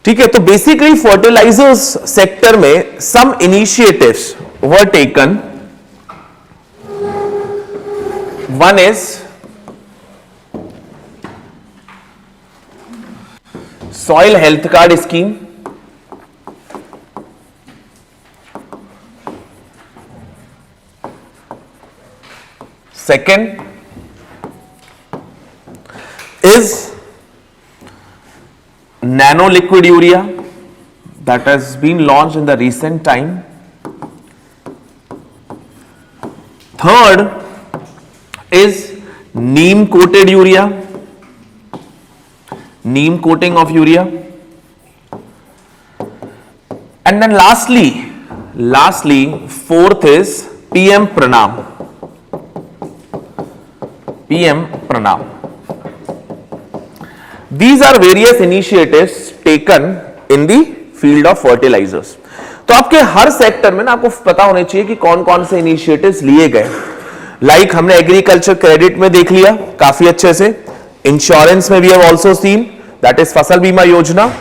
ठीक है, तो बेसिकली फर्टिलाइजर्स सेक्टर में some initiatives were taken. One is soil health card scheme. Second is nano liquid urea that has been launched in the recent time. Third is neem coated urea, neem coating of urea. And then lastly fourth is PM Pranam. PM Pranam. These are various initiatives taken in the field of fertilizers. तो आपके हर sector में ना आपको पता होना चाहिए कि कौन कौन से इनिशिएटिव्स लिए गए. लाइक हमने एग्रीकल्चर क्रेडिट में देख लिया काफी अच्छे से. इंश्योरेंस में we have also seen, that is Fasal Bima Yojana.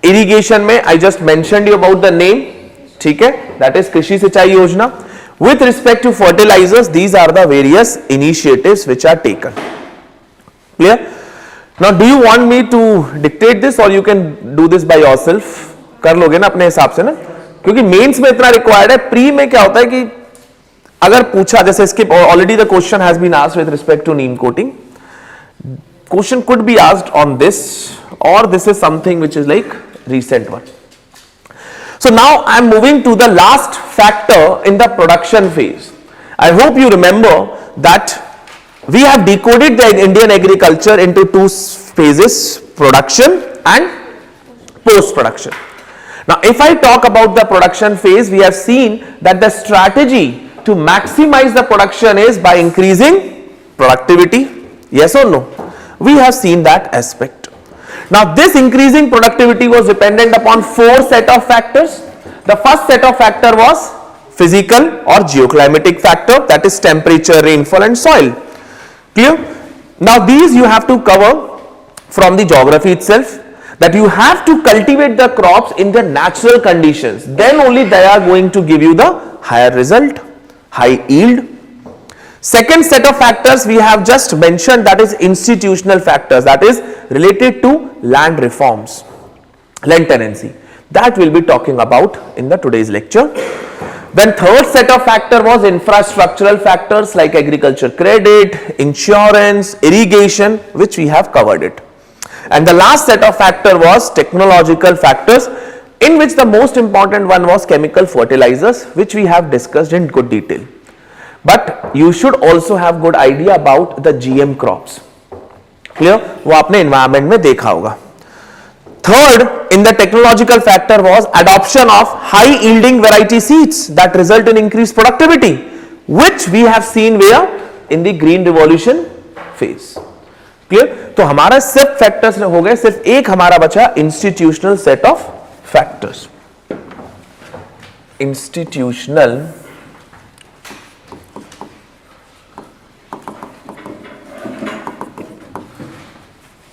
Irrigation में I just mentioned you about the name, ठीक है, दैट इज कृषि सिंचाई योजना. With respect to fertilizers, these are the various initiatives which are taken. Clear? Now, do you want me to dictate this or you can do this by yourself? कर लोगे ना अपने हिसाब से ना, क्योंकि मेंस में इतना रिक्वायर्ड है. प्री में क्या होता है कि अगर पूछा, जैसे skip already the question has been asked with respect to neem coating. Question could be asked on this, or this is something which is like recent one. So now I am moving to the last factor in the production phase. I hope you remember that we have decoded the Indian agriculture into two phases, production and post-production. Now if I talk about the production phase, we have seen that the strategy to maximize the production is by increasing productivity. Yes or no? We have seen that aspect. Now this increasing productivity was dependent upon four set of factors. The first set of factor was physical or geoclimatic factor, that is temperature, rainfall and soil. Clear? Now these you have to cover from the geography itself, that you have to cultivate the crops in the natural conditions, then only they are going to give you the higher result, high yield. Second set of factors we have just mentioned, that is institutional factors, that is related to land reforms, land tenancy. That we'll be talking about in the today's lecture. Then third set of factor was infrastructural factors like agriculture credit, insurance, irrigation, which we have covered it. And the last set of factor was technological factors, in which the most important one was chemical fertilizers, which we have discussed in good detail. But you should also have good idea about the GM crops. Clear? वो आपने environment में देखा होगा. Third in the technological factor was adoption of high yielding variety seeds that result in increased productivity, which we have seen where in the green revolution phase. Clear? तो हमारा सिर्फ factors हो गए, सिर्फ एक हमारा बचा institutional set of factors.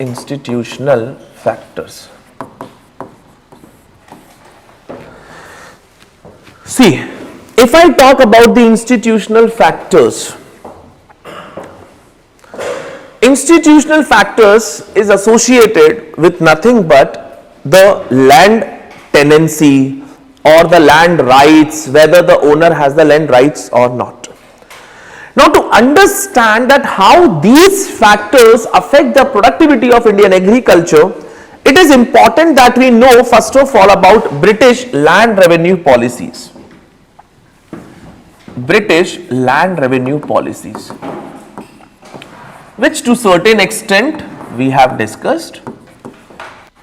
Institutional factors. See, if I talk about the institutional factors is associated with nothing but the land tenancy or the land rights, whether the owner has the land rights or not. Now to understand that how these factors affect the productivity of Indian agriculture, it is important that we know first of all about British land revenue policies. British land revenue policies, which to certain extent we have discussed.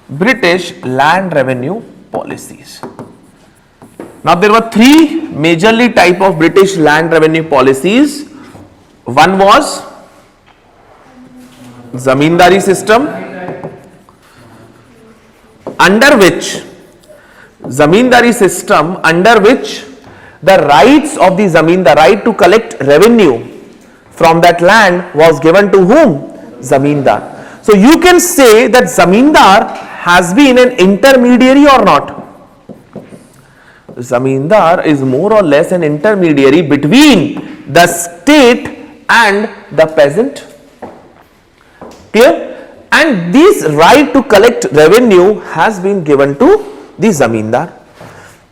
British land revenue policies. Now there were three majorly type of British land revenue policies. One was zamindari system, under which the rights of the zameen, the right to collect revenue from that land was given to whom? Zamindar. So you can say that zamindar has been an intermediary or not? Zamindar is more or less an intermediary between the state and the peasant. Clear? And this right to collect revenue has been given to the zamindar.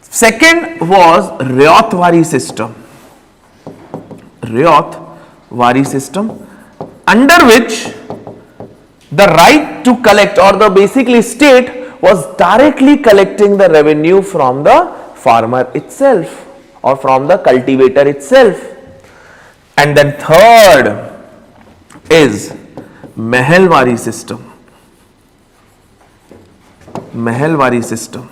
Second was Ryotwari system. Ryotwari system, under which the right to collect, or the basically state was directly collecting the revenue from the farmer itself or from the cultivator itself. And then third is Mahalwari system. Mahalwari system.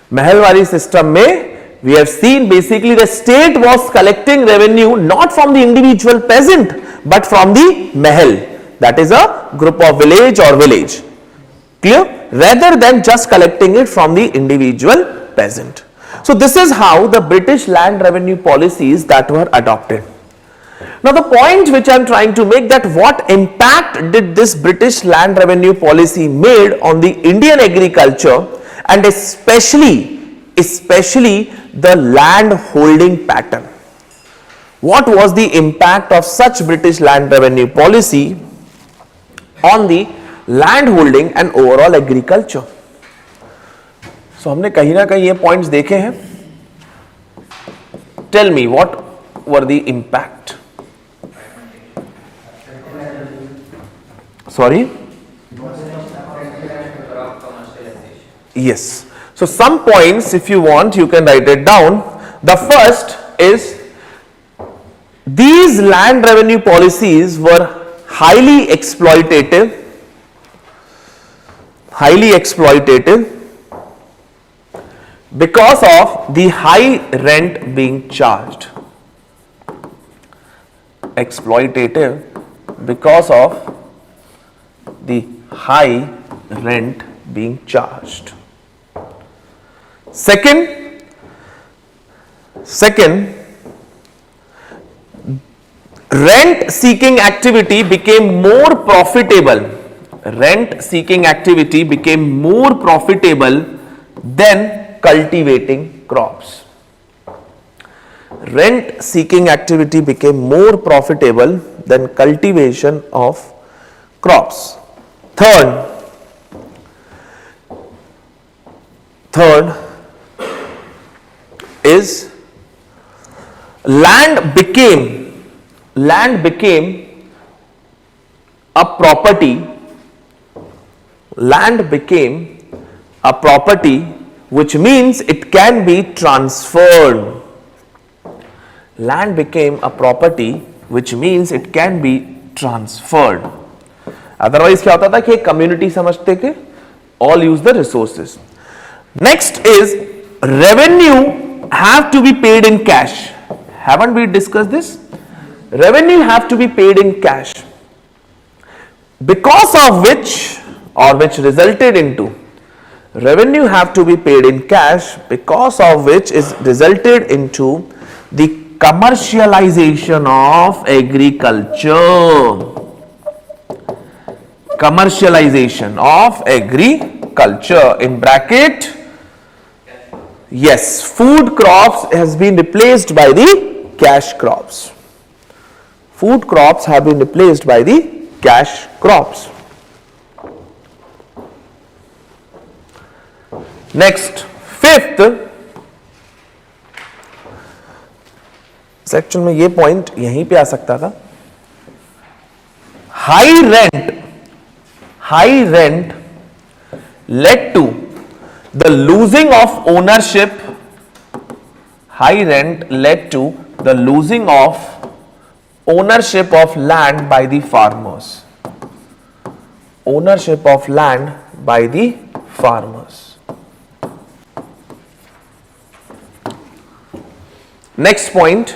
Mahalwari system में we have seen basically the state was collecting revenue not from the individual peasant but from the mahal, that is a group of village or village. Clear? Rather than just collecting it from the individual peasant. So this is how the British land revenue policies that were adopted. Now the point which I am trying to make, that what impact did this British land revenue policy made on the Indian agriculture and especially the land holding pattern. What was the impact of such British land revenue policy on the land holding and overall agriculture? So हमने कहीं ना कहीं ये points देखे हैं. Tell me what were the impact? Sorry? Yes. So some points, if you want, you can write it down. The first is these land revenue policies were highly exploitative because of the high rent being charged. Exploitative because of the high rent being charged. Second, rent seeking activity became more profitable. Rent seeking activity became more profitable than cultivating crops. Rent seeking activity became more profitable than cultivation of crops. Third is land became a property. Land became a property, which means it can be transferred. Land became a property, which means it can be transferred. Otherwise क्या होता था कि community समझते थे all use the resources. Next is revenue have to be paid in cash. Haven't we discussed this? Revenue have to be paid in cash, because of which, or which resulted into, revenue have to be paid in cash, because of which is resulted into the commercialization of agriculture. Commercialization of agriculture, in bracket, yes, food crops has been replaced by the cash crops. Food crops have been replaced by the cash crops. Next, fifth, section में ये point यहीं पे आ सकता था. High rent led to the losing of ownership. High rent led to the losing of ownership of land by the farmers. Ownership of land by the farmers. Next point,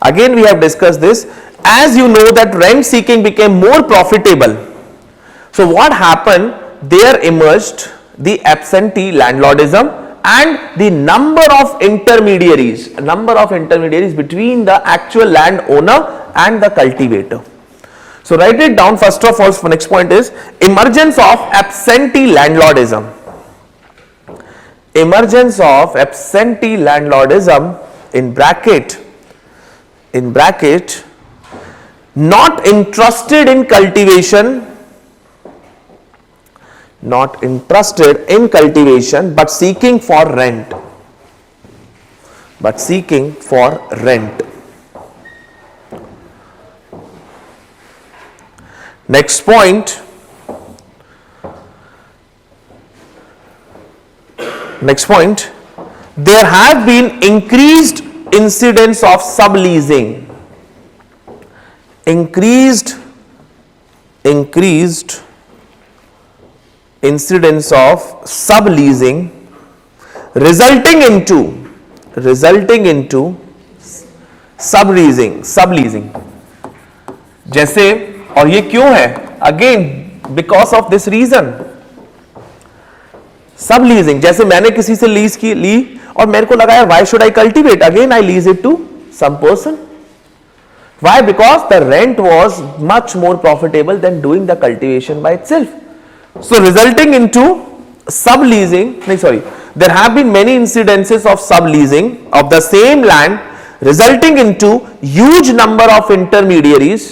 again we have discussed this. As you know that rent seeking became more profitable. So what happened? There emerged the absentee landlordism and the number of intermediaries between the actual landowner and the cultivator. So write it down. First of all, next point is emergence of absentee landlordism. Emergence of absentee landlordism in bracket, not interested in cultivation, but seeking for rent. Next point. There have been increased incidents of subleasing. Increased incidents of subleasing resulting into subleasing. जैसे, और ये क्यों है? Again because of this reason. Subleasing, जैसे मैंने किसी से lease की ली और मेरे को लगा यार why should I cultivate, again I lease it to some person. Why? Because the rent was much more profitable than doing the cultivation by itself. So resulting into subleasing, there have been many incidences of subleasing of the same land, resulting into huge number of intermediaries,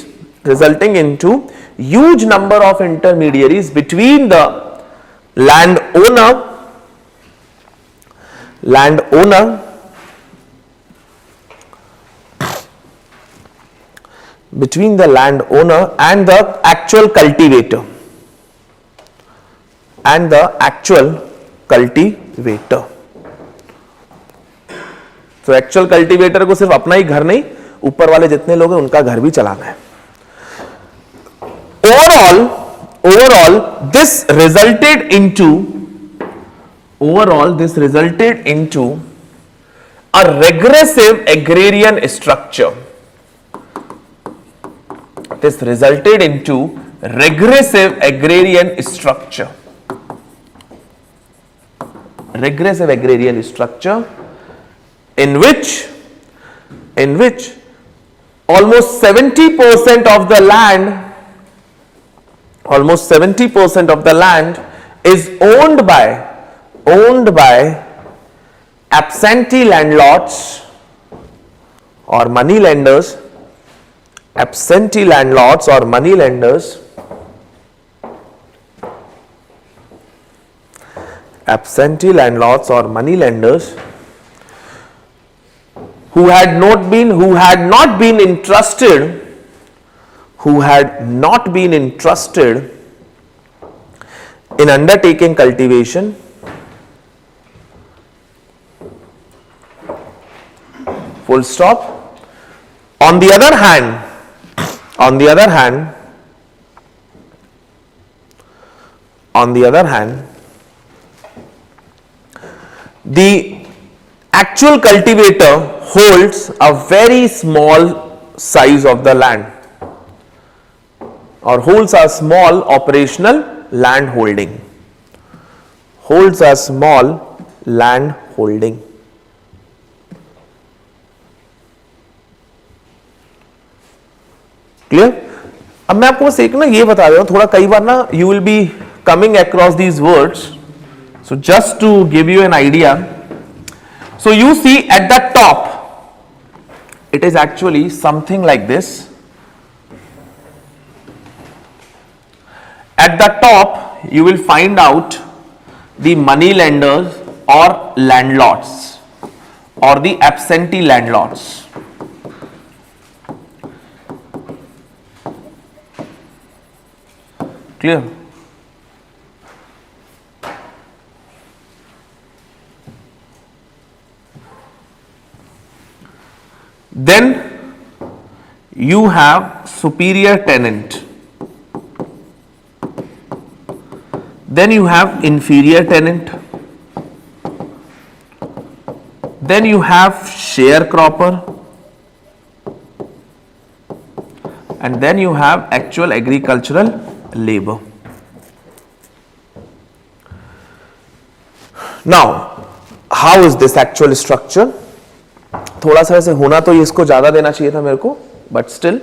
between the landowner and the actual cultivator. So actual cultivator को सिर्फ अपना ही घर नहीं, ऊपर वाले जितने लोग हैं उनका घर भी चलाना है. Overall, this resulted into a regressive agrarian structure. In which almost 70% of the land is owned by absentee landlords or money lenders. Who had not been interested in undertaking cultivation, full stop. On the other hand, the actual cultivator holds a very small size of the land or holds a small operational land holding. Clear? अब मैं आपको बस एक ना ये बता रहा हूं, थोड़ा कई बार ना you will be coming across these words, so just to give you an idea. So you see at the top, it is actually something like this. At the top, you will find out the money lenders or landlords or the absentee landlords. Clear? Then you have superior tenant. Then you have inferior tenant. Then you have sharecropper. And then you have actual agricultural labor. Now, how is this actual structure? थोड़ा सा ऐसे होना तो इसको ज्यादा देना चाहिए था मेरे को, but still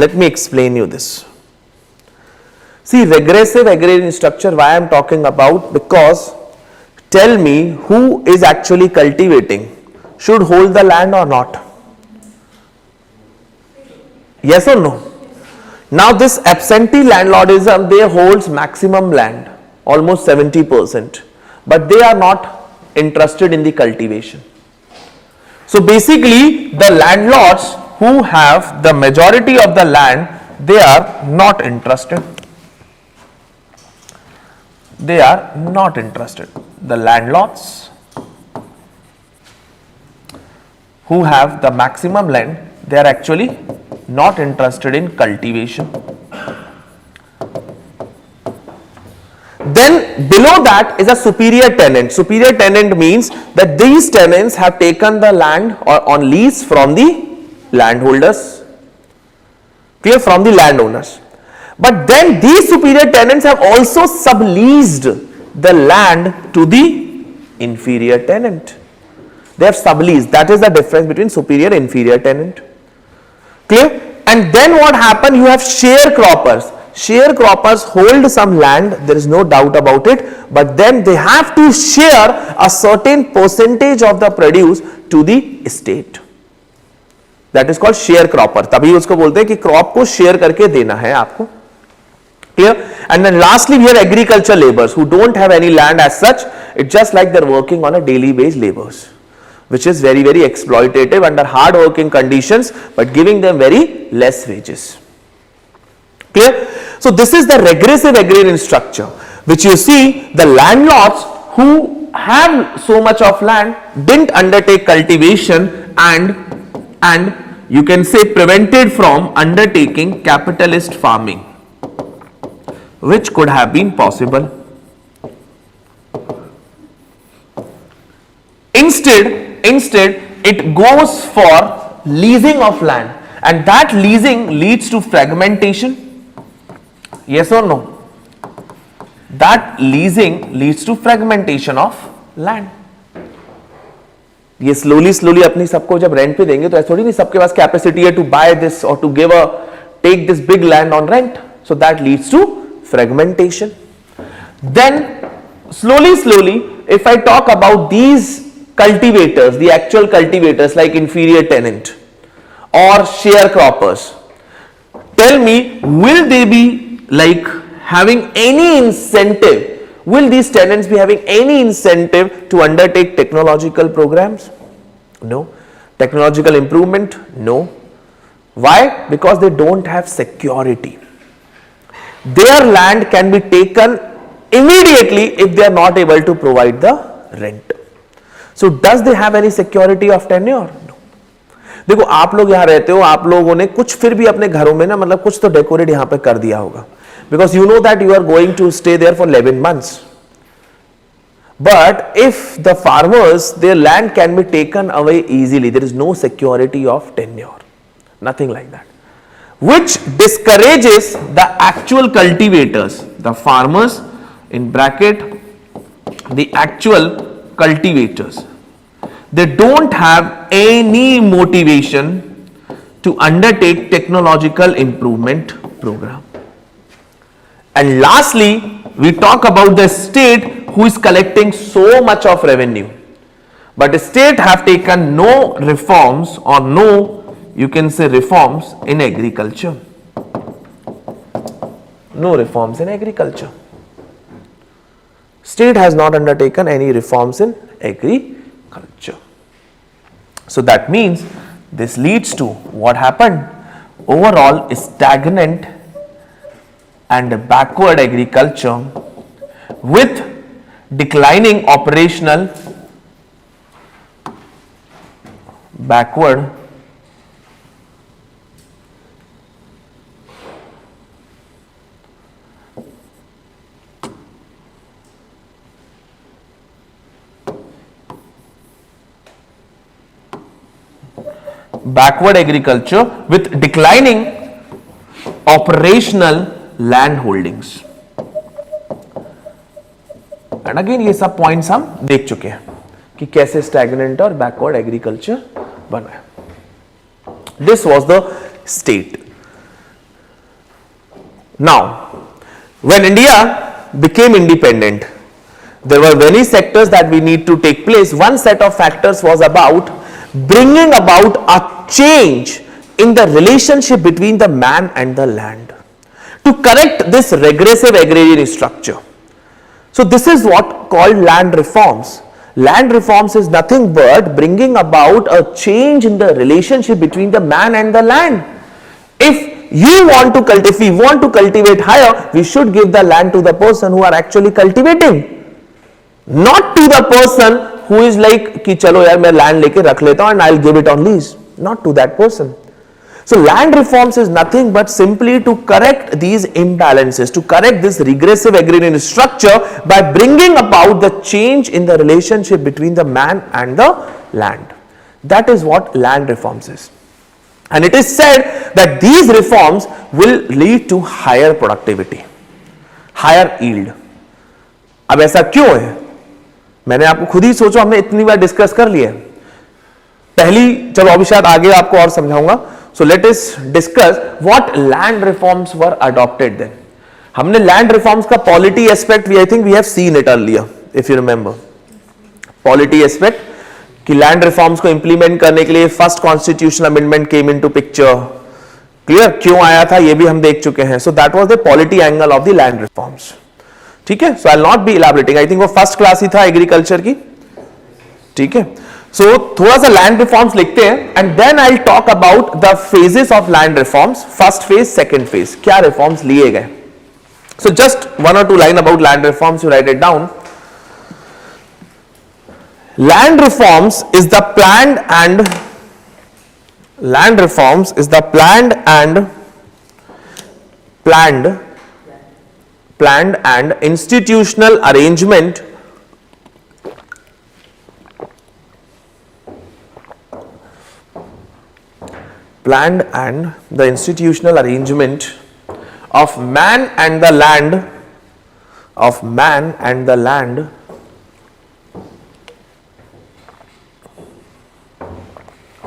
let me explain you this. See, regressive agrarian structure, why I am talking about, because tell me who is actually cultivating should hold the land or not? Yes or no? Now this absentee landlordism, they holds maximum land, almost 70%, but they are not interested in the cultivation. So basically the landlords who have the majority of the land, they are not interested. They are not interested. The landlords who have the maximum land, they are actually not interested in cultivation. Then below that is a superior tenant. Superior tenant means that these tenants have taken the land or on lease from the landholders, clear, from the landowners. But then these superior tenants have also subleased the land to the inferior tenant. They have subleased. That is the difference between superior and inferior tenant. Clear? And then what happened? You have sharecroppers. Sharecroppers hold some land, there is no doubt about it, but then they have to share a certain percentage of the produce to the estate. That is called sharecropper. तभी उसको बोलते हैं कि crop को share करके देना है आपको. Clear? And then lastly we have agriculture laborers who don't have any land as such. It's just like they're working on a daily wage laborers, which is very, very exploitative under hard working conditions, but giving them very less wages. Clear? So this is the regressive agrarian structure, which you see the landlords who have so much of land didn't undertake cultivation and you can say prevented from undertaking capitalist farming, which could have been possible. Instead it goes for leasing of land, and that leasing leads to fragmentation. Yes or no? That leasing leads to fragmentation of land. ये slowly अपनी सबको जब rent पे देंगे तो ऐसा थोड़ी नहीं सबके पास कैपेसिटी है टू बाय दिस और to give a take this big land on rent. So that leads to fragmentation. Then slowly if I talk about these cultivators, the actual cultivators like inferior tenant or sharecroppers, tell me, will they be like having any incentive? Will these tenants be having any incentive to undertake technological programs? No. Technological improvement? No. Why? Because they don't have security. Their land can be taken immediately if they are not able to provide the rent. So does they have any security of tenure? No. देखो आप लोग यहाँ रहते हो, आप लोगों ने कुछ फिर भी अपने घरों में ना मतलब कुछ तो डेकोरेट यहाँ पे कर दिया होगा, because you know that you are going to stay there for 11 months. But if the farmers, their land can be taken away easily, there is no security of tenure, nothing like that, which discourages the actual cultivators, the farmers in bracket, the actual cultivators. They don't have any motivation to undertake technological improvement program. And lastly, we talk about the state who is collecting so much of revenue, but the state have taken no reforms or no, you can say, reforms in agriculture. No reforms in agriculture. State has not undertaken any reforms in agriculture. So that means this leads to what happened? Overall stagnant and backward agriculture with declining operational backward agriculture with declining operational land holdings. And again ये सब points हम देख चुके हैं कि कैसे stagnant और backward agriculture बना है. This was the state. Now when India became independent, there were many sectors that we need to take place. One set of factors was about bringing about a change in the relationship between the man and the land to correct this regressive agrarian structure. So this is what called land reforms. Land reforms is nothing but bringing about a change in the relationship between the man and the land. If we want to cultivate higher, we should give the land to the person who are actually cultivating, not to the person who is like कि चलो यार मैं land लेके रख लेता हूँ and I'll give it on lease. Not to that person. So land reforms is nothing but simply to correct these imbalances, to correct this regressive agrarian structure by bringing about the change in the relationship between the man and the land. That is what land reforms is. And it is said that these reforms will lead to higher productivity, higher yield. अब ऐसा क्यों है? मैंने आपको खुद ही सोचो, हमने इतनी बार डिस्कस कर लिया. पहली, चलो अभी शायद आगे आपको और समझाऊंगा. So let us discuss what land reforms were adopted then. हमने land reforms का polity aspect, I think we have seen it earlier, if you remember. Polity aspect कि लैंड रिफॉर्म्स को इंप्लीमेंट करने के लिए first constitutional amendment came into picture. Clear? क्यों आया था ये भी हम देख चुके हैं. So that was the polity angle of the land reforms. ठीक है. So I will not be elaborating. I think वो फर्स्ट क्लास ही था एग्रीकल्चर की. ठीक है. सो थोड़ा सा लैंड रिफॉर्म्स लिखते हैं and then I will talk about the phases of land reforms. First phase, second phase, क्या रिफॉर्म्स लिए गए. सो जस्ट वन और two line about land reforms, you write it down. Land reforms is the planned and institutional arrangement of man and the land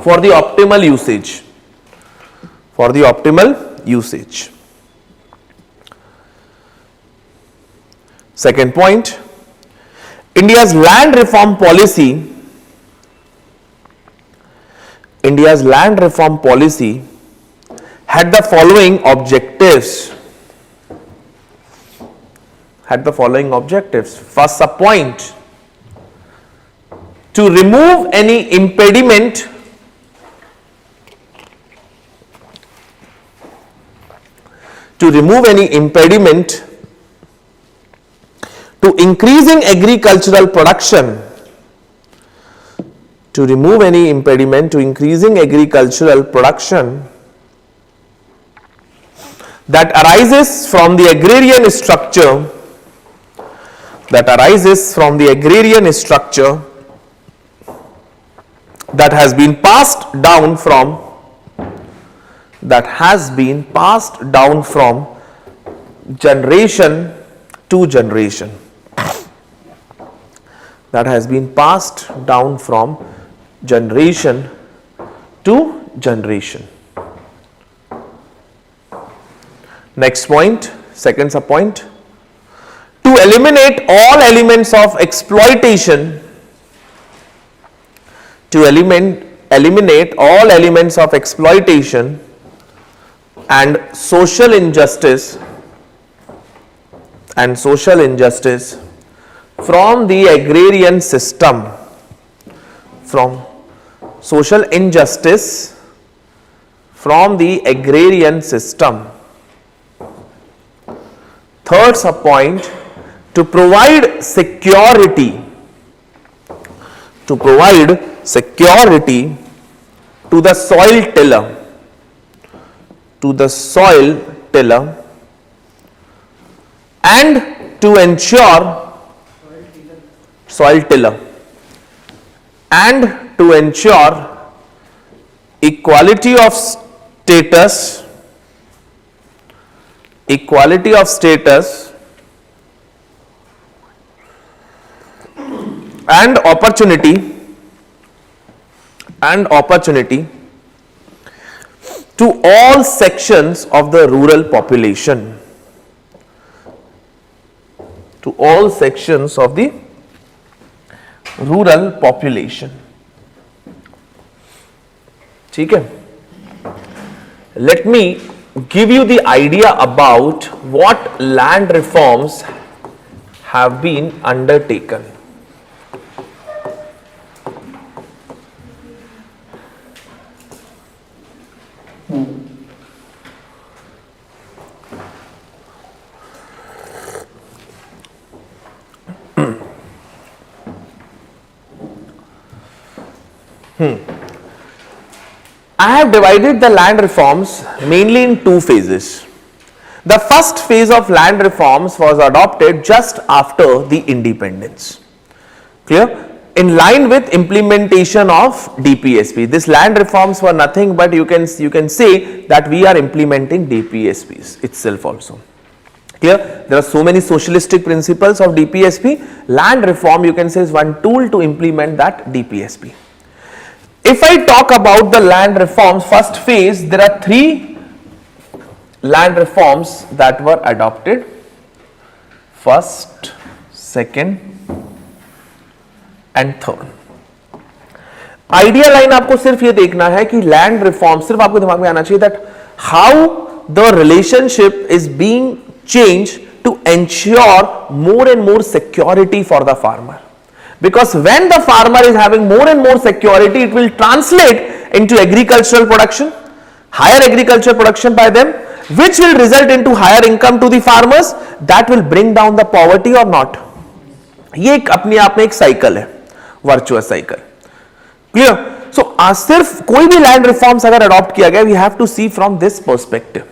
for the optimal usage. Second point, India's land reform policy had the following objectives. First point, to remove any impediment to increasing agricultural production, that arises from the agrarian structure that has been passed down from generation to generation. Next point, second sub point, to eliminate all elements of exploitation, and social injustice from the agrarian system. Third sub point, to provide security to the soil tiller and to ensure equality of status and opportunity to all sections of the rural population, to all sections of the rural population. ठीक है, let me give you the idea about what land reforms have been undertaken. I have divided the land reforms mainly in two phases. The first phase of land reforms was adopted just after the independence. Clear? In line with implementation of DPSP. This land reforms were nothing but you can say that we are implementing DPSPs itself also. Clear? There are so many socialistic principles of DPSP. Land reform you can say is one tool to implement that DPSP. If I talk about the land reforms first phase, there are three land reforms that were adopted. First, second and third. Idea line आपको सिर्फ ये देखना है कि land reform सिर्फ आपको दिमाग में आना चाहिए that how the relationship is being change to ensure more and more security for the farmer. Because when the farmer is having more and more security, it will translate into agricultural production, higher agricultural production by them, which will result into higher income to the farmers. That will bring down the poverty or not. ये अपने आप में एक cycle है, virtuous cycle. Clear? सो सिर्फ कोई भी land reforms अगर अडॉप्ट किया गया, we have to see from this perspective.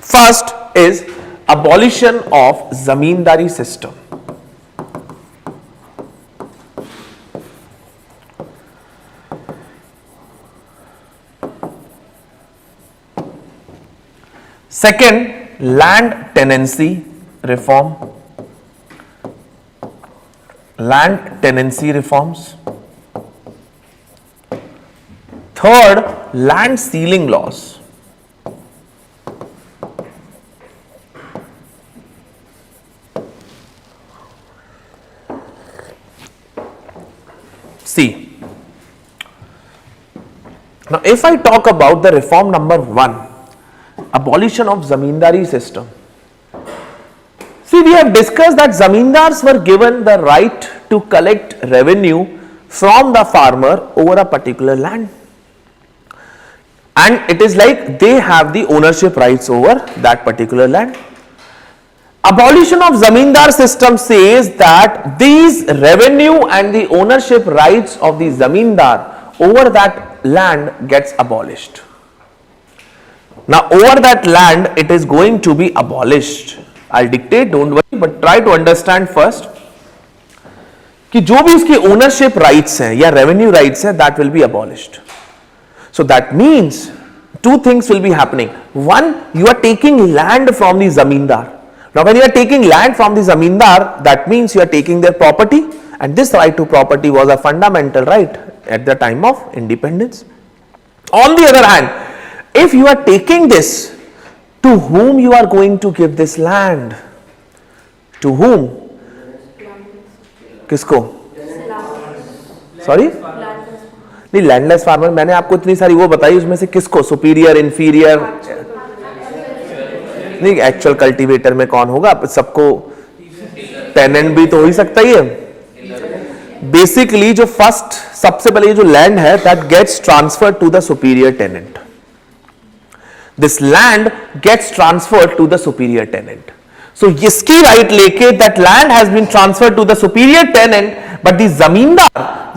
First is abolition of zamindari system. Second, land tenancy reform. Land tenancy reforms. Third, land ceiling laws. See, now if I talk about the reform number 1, abolition of zamindari system. See, we have discussed that zamindars were given the right to collect revenue from the farmer over a particular land, and it is like they have the ownership rights over that particular land. Abolition of zamindar system says that these revenue and the ownership rights of the zamindar over that land gets abolished. Now over that land it is going to be abolished. I'll dictate, don't worry, but try to understand first कि जो भी उसकी ownership rights हैं या revenue rights हैं, that will be abolished. So that means two things will be happening. One, you are taking land from the zamindar. Now when you are taking land from the zamindar, that means you are taking their property, and this right to property was a fundamental right at the time of independence. On the other hand, if you are taking this, to whom you are going to give this land? To whom? किसको? Sorry? नहीं, landless farmer मैंने आपको इतनी सारी वो बताई, उसमें से किसको? सुपीरियर, इंफीरियर, नहीं, एक्चुअल कल्टीवेटर में कौन होगा? सबको टेनेंट भी तो हो ही सकता ही है. बेसिकली जो फर्स्ट सबसे पहले जो लैंड है, that gets transferred to the superior tenant. This land gets transferred to the superior tenant. So इसकी right लेके that land has been transferred to the superior tenant, but the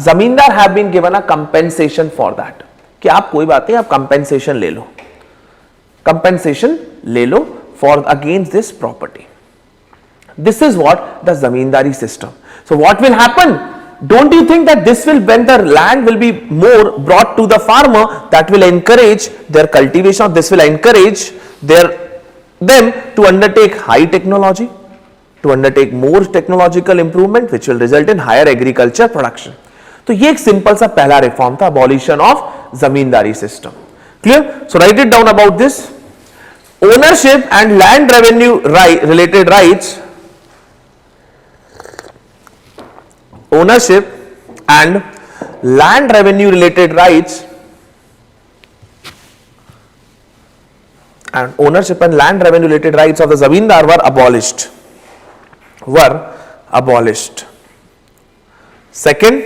zamindar have been given a compensation for that. कि आप कोई बात नहीं, आप compensation ले लो, compensation ले लो for against this property. This is what the zamindari system. So what will happen? Don't you think that this will, when the land will be more brought to the farmer, that will encourage their cultivation, this will encourage them to undertake high technology? to undertake more technological improvement which will result in higher agriculture production. तो ये एक simple सा पहला reform था, abolition of zamindari system. Clear? So write it down about this. Ownership and land revenue related rights. Ownership and land revenue related rights and ownership and land revenue related rights of the zamindar were abolished. Second,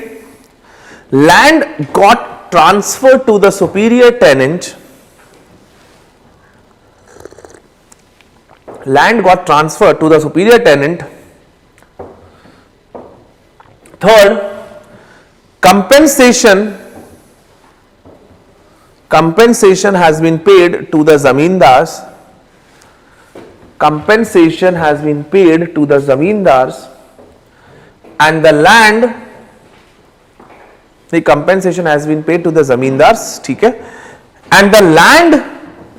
land got transferred to the superior tenant. Third, compensation has been paid to the zamindars. And the land, the compensation has been paid to the zamindars, ठीक है? And the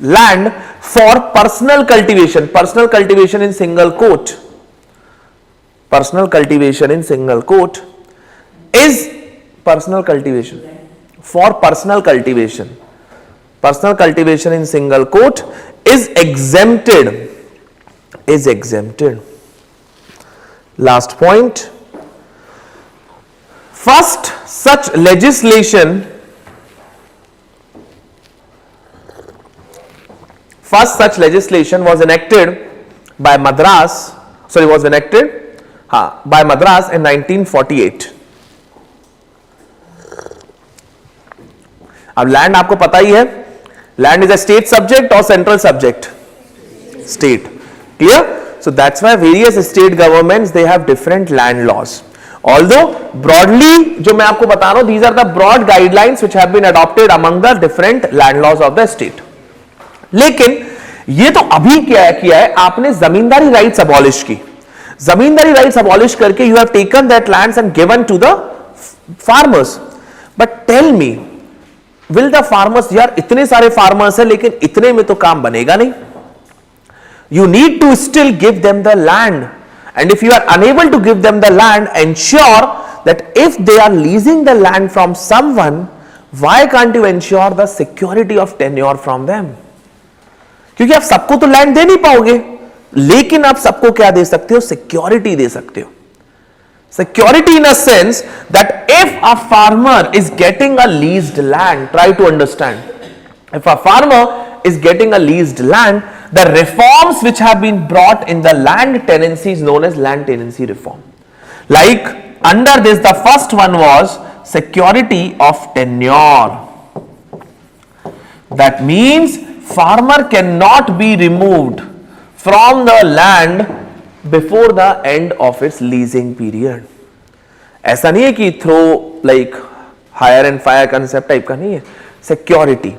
land for personal cultivation in single quote, is personal cultivation in single quote is exempted. Last point, first such legislation was enacted by Madras in 1948. अब land आपको पता ही है, land is a state subject और central subject, state. Clear? So that's why various state governments they have different land laws. Although broadly जो मैं आपको बता रहा हूं, these are the broad guidelines which have been adopted among the different land laws of the state. लेकिन ये तो अभी क्या किया है आपने, जमींदारी राइट्स अबॉलिश की. जमींदारी राइट्स अबॉलिश करके you have taken that lands and given to the farmers. But tell me, will the farmers, यार इतने सारे फार्मर्स हैं लेकिन इतने में तो काम बनेगा नहीं. You need to still give them the land, and if you are unable to give them the land, ensure that if they are leasing the land from someone, why can't you ensure the security of tenure from them? क्योंकि आप सबको तो land दे नहीं पाओगे, लेकिन आप सबको क्या दे सकते हो? सिक्योरिटी दे सकते हो. Security in a sense that if a farmer is getting a leased land, try to understand, if a farmer is getting a leased land, the reforms which have been brought in the land tenancy is known as land tenancy reform. Like under this, the first one was security of tenure. That means farmer cannot be removed from the land before the end of its leasing period. ऐसा नहीं है कि throw like hire and fire concept type का नहीं है, security.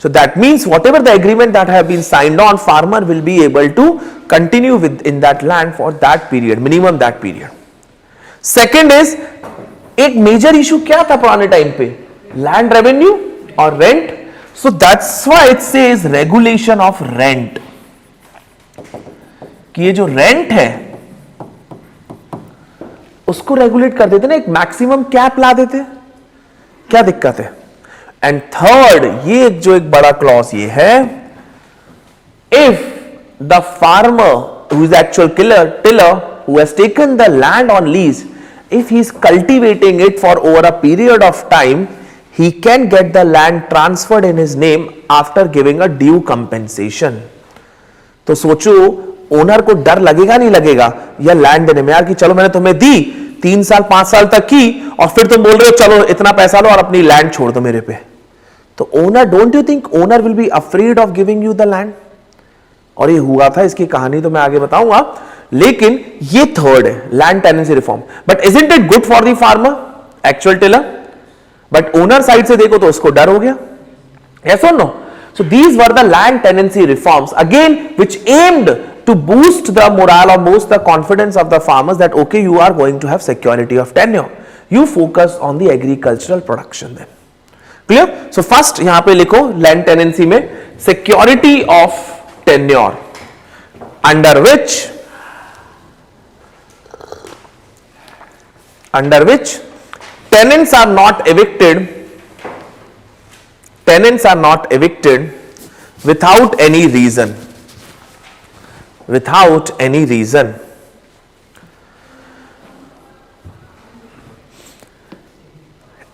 So that means whatever the agreement that have been signed on, farmer will be able to continue in that land for that period, minimum that period. Second is, एक major issue क्या था पुराने time पे? Land revenue और rent. So that's why it says regulation of rent. कि ये जो rent है उसको रेगुलेट कर देते ना, एक मैक्सिमम कैप ला देते. क्या दिक्कत है? एंड थर्ड, ये जो एक बड़ा क्लॉज ये है, if the farmer who is actual tiller who has taken the land on lease, if he is cultivating it for over a period of time, he can get the land transferred in his name after giving a due compensation. तो सोचो owner को डर लगेगा नहीं लगेगा या land देने में, यार कि चलो मैंने तुम्हें दी 3 साल 5 साल तक की और फिर तुम बोल रहे हो चलो इतना पैसा लो और अपनी लैंड छोड़ दो मेरे पे. तो owner, don't you think owner will be afraid of giving you the land? और ये हुआ था, इसकी कहानी तो मैं आगे बताऊंगा. लेकिन ये थर्ड है, land tenancy reform. But isn't it good for the farmer, actual tiller? But owner side से देखो तो उसको डर हो गया. यस और no? So these were the land tenancy reforms, again which aimed to boost the morale or boost the confidence of the farmers that okay, you are going to have security of tenure. You focus on the agricultural production then. Clear? So first यहाँ पे लिखो land tenancy में security of tenure, under which under which tenants are not evicted without any reason,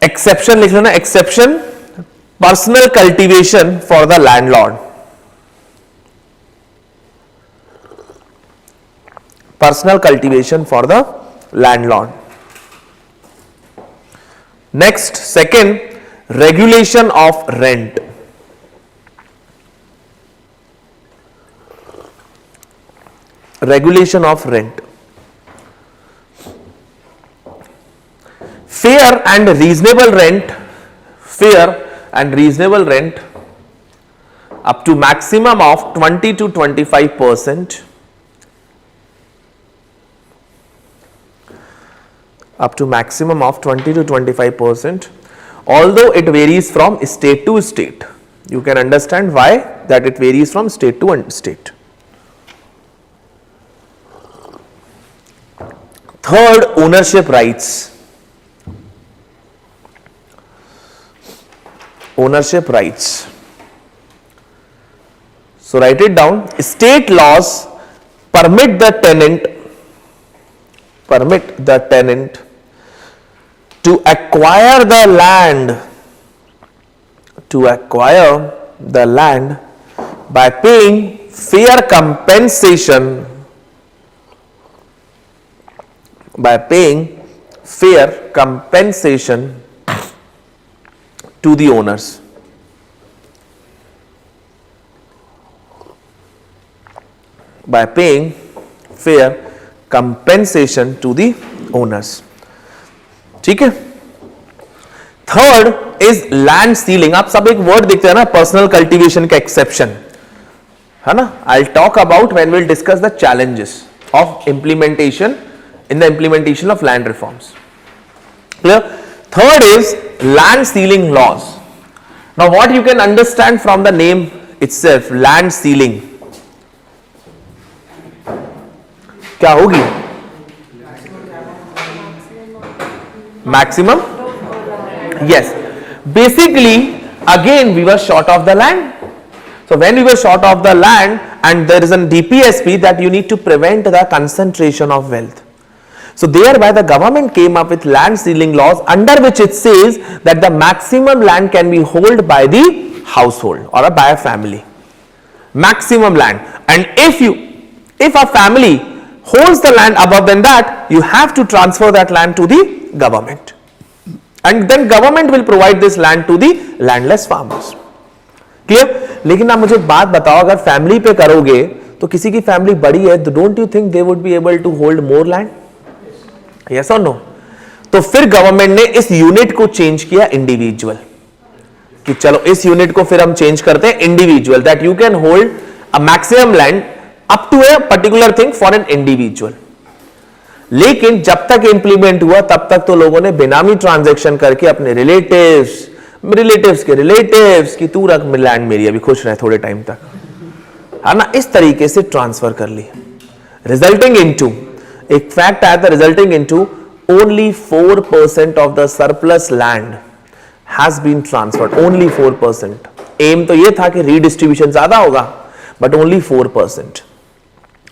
exception लिख लेना, exception personal cultivation for the landlord, personal cultivation for the landlord. Next, second, regulation of rent. Regulation of rent. Fair and reasonable rent, up to maximum of 20 to 25%. Up to maximum of 20 to 25%, although it varies from state to state. You can understand why that it varies from state to state. Third, ownership rights. Ownership rights. So write it down. State laws permit the tenant to acquire the land by paying fair compensation to the owners. By paying fair compensation to the owners. ठीक है. Third is land ceiling. आप सब एक word देखते हैं ना, personal cultivation का exception है ना. I will talk about when we will discuss the challenges of implementation in the implementation of land reforms. Clear. Third is land ceiling laws. Now what you can understand from the name itself, land ceiling क्या होगी? Maximum? Yes. Basically, again we were short of the land. So when we were short of the land, and there is a DPSP that you need to prevent the concentration of wealth. So thereby the government came up with land ceiling laws, under which it says that the maximum land can be held by the household or by a family. Maximum land. And if a family holds the land above than that, you have to transfer that land to the government, and then government will provide this land to the landless farmers. Clear? लेकिन आप मुझे बात बताओ, अगर family पे करोगे तो किसी की फैमिली बड़ी है, तो don't you think they would be able to hold more land? Yes और नो? तो फिर गवर्नमेंट ने इस यूनिट को चेंज किया इंडिविजुअल, कि चलो इस यूनिट को फिर हम चेंज करते हैं individual, that you can hold a maximum land up to a particular thing for an individual. लेकिन जब तक इंप्लीमेंट हुआ तब तक तो लोगों ने बेनामी ट्रांजैक्शन करके अपने रिलेटिव्स की तू रख लैंड मेरी, अभी खुश रहे थोड़े टाइम तक, है ना, इस तरीके से ट्रांसफर कर ली. रिजल्टिंग इनटू एक फैक्ट आया था, resulting into only 4% of the surplus land has been transferred. Only 4%. Um तो ये था कि रीडिस्ट्रीब्यूशन ज्यादा होगा, बट ओनली 4%.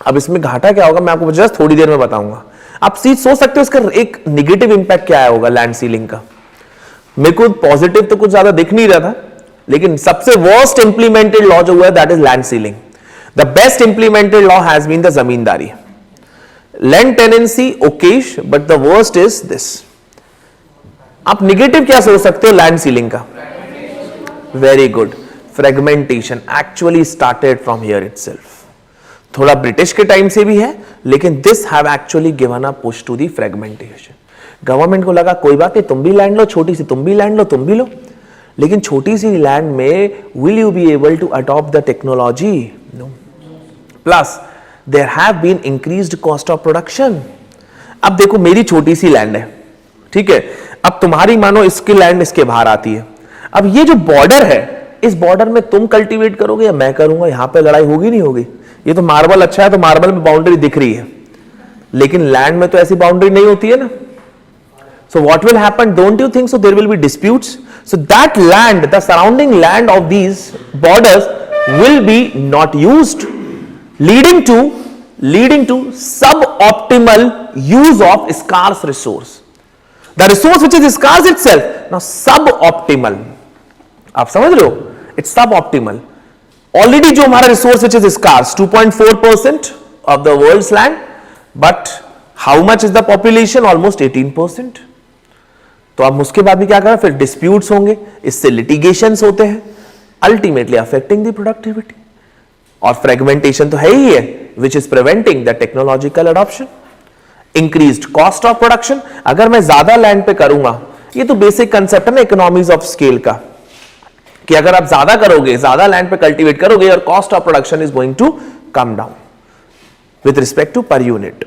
अब इसमें घाटा क्या होगा मैं आपको जस्ट थोड़ी देर में बताऊंगा. आप सीट सोच सकते हो इसका एक नेगेटिव इंपैक्ट क्या होगा लैंड सीलिंग का. मेरे को पॉजिटिव तो कुछ ज्यादा दिख नहीं रहा था, लेकिन सबसे वर्स्ट इंप्लीमेंटेड लॉ जो हुआ है that is land ceiling. The best implemented law has been the zamindari. Land tenancy ओकेश, but the worst is this. आप नेगेटिव क्या सोच सकते हो लैंड सीलिंग का? Very good. Fragmentation actually started from here itself. थोड़ा ब्रिटिश के टाइम से भी है, लेकिन this have actually given a push to the fragmentation. Government को लगा कोई बात नहीं, तुम भी लैंड लो, छोटी सी तुम भी लैंड लो, तुम भी लो, लेकिन छोटी सी लैंड में will you be able to adopt the technology? No. Plus there have been increased cost of production. अब देखो मेरी छोटी सी लैंड है, ठीक है, अब तुम्हारी मानो इसकी लैंड इसके बाहर आती है. अब ये जो बॉर्डर है, इस बॉर्डर में तुम कल्टीवेट करोगे या मैं करूंगा, यहां पे लड़ाई होगी नहीं होगी? ये तो मार्बल अच्छा है तो मार्बल में बाउंड्री दिख रही है, लेकिन लैंड में तो ऐसी बाउंड्री नहीं होती है ना. So what will happen? Don't you think so? There will be disputes. So that land, the surrounding land of these borders will be not used, leading to suboptimal use of scarce resource. The resource which is scarce itself now suboptimal. आप समझ रहे हो? It's suboptimal. Already जो हमारा resource which is scarce 2.4% of the world's land, but how much is the population? Almost 18%. तो अब उसके बाद भी क्या करें? फिर disputes होंगे, इससे litigations होते हैं, ultimately affecting the productivity. और fragmentation तो है ही है, which is preventing the technological adoption. Increased cost of production. अगर मैं ज्यादा लैंड पे करूंगा, ये तो बेसिक कंसेप्ट है ना इकोनॉमीज ऑफ स्केल का, कि अगर आप ज्यादा करोगे, ज्यादा लैंड पे कल्टीवेट करोगे, और cost of production is going to come down with respect to per unit,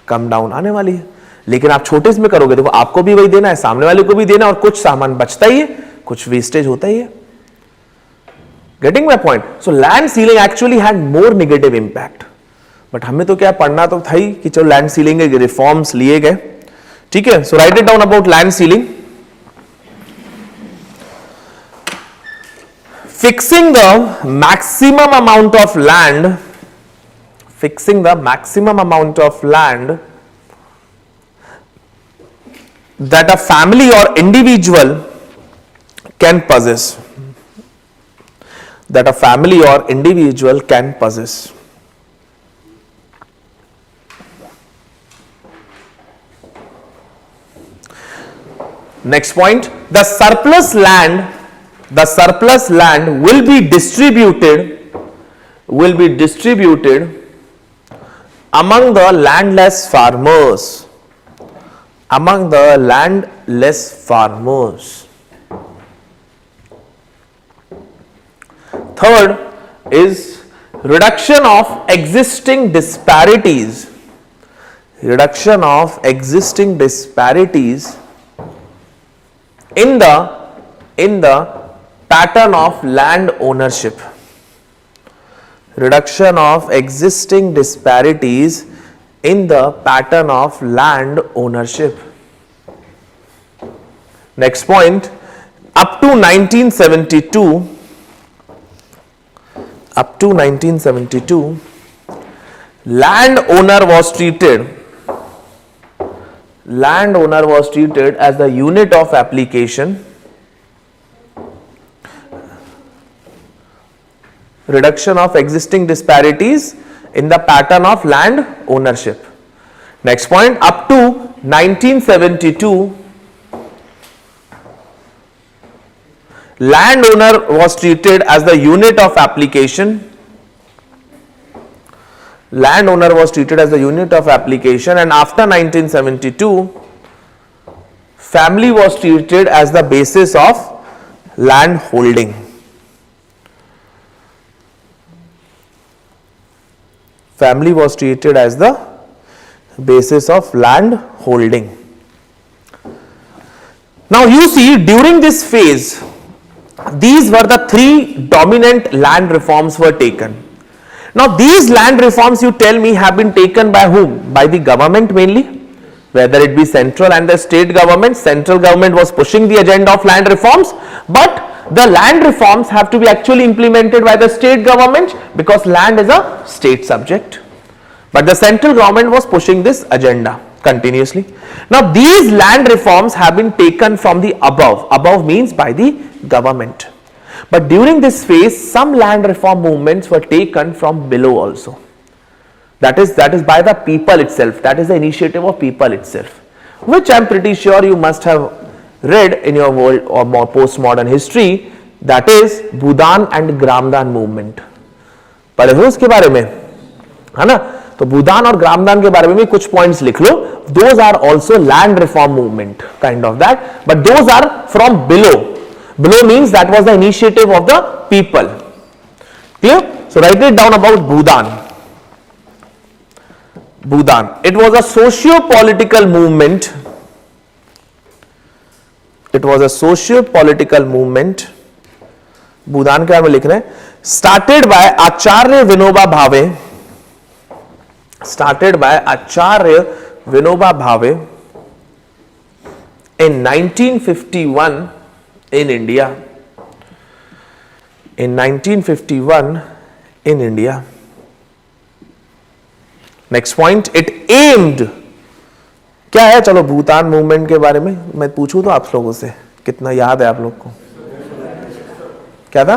come down आने वाली है. लेकिन आप छोटे में करोगे तो आपको भी वही देना है, सामने वाले को भी देना, और कुछ सामान बचता ही है, कुछ वेस्टेज होता ही है. Getting my point? So land ceiling actually had more negative impact. But हमें तो क्या पढ़ना तो था ही कि चलो लैंड सीलिंग के रिफॉर्म्स लिए गए. ठीक है, so write it down about land ceiling. Fixing the maximum amount of land, that a family or individual can possess, Next point, the surplus land will be distributed among the landless farmers. Third is reduction of existing disparities in the pattern of land ownership. Reduction of existing disparities in the pattern of land ownership. Next point, up to 1972, landowner was treated as the unit of application. Reduction of existing disparities in the pattern of land ownership. Next point, up to 1972, landowner was treated as the unit of application. And after 1972, family was treated as the basis of land holding. Family was treated as the basis of land holding. Now you see, during this phase, these were the three dominant land reforms were taken. Now these land reforms, you tell me, have been taken by whom? By the government mainly, whether it be central and the state government. Central government was pushing the agenda of land reforms, but the land reforms have to be actually implemented by the state government, because land is a state subject. But the central government was pushing this agenda continuously. Now these land reforms have been taken from the above means by the government. But during this phase, some land reform movements were taken from below also. That is by the people itself. That is the initiative of people itself, which I am pretty sure you must have read in your world or more postmodern history. That is Bhoodan and Gramdan movement. पढ़े हो उसके बारे में, है ना? तो भूदान और ग्रामदान के बारे में भी कुछ पॉइंट्स लिख लो. Those are also land reform movement, kind of that, but those are from below. Below means that was the initiative of the people. Clear? So write it down about Bhudan. It was a socio-political movement. Bhudan के बारे में लिख रहे हैं. Started by Acharya Vinoba Bhave in 1951 in India. In 1951 in India. Next point, it aimed. क्या है, चलो Bhutan movement के बारे में मैं पूछूं तो आप लोगों से कितना याद है आप लोग को? क्या था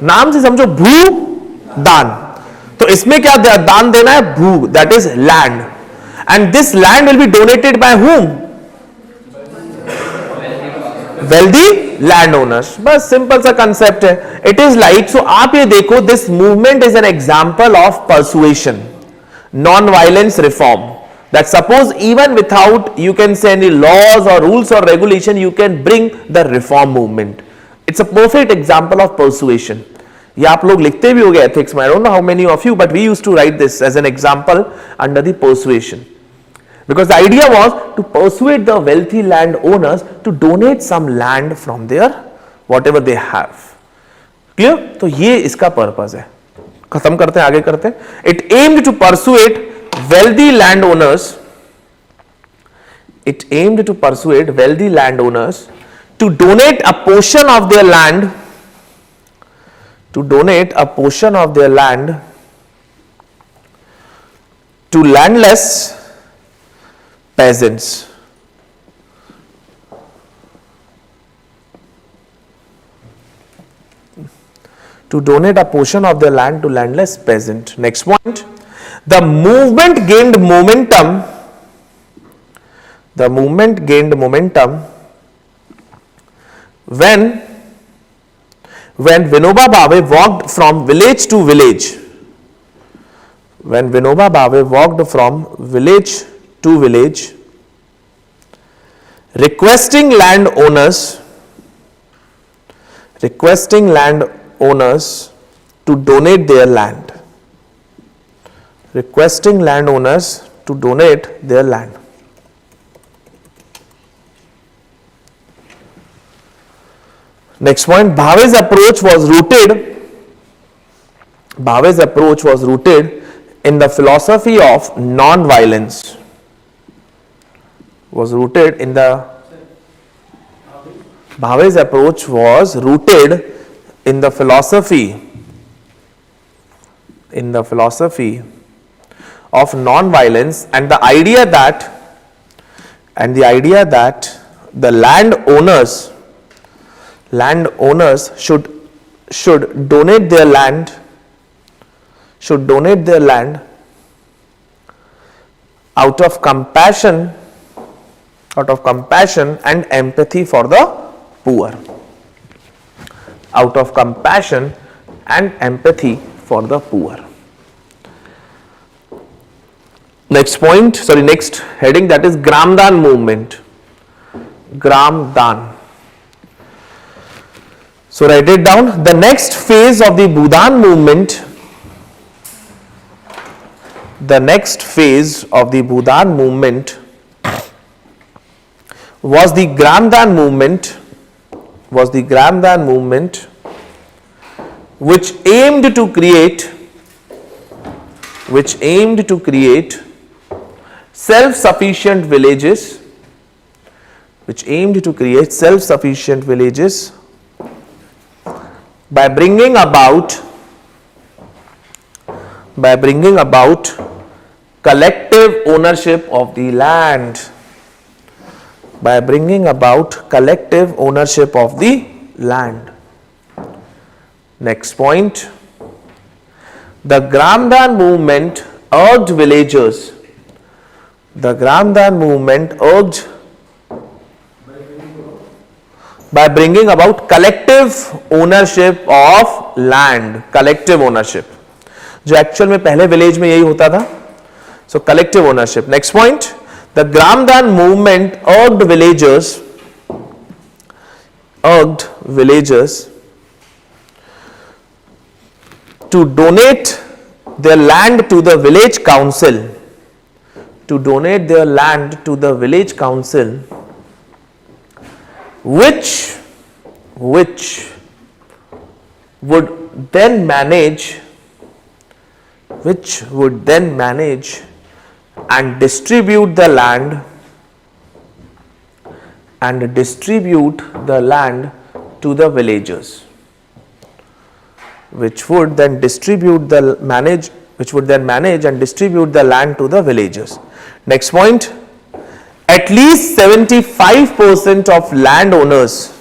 नाम से समझो, भूदान। तो इसमें क्या दान देना है? भू, that is land, and this land will be donated bye whom? Wealthy land owners. बस सिंपल सा कंसेप्ट है। इट इज लाइक, सो आप ये देखो, this movement is an example of persuasion, non violence reform, that suppose even without you can say any laws or rules or regulation you can bring the reform movement. It's a perfect example of persuasion. ये आप लोग लिखते भी हो गए ethics में, I don't know how many of you, but we used to write this as an example under the persuasion, because the idea was to persuade the wealthy land owners to donate some land from their whatever they have. Clear? तो ये इसका purpose है। खत्म करते हैं, आगे करते हैं। It aimed to persuade wealthy landowners, it aimed to persuade wealthy landowners to donate a portion of their land, to donate a portion of their land to landless peasants. To donate a portion of their land to landless peasant. Next point. The movement gained momentum. The movement gained momentum when Vinoba Bhave walked from village to village. When Vinoba Bhave walked from village to village, requesting landowners to donate their land. Requesting landowners to donate their land. Next point, Bhave's approach was rooted in the philosophy of non-violence. Bhave's approach was rooted in the philosophy of non-violence, and the idea that the landowners should donate their land out of compassion and empathy for the poor. Out of compassion and empathy for the poor. Next heading, that is Gramdan movement. Gramdan. So write it down. The next phase of the Bhudan movement, was the Gramdan movement, which aimed to create self-sufficient villages, by bringing about collective ownership of the land. Next point, the Gramdan movement urged villagers. By bringing about collective ownership of land. जो actual में पहले village में यही होता था. So collective ownership. Next point, the Gramdan movement urged villagers to donate their land to the village council. Which would then manage and distribute the land and distribute the land to the villagers, which would then manage and distribute the land to the villagers. Next point, at least 75% of landowners,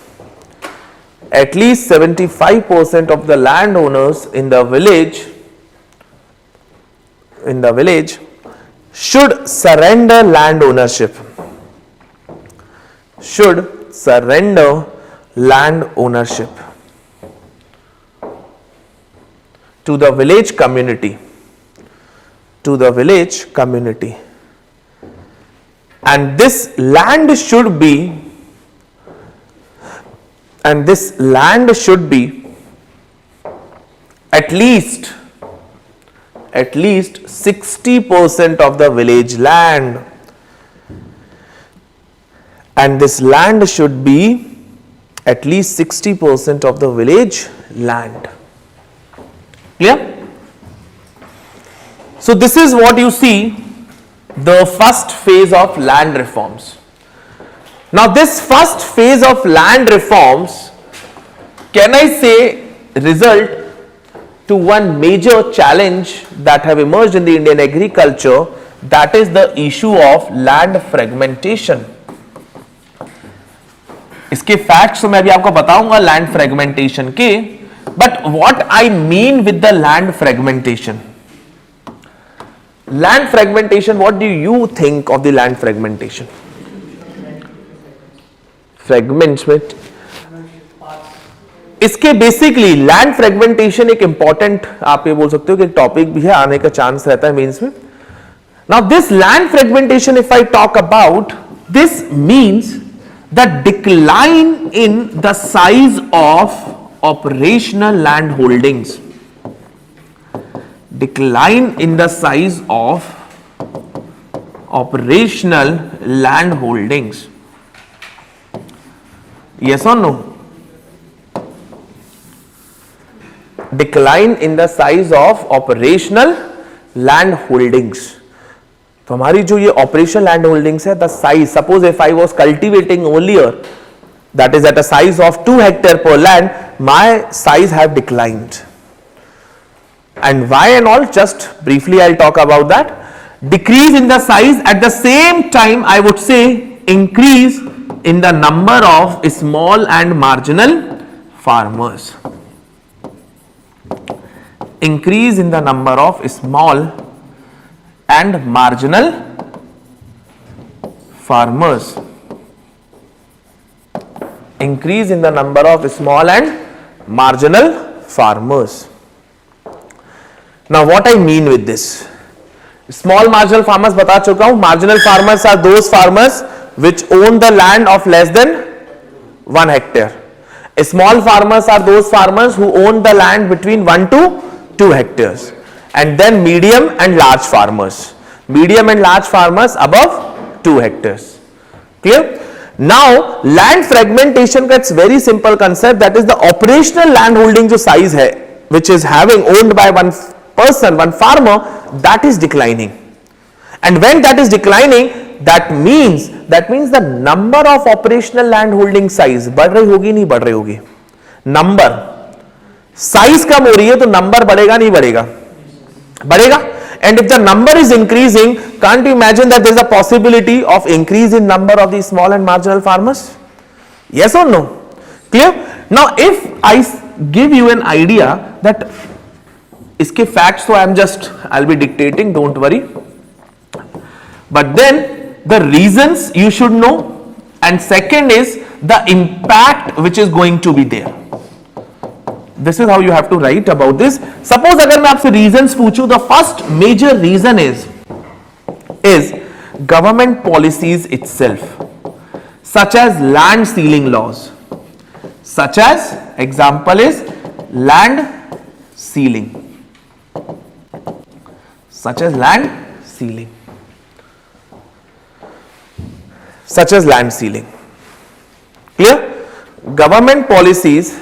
at least 75% of the landowners in the village should surrender land ownership, to the village community, and this land should be at least 60% of the village land, and this land should be at least 60% of the village land. Clear? So this is what you see, the first phase of land reforms. Now this first phase of land reforms, can I say, result to one major challenge that have emerged in the Indian agriculture, that is the issue of land fragmentation. इसके facts तो मैं भी आपको बताऊंगा land fragmentation के, but what I mean with the land fragmentation. Land fragmentation, what do you think of the land fragmentation? Fragments में इसके basically land fragmentation एक इंपॉर्टेंट, आप ये बोल सकते हो कि एक टॉपिक भी है, आने का चांस रहता है मेंस में. Now this land fragmentation, if I talk about this, means the decline in the size of operational land holdings. Decline in the size of operational land holdings. Yes or no? Decline in the size of operational land holdings. तो हमारी जो ये operational land holdings है, the size, suppose if I was cultivating earlier, that is at a size of 2 hectares per land, my size have declined. And why and all, just briefly I'll talk about that. Decrease in the size, at the same time I would say increase in the number of small and marginal farmers. Increase in the number of small and marginal farmers. Increase in the number of small and marginal farmers. Now what I mean with this? Small marginal farmers बता चुका हूं. Marginal farmers are those farmers which own the land of less than 1 hectare. Small farmers are those farmers who own the land between 1 to 2 hectares. And then medium and large farmers. Medium and large farmers above 2 hectares. Clear? Now land fragmentation का it's very simple concept, that is the operational land holding जो size है, which is having owned by one person, one farmer, that is declining. And when that is declining, that means the number of operational land holding size बढ़ रही होगी, नहीं बढ़ रही होगी? Number, size कम हो रही है तो नंबर बढ़ेगा, नहीं बढ़ेगा? बढ़ेगा. And if the number is increasing, can't you imagine that there is a possibility of increase in number of the small and marginal farmers? Yes or no? Clear? Now if I give you an idea that इसके facts, so I'll be dictating, don't worry, but then the reasons you should know, and second is the impact which is going to be there. This is how you have to write about this. Suppose अगर मैं आपसे reasons पूछूं, the first major reason is government policies itself, such as land ceiling laws, such as example is land ceiling, such as land ceiling, such as land ceiling. Clear? Government policies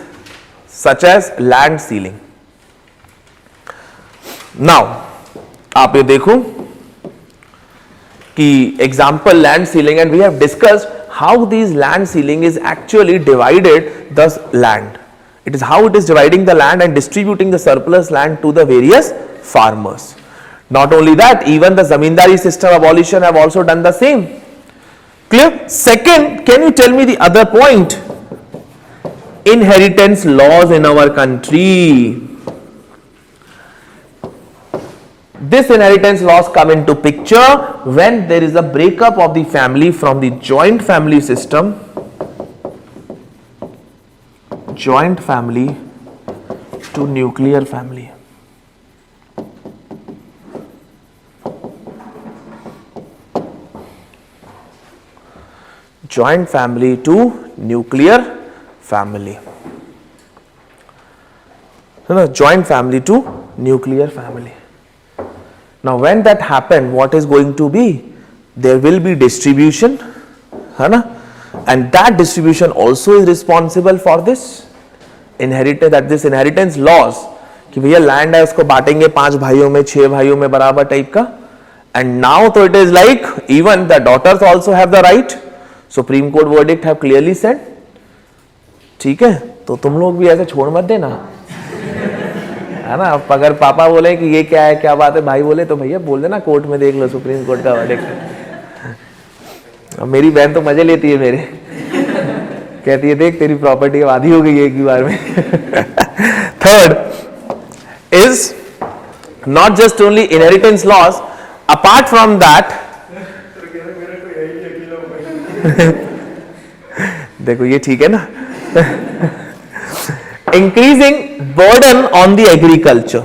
such as land ceiling. Now आप ये देखो कि example land ceiling, and we have discussed how these land ceiling is actually divided the land. It is how it is dividing the land and distributing the surplus land to the various farmers. Not only that, even the zamindari system abolition have also done the same. Clear? Second, can you tell me the other point? Inheritance laws in our country. This inheritance laws come into picture when there is a breakup of the family from the joint family system, joint family to nuclear family. Joint family to nuclear family. No, joint family to nuclear family. Now when that happen, what is going to be? There will be distribution, है ना? And that distribution also is responsible for this inheritance, that this inheritance laws कि भैया land है उसको बांटेंगे 5 भाइयों में 6 भाइयों में बराबर टाइप का. And now तो it is like even the daughters also have the right. Supreme court verdict have clearly said. ठीक है, तो तुम लोग भी ऐसे छोड़ मत देना, है ना. अगर पापा बोले कि ये क्या है क्या बात है, भाई बोले तो भैया बोल देना कोर्ट में देख लो सुप्रीम कोर्ट का वर्डिक्ट. मेरी बहन तो मजे लेती है मेरे, कहती है देख तेरी प्रॉपर्टी आधी हो गई है एक ही बार में. Third is not just only inheritance loss, apart from that देखो ये ठीक है ना. Increasing burden on the agriculture.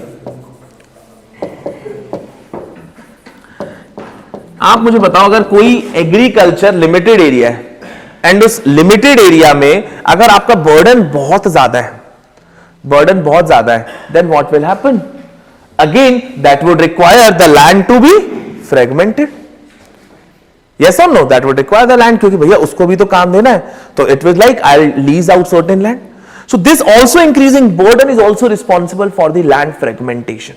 आप मुझे बताओ अगर कोई एग्रीकल्चर लिमिटेड एरिया है एंड उस लिमिटेड एरिया में अगर आपका बर्डन बहुत ज्यादा है, बर्डन बहुत ज्यादा है, then what will happen? Again that would require the land to be fragmented. Yes or no? That would require the land, क्योंकि भैया उसको भी तो काम देना है. तो it was like I'll lease out certain land. So this also increasing burden is also responsible for the land fragmentation.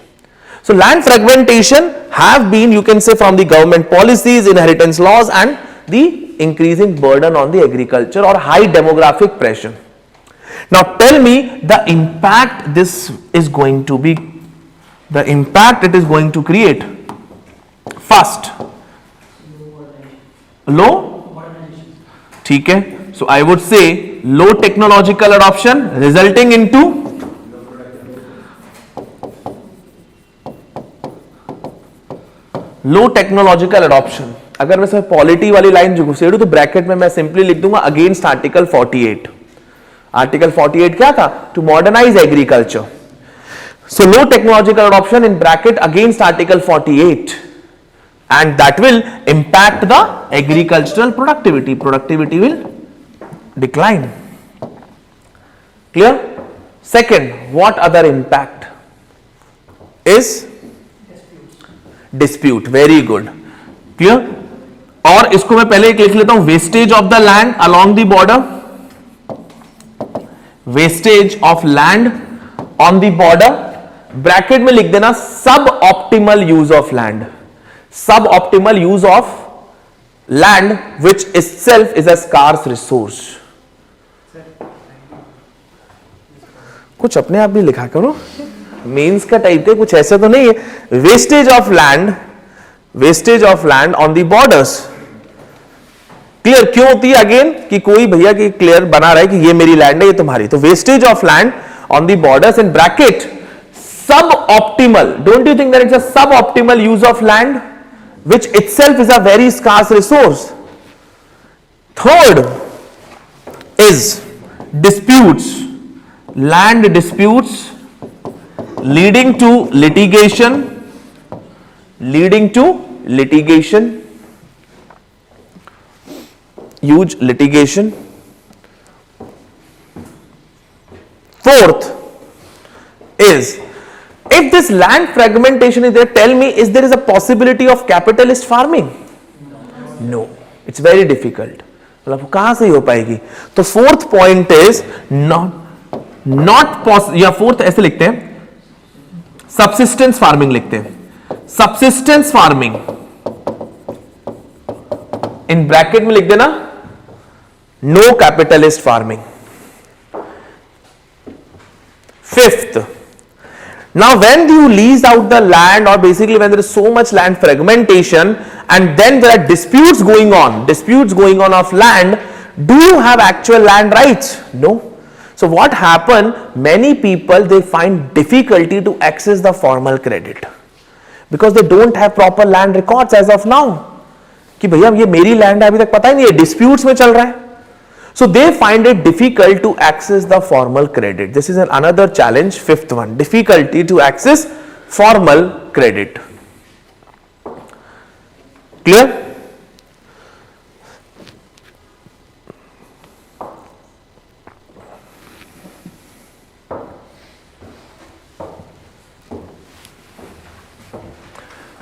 So land fragmentation have been, you can say, from the government policies, inheritance laws, and the increasing burden on the agriculture or high demographic pressure. Now tell me the impact this is going to be, the impact it is going to create. First, लो, ठीक है. So I would से लो technological adoption resulting into लो technological adoption. अगर मैं polity वाली line जो घुसेड़ू तो bracket में मैं सिंपली लिख दूंगा अगेंस्ट आर्टिकल 48. आर्टिकल 48 क्या था? To modernise agriculture. So low technological adoption in bracket against article 48. And that will impact the agricultural productivity. Productivity will decline. Clear? Second, what other impact is? Dispute. Very good. Clear? और इसको मैं पहले एक लिख लेता हूं, wastage of the land along the border. Wastage of land on the border. Bracket में लिख देना सब optimal use of land. Suboptimal use of land which itself is a scarce resource. कुछ अपने आप भी लिखा करो, मेंस का टाइप के कुछ ऐसे तो नहीं है. Wastage of land, wastage of land on the borders. Clear क्यों होती है? अगेन कि कोई भैया की क्लियर बना रहा है कि ये मेरी लैंड है ये तुम्हारी. तो wastage of land on the borders in bracket suboptimal. Don't you think that it's a suboptimal use of land which itself is a very scarce resource? Third is disputes, land disputes leading to litigation, huge litigation. Fourth is, if this land fragmentation is there, tell me, is there is a possibility of capitalist farming? No, it's very difficult. मतलब कहां से हो पाएगी? तो fourth point is not possible, या fourth ऐसे लिखते हैं, सबसिस्टेंस फार्मिंग लिखते हैं. सबसिस्टेंस फार्मिंग इन ब्रैकेट में लिख देना no capitalist farming. Fifth, now when you lease out the land, or basically when there is so much land fragmentation and then there are disputes going on of land, do you have actual land rights? No. So what happened, many people, they find difficulty to access the formal credit because they don't have proper land records as of now. कि भैया ये मेरी land है, अभी तक पता ही नहीं है, डिस्प्यूट्स में चल रहा है. So they find it difficult to access the formal credit. This is another challenge. Fifth one, difficulty to access formal credit. Clear?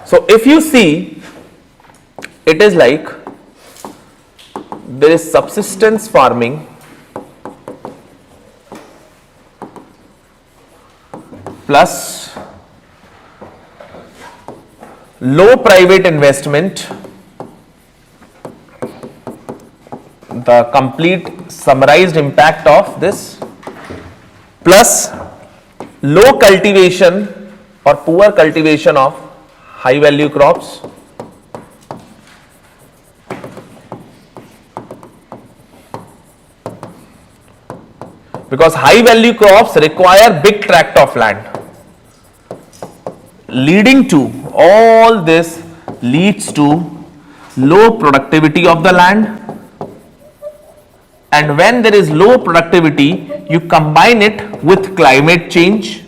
So if you see, it is like there is subsistence farming plus low private investment, the complete summarized impact of this, plus low cultivation or poor cultivation of high value crops, because high value crops require big tract of land, leading to all this leads to low productivity of the land, and when there is low productivity, you combine it with climate change,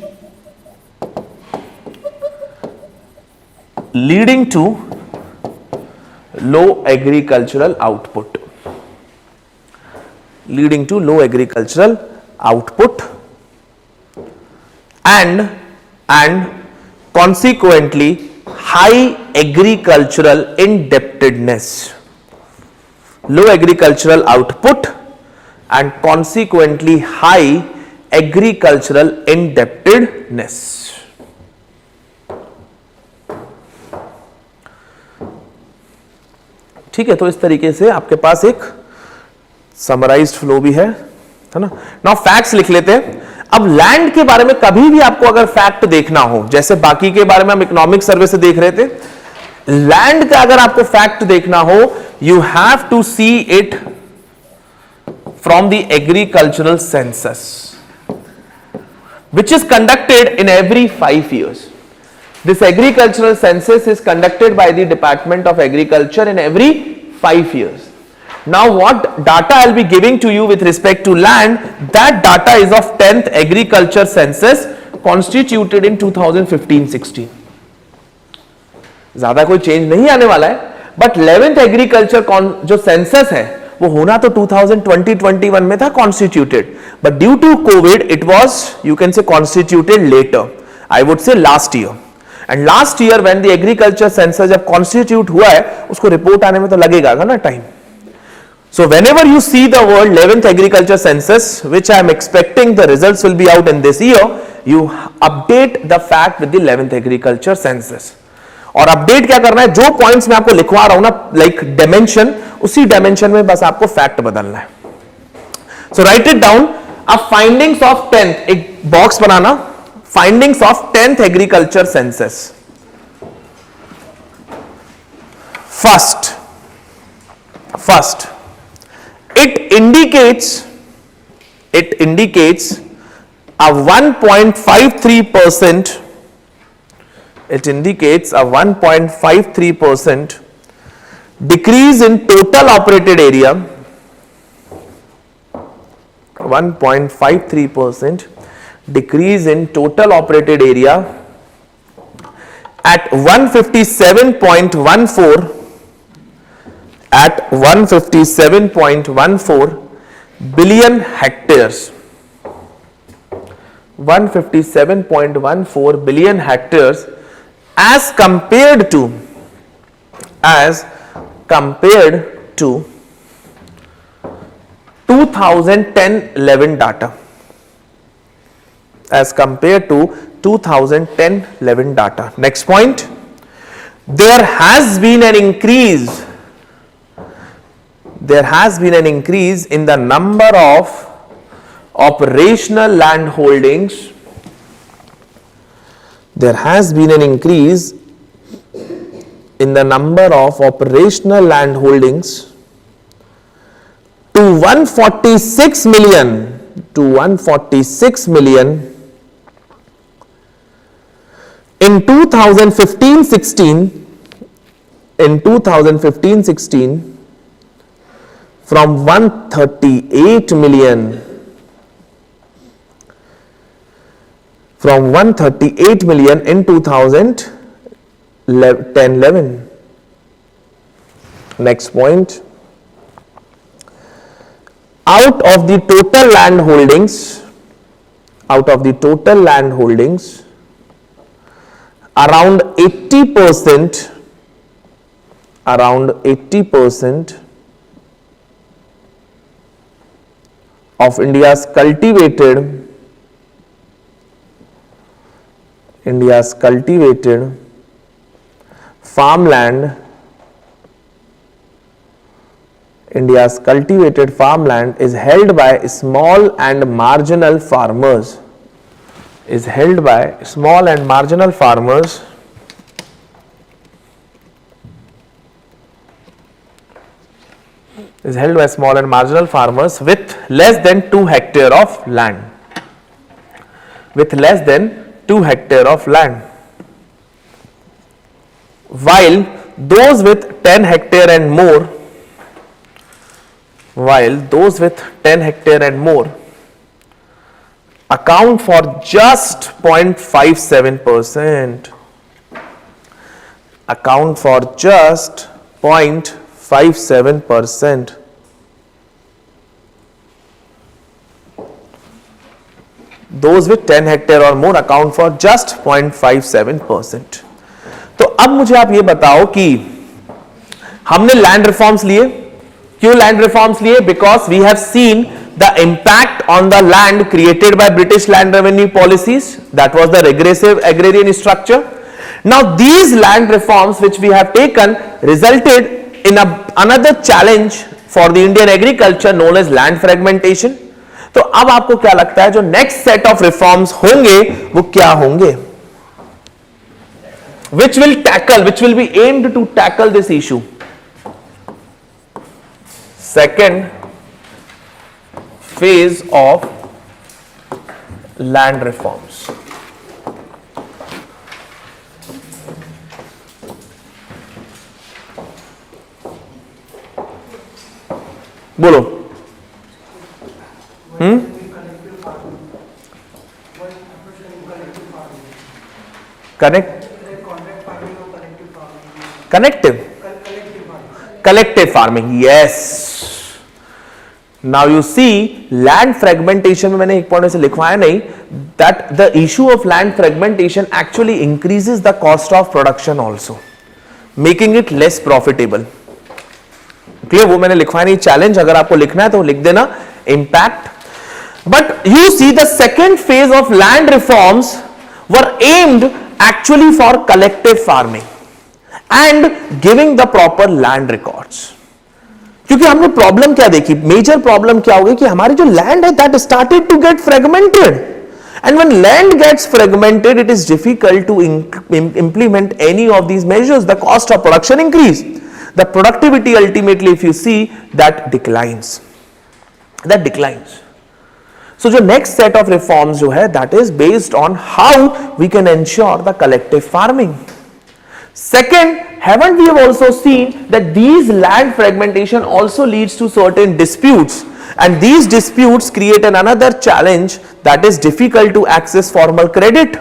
leading to low agricultural output, and consequently high agricultural indebtedness. Low agricultural output and consequently high agricultural indebtedness. ठीक है, तो इस तरीके से आपके पास एक summarised flow भी है ना. नाउ फैक्ट्स लिख लेते हैं. अब लैंड के बारे में कभी भी आपको अगर फैक्ट देखना हो, जैसे बाकी के बारे में हम इकोनॉमिक सर्वे से देख रहे थे, लैंड का अगर आपको फैक्ट देखना हो, you have to see it from the agricultural census which is conducted in every 5 years. This agricultural census is conducted by the Department of Agriculture in every 5 years. Now what data I'll be giving to you with respect to land, that data is of 10th agriculture census constituted in 2015-16. ज्यादा कोई change नहीं आने वाला है, but 11th agriculture जो census है वो होना तो 2020-21 में था constituted, but due to Covid it was, you can say, constituted later, I would say last year. And last year when the agriculture census जब कॉन्स्टिट्यूट हुआ है, उसको रिपोर्ट आने में तो लगेगा ना time. So whenever you see the word 11th agriculture census, which I am expecting the results will be out in this year, you update the fact with the 11th agriculture census. और update क्या करना है, जो points मैं आपको लिखवा रहा हूं ना, लाइक डायमेंशन, उसी डायमेंशन में बस आपको फैक्ट बदलना है. So write it down. अब फाइंडिंग्स ऑफ 10th, एक box banana, findings of 10th agriculture census. First it indicates a 1.53%, it indicates a 1.53% decrease in total operated area, 1.53% decrease in total operated area at 157.14 billion hectares. 157.14 billion hectares as compared to 2010-11 data, as compared to 2010-11 data. Next point, there has been an increase there has been an increase in the number of operational land holdings. There has been an increase in the number of operational land holdings to 146 million in 2015-16 from 138 million in 2010-11. Next point, out of the total land holdings, around 80% of India's cultivated farmland is held by small and marginal farmers. With less than 2 hectare of land. While those with 10 hectare and more account for just 0.57%. Those with 10 hectare or more account for just 0.57%. तो अब मुझे आप ये बताओ कि हमने land reforms लिए. क्यों लैंड रिफॉर्म्स लिए? Because we have seen the impact on the land created by British land revenue policies. That was the regressive agrarian structure. Now these land reforms which we have taken resulted in another challenge for the Indian agriculture known as land fragmentation. तो अब आपको क्या लगता है जो next set of reforms होंगे वो क्या होंगे? which will be aimed to tackle this issue. Second phase of land reforms. बोलो. Collective farming, yes. Now you see land fragmentation में मैंने एक पॉइंट से लिखवाया नहीं, that the issue of land fragmentation actually increases the cost of production also, making it less profitable. Clear? वो मैंने लिखवाया नहीं. चैलेंज अगर आपको लिखना है तो लिख देना impact. But you see the second phase of land reforms were aimed actually for collective farming and giving the proper land records. क्योंकि हमने प्रॉब्लम क्या देखी? मेजर प्रॉब्लम क्या होगी कि हमारी जो लैंड है that started to get fragmented, and when land gets fragmented it is difficult to implement any of these measures. The cost of production increase, the productivity ultimately if you see that declines. So the next set of reforms जो है that is based on how we can ensure the collective farming. Second, haven't we also seen that these land fragmentation also leads to certain disputes, and these disputes create another challenge, that is difficult to access formal credit,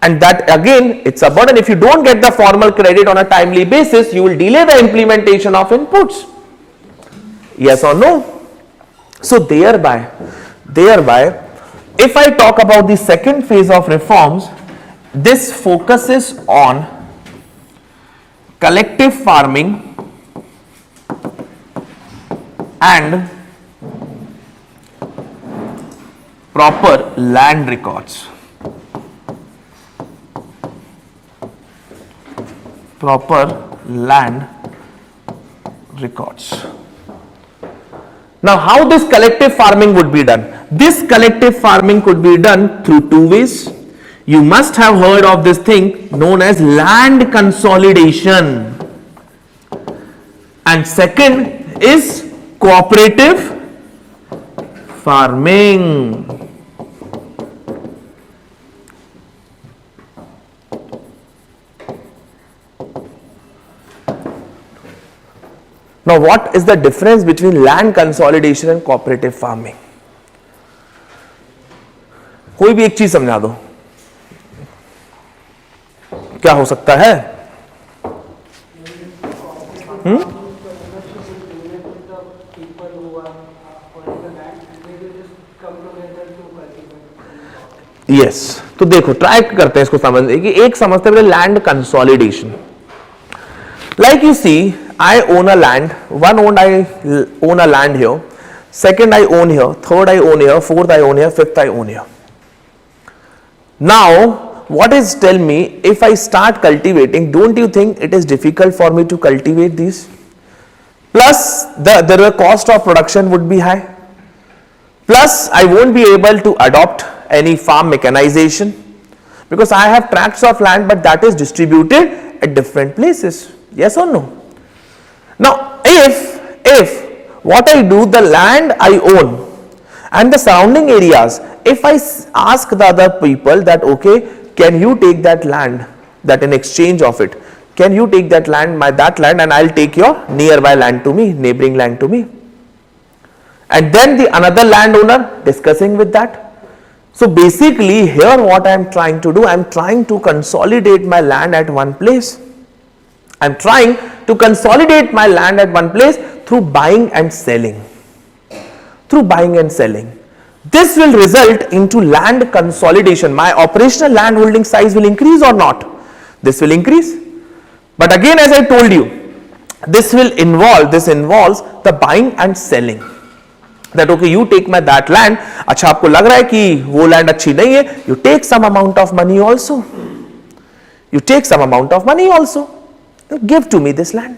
and that again it's a burden. If you don't get the formal credit on a timely basis, you will delay the implementation of inputs. Yes or no? So thereby if I talk about the second phase of reforms, this focuses on collective farming and proper land records. Now, how this collective farming would be done? This collective farming could be done through two ways. You must have heard of this thing known as land consolidation. And second is cooperative farming. Now, what is the difference between land consolidation and cooperative farming? कोई भी एक चीज समझा दो, क्या हो सकता है? यस, तो देखो ट्राई करते हैं इसको समझने की. एक समझते हैं land consolidation. Like you see, I own a land, one owned I own a land here, second I own here, third I own here, fourth I own here, fifth I own here. Now, what is tell me, if I start cultivating, don't you think it is difficult for me to cultivate these? Plus, the cost of production would be high. Plus, I won't be able to adopt any farm mechanization because I have tracts of land, but that is distributed at different places. Yes or no? Now, if what I do, the land I own and the surrounding areas, if I ask the other people that, okay, can you take that land, that in exchange of it, can you take that land, that land, and I'll take your nearby land to me, neighboring land to me. And then the another landowner discussing with that. So basically here what I am trying to do, I am trying to consolidate my land at one place. I am trying to consolidate my land at one place through buying and selling. Through buying and selling. This will result into land consolidation. My operational land holding size will increase or not? This will increase. But again, as I told you, this involves the buying and selling. That okay, you take my that land. अच्छा आपको लग रहा है कि वो land अच्छी नहीं है. You take some amount of money also. You take some amount of money also. Give to me this land.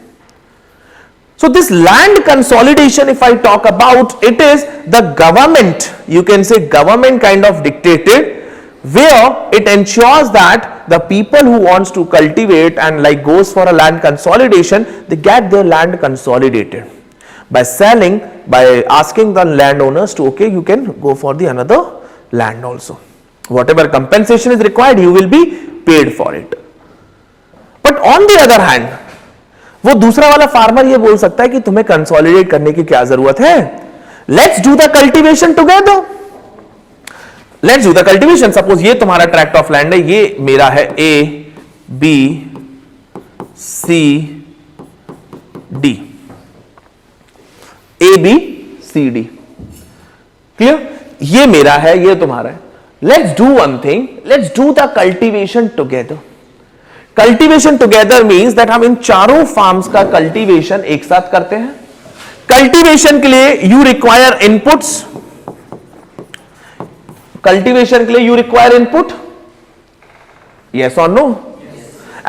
So this land consolidation, if I talk about, it is the government, you can say government kind of dictated, where it ensures that the people who wants to cultivate and like goes for a land consolidation, they get their land consolidated by selling, by asking the landowners to, okay, you can go for the another land also. Whatever compensation is required, you will be paid for it. But on the other hand वो दूसरा वाला farmer ये बोल सकता है कि तुम्हें consolidate करने की क्या जरूरत है. Let's do the cultivation together. Let's do the cultivation. Suppose ये तुम्हारा ट्रैक्ट ऑफ लैंड है, ये मेरा है A B C D. A B C D. Clear? ये मेरा है, ये तुम्हारा है. Let's do one thing, let's do the cultivation together. Cultivation together means that हम इन चारों फार्म्स का कल्टीवेशन एक साथ करते हैं. कल्टीवेशन के लिए यू रिक्वायर इनपुट्स. कल्टीवेशन के लिए यू रिक्वायर इनपुट. यस और no?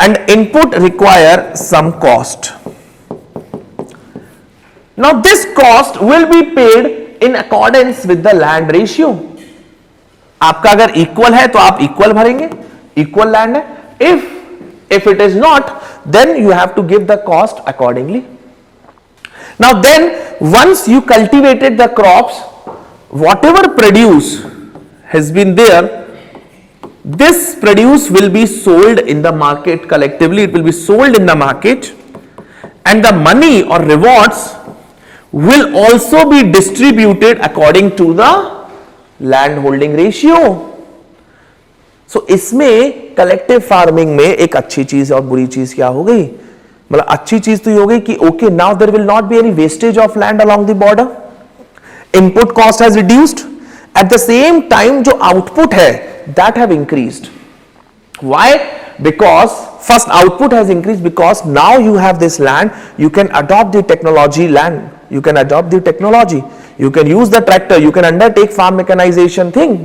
And input require some cost. Now this cost will be paid in accordance with the land ratio. आपका अगर इक्वल है तो आप इक्वल भरेंगे, इक्वल लैंड है. If it is not, then you have to give the cost accordingly. Now then, once you cultivated the crops, whatever produce has been there, this produce will be sold in the market collectively. It will be sold in the market, and the money or rewards will also be distributed according to the land holding ratio. सो इसमें collective farming में एक अच्छी चीज और बुरी चीज क्या हो गई? मतलब अच्छी चीज तो ये हो गई कि okay, now there will not be any wastage of land along the border. Input cost has reduced. At the same time जो आउटपुट है that have increased. Why? Because first output has increased because now you have this land, you can adopt the technology land, you can adopt the technology, you can use the tractor, you can undertake farm mechanisation thing.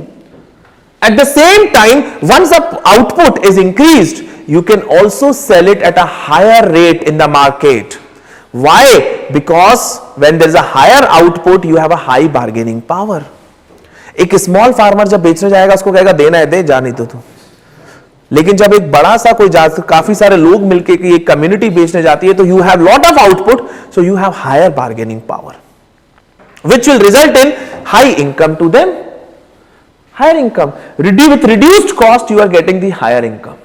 At the same time, once the output is increased, you can also sell it at a higher rate in the market. Why? Because when there is a higher output you have a high bargaining power. एक small farmer जब बेचने जाएगा उसको कहेगा देना है दे, जा नहीं तो तू. लेकिन जब एक बड़ा सा कोई काफी सारे लोग मिलकर की एक कम्युनिटी बेचने जाती है तो you have lot of output, so you have higher bargaining power, which will result in high income to them. Higher income. With reduced cost, you are getting the higher income.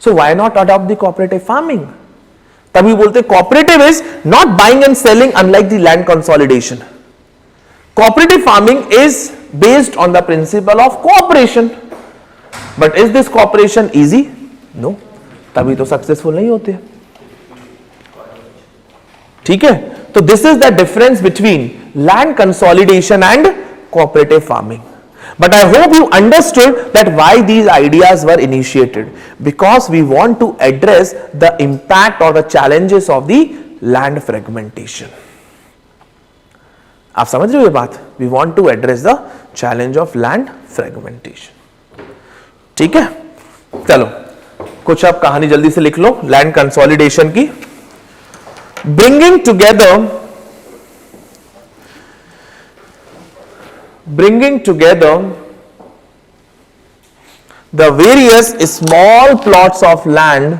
So why not adopt the cooperative farming? तभी बोलते cooperative is not buying and selling unlike the land consolidation. Cooperative farming is based on the principle of cooperation. But is this cooperation easy? No. तभी तो successful नहीं होते. ठीक है? तो this is the difference between land consolidation and cooperative farming. But I hope you understood that why these ideas were initiated, because we want to address the impact or the challenges of the land fragmentation. आप समझ रहे हो ये बात? We want to address the challenge of land fragmentation. ठीक है? चलो कुछ आप कहानी जल्दी से लिख लो लैंड कंसोलिडेशन की. Bringing together the various small plots of land,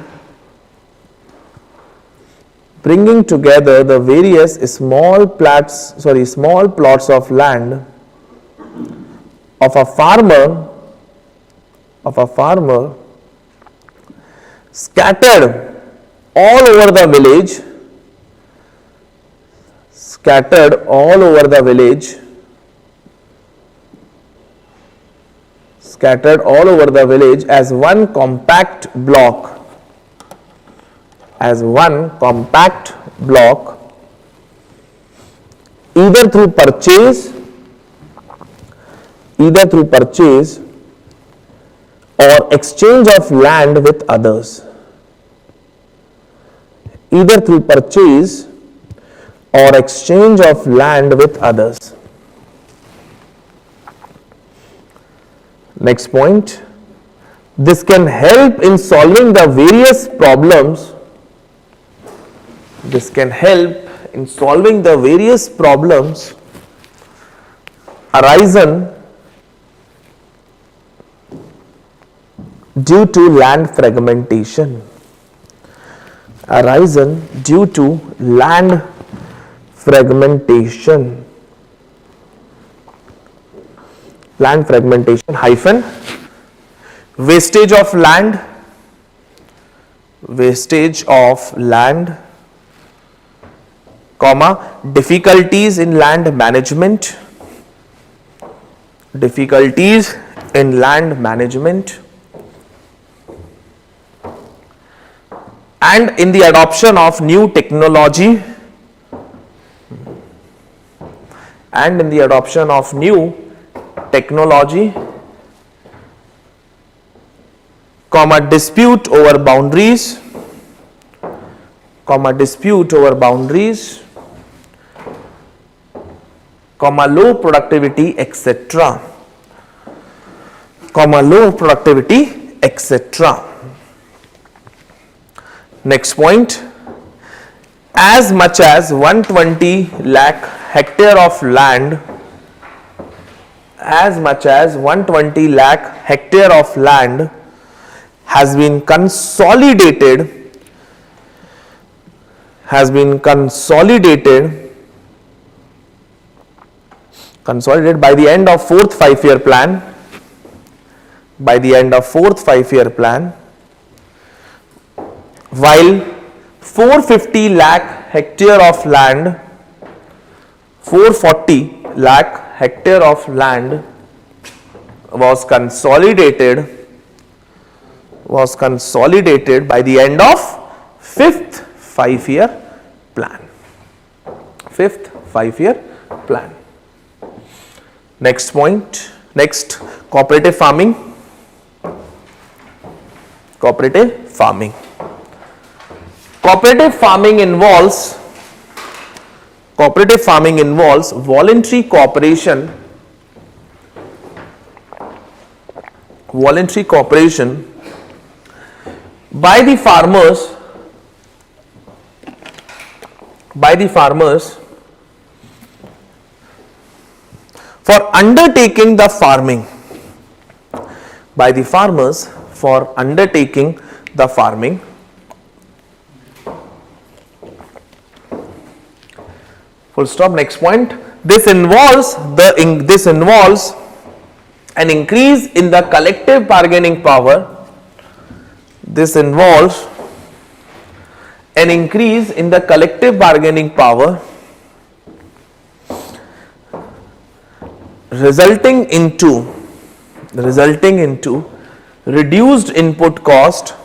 bringing together the various small plots of land of a farmer scattered all over the village, as one compact block, either through purchase or exchange of land with others. Either through purchase or exchange of land with others. Next point, this can help in solving the various problems. Arisen due to land fragmentation. Land fragmentation hyphen wastage of land, comma difficulties in land management, and in the adoption of new technology, comma dispute over boundaries, comma low productivity, etc. Next point, as much as 120 lakh hectare of land, has been consolidated by the end of fourth 5-year plan, while 440 lakh hectare of land was consolidated by the end of fifth 5-year plan. Next point, cooperative farming. Cooperative farming involves voluntary cooperation by the farmers by the farmers for undertaking the farming, by the farmers for undertaking the farming. Full stop. Next point. This involves an increase in the collective bargaining power. This involves an increase in the collective bargaining power, resulting into reduced input cost,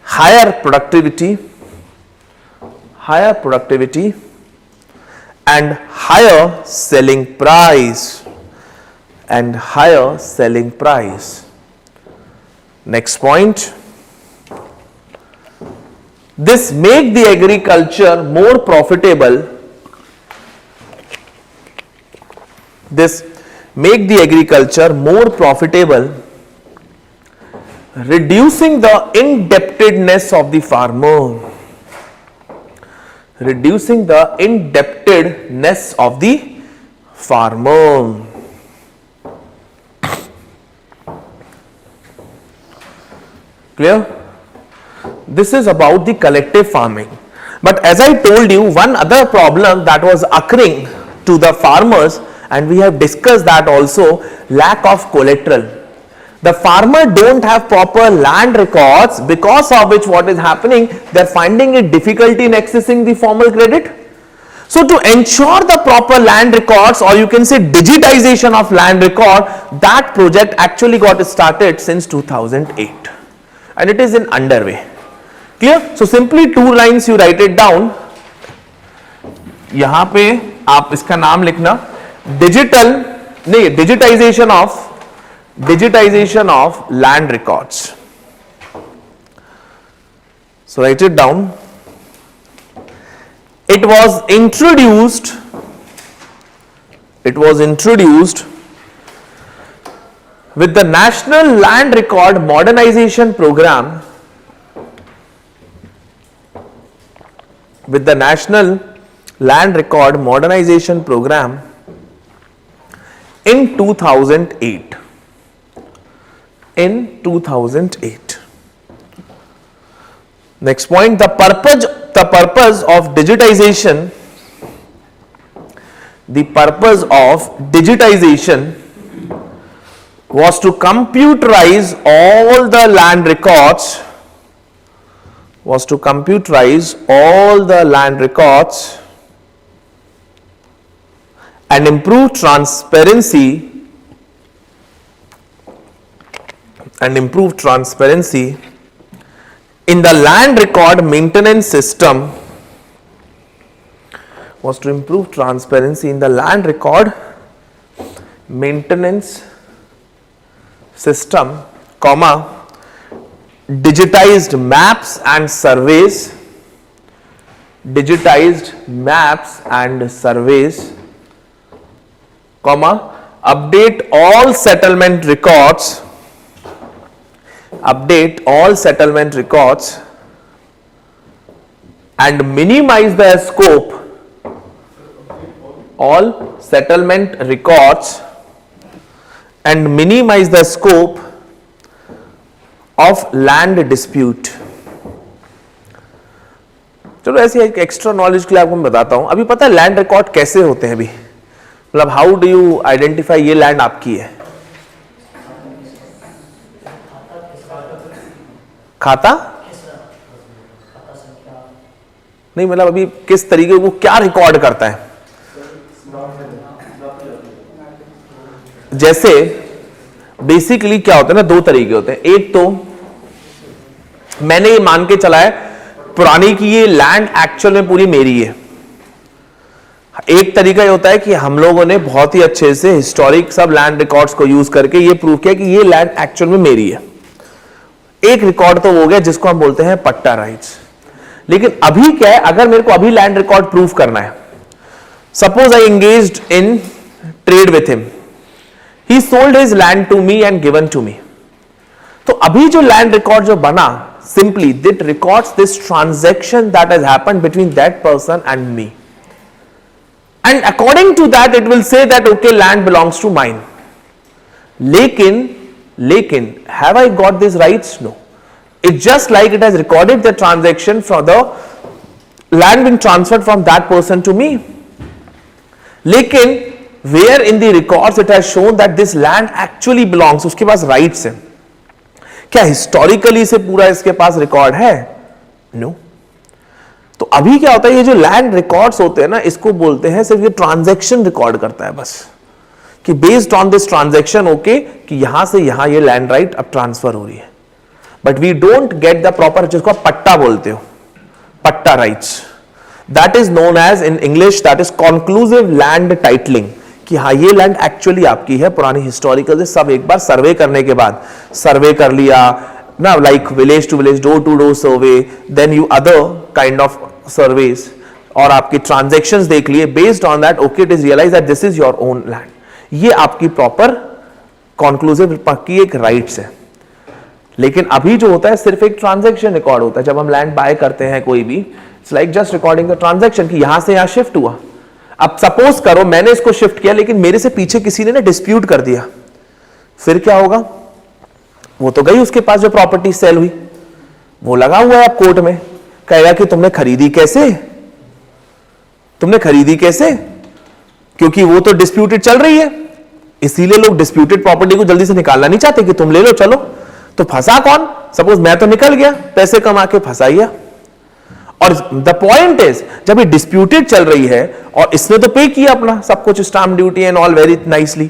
higher productivity and higher selling price. Next point. This make the agriculture more profitable. Reducing the indebtedness of the farmer. Clear? This is about the collective farming. But as I told you, one other problem that was occurring to the farmers, and we have discussed that also, lack of collateral. The farmer don't have proper land records, because of which what is happening, they are finding it difficulty in accessing the formal credit. So to ensure the proper land records, or you can say digitization of land record, that project actually got started since 2008 and it is in underway. Clear? So simply two lines you write it down. यहां पे आप इसका नाम लिखना, digitization of land records. So write it down. It was introduced with the National Land Record Modernization Program, in 2008. Next point, the purpose of digitization was to computerize all the land records, and improve transparency in the land record maintenance system, digitized maps and surveys, update all settlement records, and minimize the scope, of land dispute. चलो ऐसी एक extra knowledge के लिए आपको मैं बताता हूं. अभी पता है लैंड रिकॉर्ड कैसे होते हैं अभी, मतलब हाउ डू यू आइडेंटिफाई ये लैंड आपकी है? खाता नहीं, मतलब अभी किस तरीके को क्या रिकॉर्ड करता है? जैसे बेसिकली क्या होता है ना, दो तरीके होते हैं. एक तो मैंने ये मान के चला है पुरानी की ये लैंड एक्चुअल में पूरी मेरी है. एक तरीका ये होता है कि हम लोगों ने बहुत ही अच्छे से हिस्टोरिक सब लैंड रिकॉर्ड्स को यूज करके ये प्रूव किया कि ये लैंड एक्चुअल में मेरी है. एक रिकॉर्ड तो हो गया जिसको हम बोलते हैं पट्टा राइट्स. लेकिन अभी क्या है, अगर मेरे को अभी लैंड रिकॉर्ड प्रूव करना है, suppose I engaged in trade with him, he sold his land to me and given to me. तो अभी जो लैंड रिकॉर्ड जो बना, simply it records this transaction that has happened between that person and me, and according to that it will say that okay land belongs to mine. लेकिन have I got these rights? No. It's just like it has recorded the transaction for the land being transferred from that person to me. लेकिन where in the records it has shown that this land actually belongs, उसके पास rights है. क्या historically से पूरा इसके पास record है? No. तो अभी क्या होता है, ये जो लैंड रिकॉर्ड्स होते हैं ना, इसको बोलते हैं सिर्फ ये ट्रांजैक्शन रिकॉर्ड करता है बस, कि based on this transaction okay कि यहां से यहां ये लैंड राइट अब ट्रांसफर हो रही है, but we don't get the proper, जिसको आप पट्टा बोलते हो, patta rights. That is known as in English, that is conclusive land titling, कि हाँ ये लैंड एक्चुअली आपकी है. पुरानी हिस्टोरिकल से सब एक बार सर्वे करने के बाद, सर्वे कर लिया ना, like village to village, door to door survey, then you other kind of surveys, और आपकी ट्रांजैक्शंस देख लिए, based on that okay it is realise that this is your own land. ये आपकी प्रॉपर कॉन्क्लूसिव पक्की एक राइट्स है. लेकिन अभी जो होता है सिर्फ एक ट्रांजैक्शन रिकॉर्ड होता है. जब हम लैंड बाय करते हैं कोई भी, it's like just recording the transaction कि यहां से यहां शिफ्ट हुआ. अब सपोज करो मैंने इसको शिफ्ट किया, लेकिन मेरे से पीछे किसी ने ना डिस्प्यूट कर दिया, फिर क्या होगा? वो तो गई, उसके पास जो प्रॉपर्टी सेल हुई वो लगा हुआ है अब कोर्ट में, कहेगा कि तुमने खरीदी कैसे, तुमने खरीदी कैसे, क्योंकि वो तो डिस्प्यूटेड चल रही है. इसीलिए लोग डिस्प्यूटेड प्रॉपर्टी को जल्दी से निकालना नहीं चाहते कि तुम ले लो चलो. तो फंसा कौन? सपोज मैं तो निकल गया, पैसे कमा के फंसा गया. और द पॉइंट इज, जब ये डिस्प्यूटेड चल रही है और इसने तो पे किया अपना सब कुछ, stamp duty and all very nicely.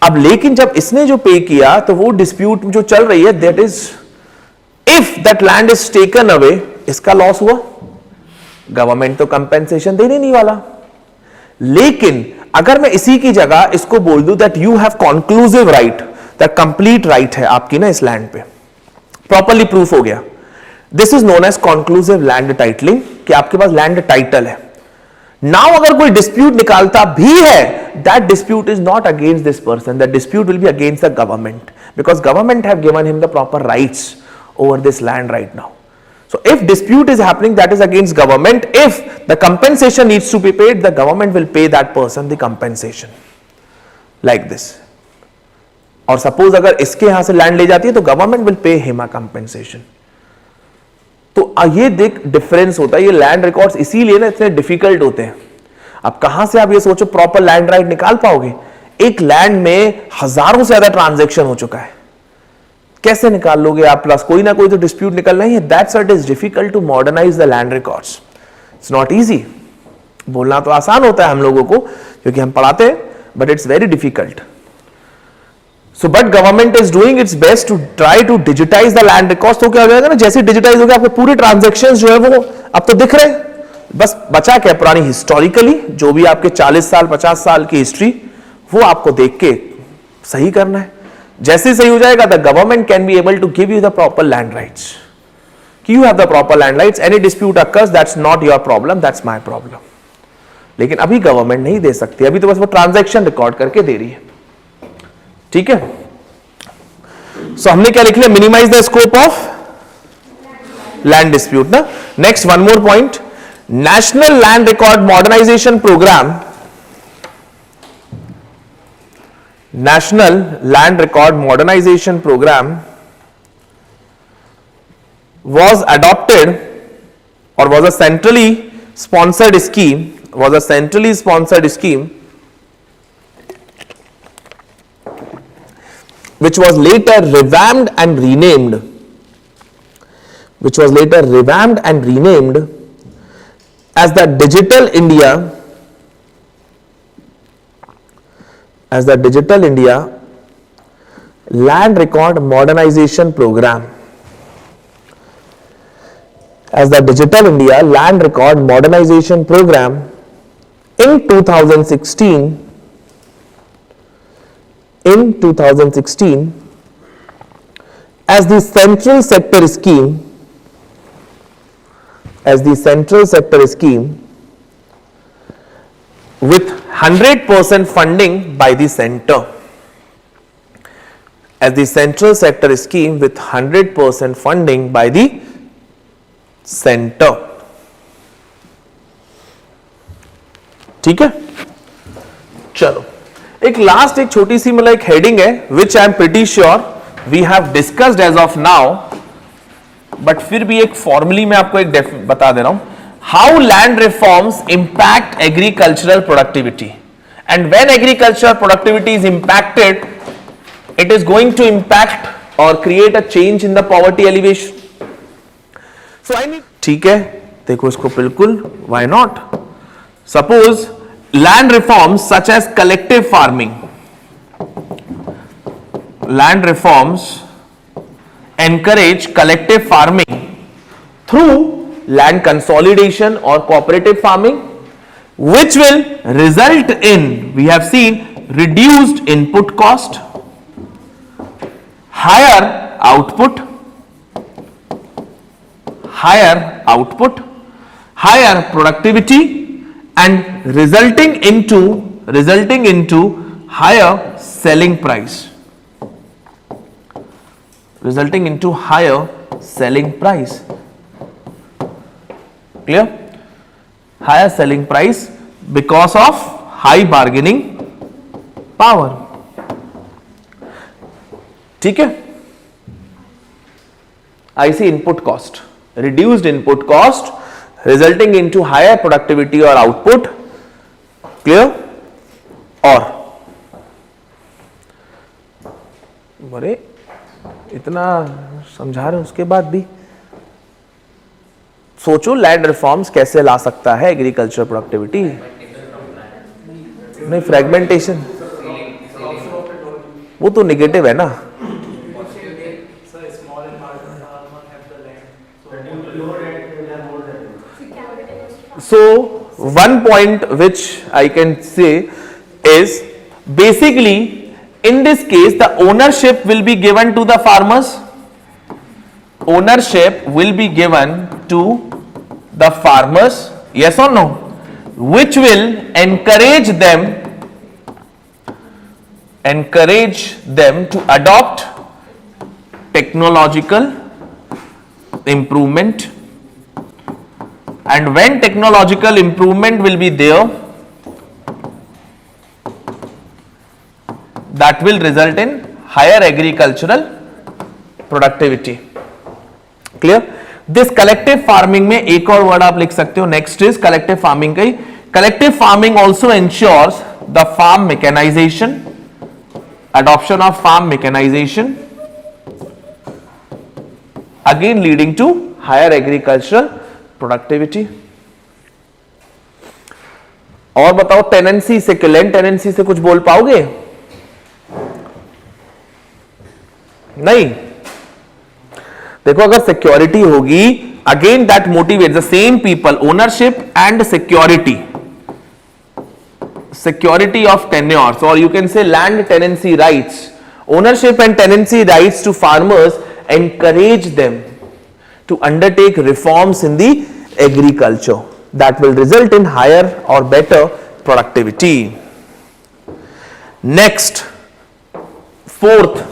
अब लेकिन जब इसने जो पे किया, तो वो डिस्प्यूट जो चल रही है, that is if that land is taken away, इसका लॉस हुआ, गवर्नमेंट तो कंपेंसेशन देने नहीं वाला. लेकिन अगर मैं इसी की जगह इसको बोल दूं that you have conclusive right, that complete right है आपकी ना इस लैंड पे, प्रॉपर्ली प्रूफ हो गया. This is known as conclusive land titling, कि आपके पास लैंड टाइटल है. नाउ अगर कोई डिस्प्यूट निकालता भी है, that dispute is not against this person, that dispute will be against the government, because government have given him the proper rights over this land right now. So if dispute is happening, that is against government. If the compensation needs to be paid, the government will pay that person the compensation, like this. और suppose अगर इसके यहां से land ले जाती है, तो government will pay him a compensation. तो ये देख डिफरेंस होता है. ये लैंड रिकॉर्ड्स इसीलिए ना इतने डिफिकल्ट होते हैं. अब कहां से आप ये सोचो प्रॉपर लैंड राइट निकाल पाओगे? एक लैंड में हजारों से ज्यादा ट्रांजेक्शन हो चुका है, कैसे निकाल लोगे आप? प्लस कोई ना कोई तो डिस्प्यूट निकलना ही है. That's what is difficult to modernise the land records. It's not easy. बोलना तो आसान होता है हम लोगों को, क्योंकि हम पढ़ाते हैं, but it's very difficult. So but government is doing its best to try to digitise the land records. तो क्या हो जाएगा ना, जैसे डिजिटाइज हो गया, आपके पूरे ट्रांजेक्शंस जो है वो अब तो दिख रहे हैं. बस बचा क्या? पुरानी हिस्टोरिकली जो भी आपके 40 साल 50 साल की हिस्ट्री, वो आपको देख के सही करना है. जैसे सही हो जाएगा, the government can be able to give you the proper land rights, कि you have the proper land rights. Any dispute occurs, that's not your problem, that's my problem. लेकिन अभी गवर्नमेंट नहीं दे सकती, अभी तो बस वो ट्रांजैक्शन रिकॉर्ड करके दे रही है. ठीक है. सो हमने क्या लिख लिया? Minimise the scope of land dispute ना. Next one more point, national land record modernisation programme. National Land Record Modernization Program was adopted, or was a centrally sponsored scheme, which was later revamped and renamed, as the Digital India Land Record Modernization Program. As the Digital India Land Record Modernization Program in 2016, as the central sector scheme, with 100% funding by the center, as the central sector scheme with 100% funding by the center. ठीक है, चलो एक last एक छोटी सी मतलब एक heading है which I am pretty sure we have discussed as of now, but फिर भी एक फॉर्मली मैं आपको एक बता दे रहा हूं. How land reforms impact agricultural productivity, and when agricultural productivity is impacted it is going to impact or create a change in the poverty elevation. So I need, ठीक है, देखो इसको बिल्कुल, why not? Suppose land reforms such as collective farming, land reforms encourage collective farming through land consolidation or cooperative farming, which will result in, we have seen, reduced input cost, higher output, higher productivity, and resulting into higher selling price. Clear? Higher selling price because of high bargaining power. ठीक है, I see input cost, reduced input cost resulting into higher productivity or output. Clear? और बड़े इतना समझा रहे हैं उसके बाद भी सोचो लैंड रिफॉर्म्स कैसे ला सकता है एग्रीकल्चर प्रोडक्टिविटी. नहीं, फ्रेगमेंटेशन वो तो निगेटिव है ना. So one point which I can say is basically in this case the ownership will be given to the farmers. Ownership will be given to the farmers, yes or no, which will encourage them to adopt technological improvement. And when technological improvement will be there, that will result in higher agricultural productivity. Clear? This collective farming में एक और word आप लिख सकते हो. Next is collective farming का ही. Collective farming also ensures the farm mechanization, adoption of farm mechanization, again leading to higher agricultural productivity. और बताओ टेनेंसी से, लैंड टेनेंसी से कुछ बोल पाओगे? नहीं. देखो अगर सिक्योरिटी होगी, again that motivate the same people, ownership and security, security of tenures, और you can say land tenancy rights, ownership and tenancy rights to farmers encourage them to undertake reforms in the agriculture that will result in higher or better productivity. Next, fourth,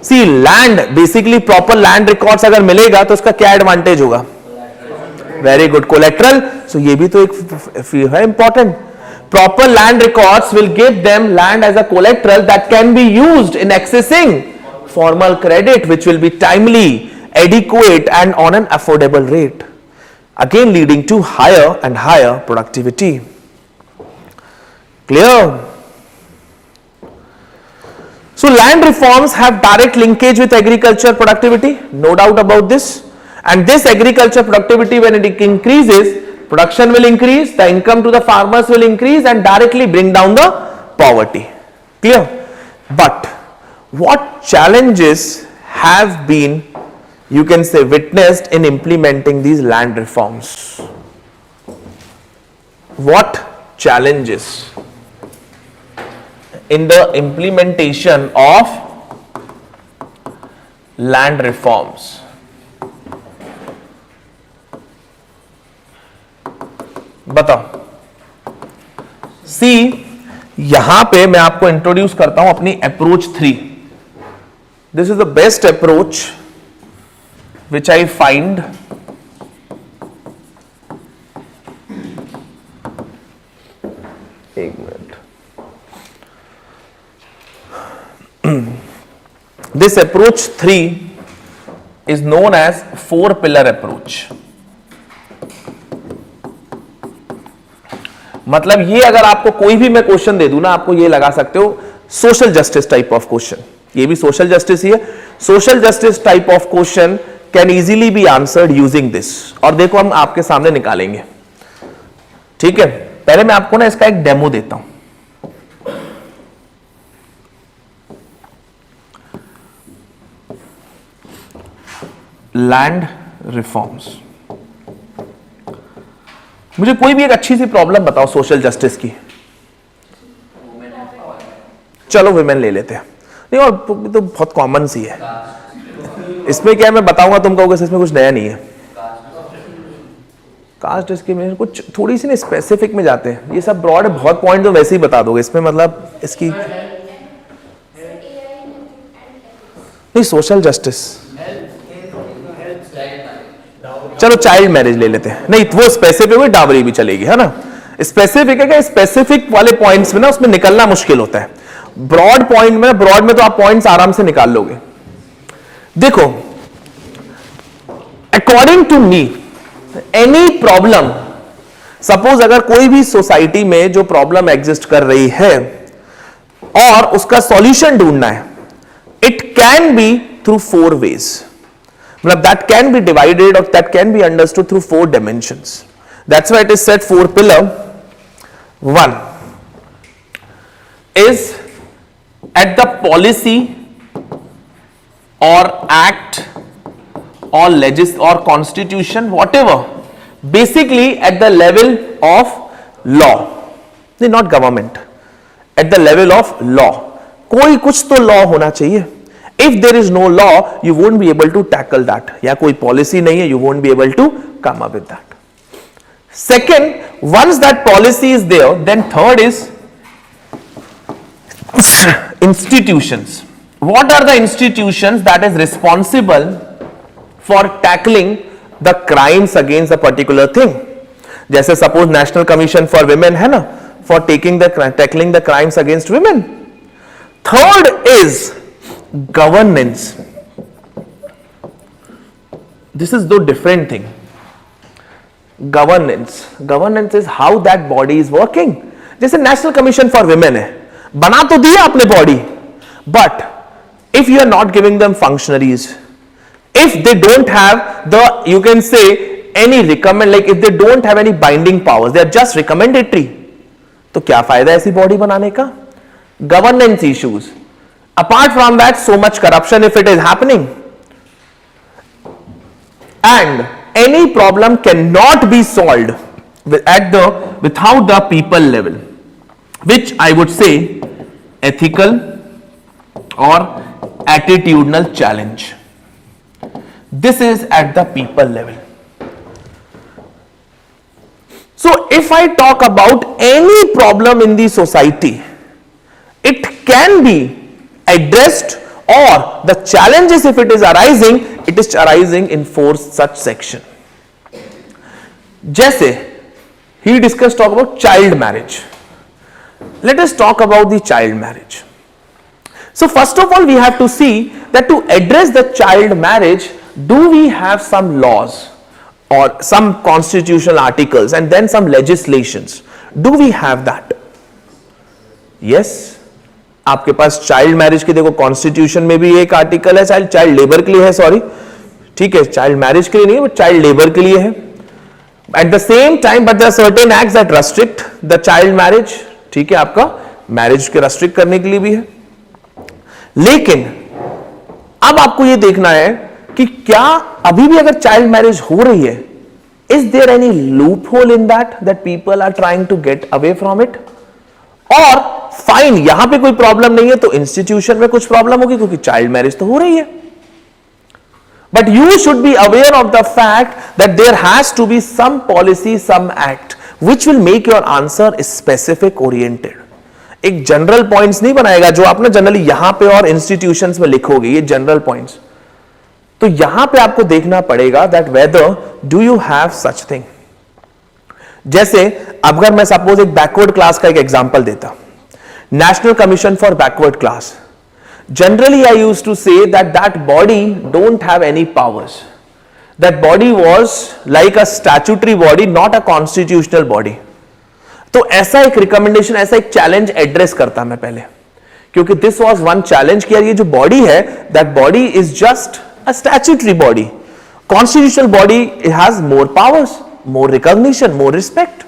see land, basically proper land records अगर मिलेगा तो उसका क्या advantage होगा? Very good, collateral. So ये भी तो एक है important. Proper land records will give them land as a collateral that can be used in accessing formal credit, which will be timely, adequate, and on an affordable rate, again leading to higher and higher productivity. Clear? So land reforms have direct linkage with agriculture productivity, no doubt about this. And this agriculture productivity, when it increases, production will increase, the income to the farmers will increase and directly bring down the poverty. Clear? But what challenges have been, you can say, witnessed in implementing these land reforms? What challenges in the implementation of land reforms? बताओ. सी, यहां पे मैं आपको introduce करता हूं अपनी approach 3. This is the best approach which I find एक minute. This approach 3 is known as 4 pillar approach. मतलब ये अगर आपको कोई भी मैं क्वेश्चन दे दूं ना, आपको ये लगा सकते हो social justice type of question, ये भी सोशल जस्टिस ही है. Social justice type of question can easily be answered using this. और देखो हम आपके सामने निकालेंगे. ठीक है, पहले मैं आपको ना इसका एक डेमो देता हूं. Land reforms. मुझे कोई भी एक अच्छी सी प्रॉब्लम बताओ सोशल जस्टिस की. चलो विमेन ले लेते हैं. नहीं, और तो बहुत कॉमन सी है. इसमें क्या है, मैं बताऊंगा तुम कहोगे इसमें कुछ नया नहीं है. कास्ट डिस्क्रिमिनेशन कुछ थोड़ी सी ना स्पेसिफिक में जाते हैं. ये सब ब्रॉड है, बहुत पॉइंट तो वैसे ही बता दोगे इसमें. मतलब इसकी नहीं, सोशल जस्टिस. चलो चाइल्ड मैरिज ले लेते हैं. नहीं, वो स्पेसिफिक है, डावरी भी चलेगी, है ना. स्पेसिफिक है क्या, स्पेसिफिक वाले पॉइंट्स में ना उसमें निकलना मुश्किल होता है. ब्रॉड पॉइंट में, ब्रॉड में तो आप पॉइंट्स आराम से निकाल लोगे. देखो, according to me any problem, suppose अगर कोई भी सोसाइटी में जो प्रॉब्लम एग्जिस्ट कर रही है और उसका सॉल्यूशन ढूंढना है, it can be through 4 ways. मतलब that can be divided or that can be understood through 4 dimensions. That's why it is said 4 pillar. 1 is at the policy or act or or constitution, whatever, basically at the level of law. Not government, at the level of law. कोई कुछ तो law होना चाहिए. If there is no law, you won't be able to tackle that. या कोई policy नहीं है, you won't be able to come up with that. Second, once that policy is there, then third is institutions. What are the institutions that is responsible for tackling the crimes against a particular thing? जैसे suppose National Commission for Women है ना, for tackling the crimes against women. Third is governance. This is the different thing. Governance is how that body is working. जैसे National Commission for Women है, बना तो दिया आपने body, but if you are not giving them functionaries, if they don't have the, you can say, any recommend, like if they don't have any binding powers, they are just recommendatory, तो क्या फायदा ऐसी body बनाने का. Governance issues. Apart from that, so much corruption if it is happening, and any problem cannot be solved without the people level, which I would say ethical or attitudinal challenge. This is at the people level. So if I talk about any problem in the society, it can be addressed, or the challenges if it is arising, it is arising in 4 such section. जैसे he discussed talk about child marriage. Let us talk about the child marriage. So first of all, we have to see that to address the child marriage, do we have some laws or some constitutional articles and then some legislations? Do we have that? Yes. आपके पास child marriage की देखो constitution में भी एक article है, child labour के लिए है, सॉरी, ठीक है, चाइल्ड मैरिज के लिए नहीं, बट चाइल्ड लेबर के लिए है. At the same time but there are certain acts that restrict the child marriage. ठीक है, आपका मैरिज के रेस्ट्रिक्ट करने के लिए भी है. लेकिन अब आपको यह देखना है कि क्या अभी भी अगर चाइल्ड मैरिज हो रही है, is there any loophole in that people are trying to get away from it, और फाइन यहां पे कोई प्रॉब्लम नहीं है तो इंस्टीट्यूशन में कुछ प्रॉब्लम होगी क्योंकि चाइल्ड मैरिज तो हो रही है. But you should be aware of the fact that there has to be some policy, some act which will make your answer specific oriented. एक जनरल पॉइंट्स नहीं बनाएगा जो आप ना जनरली यहां पे और इंस्टीट्यूशंस में लिखोगे, ये जनरल पॉइंट्स। तो यहां पे आपको देखना पड़ेगा that whether do you have such thing. जैसे अगर मैं सपोज एक बैकवर्ड क्लास का एक एग्जांपल देता, National Commission for Backward Class, generally I used to say that body don't have any powers, that body was like a statutory body, not a constitutional body. तो ऐसा एक recommendation, ऐसा एक challenge address करता मैं पहले, क्योंकि दिस वाज वन चैलेंज कि यार ये जो बॉडी है, that body is just a statutory body, constitutional body it has more powers, more recognition, more respect.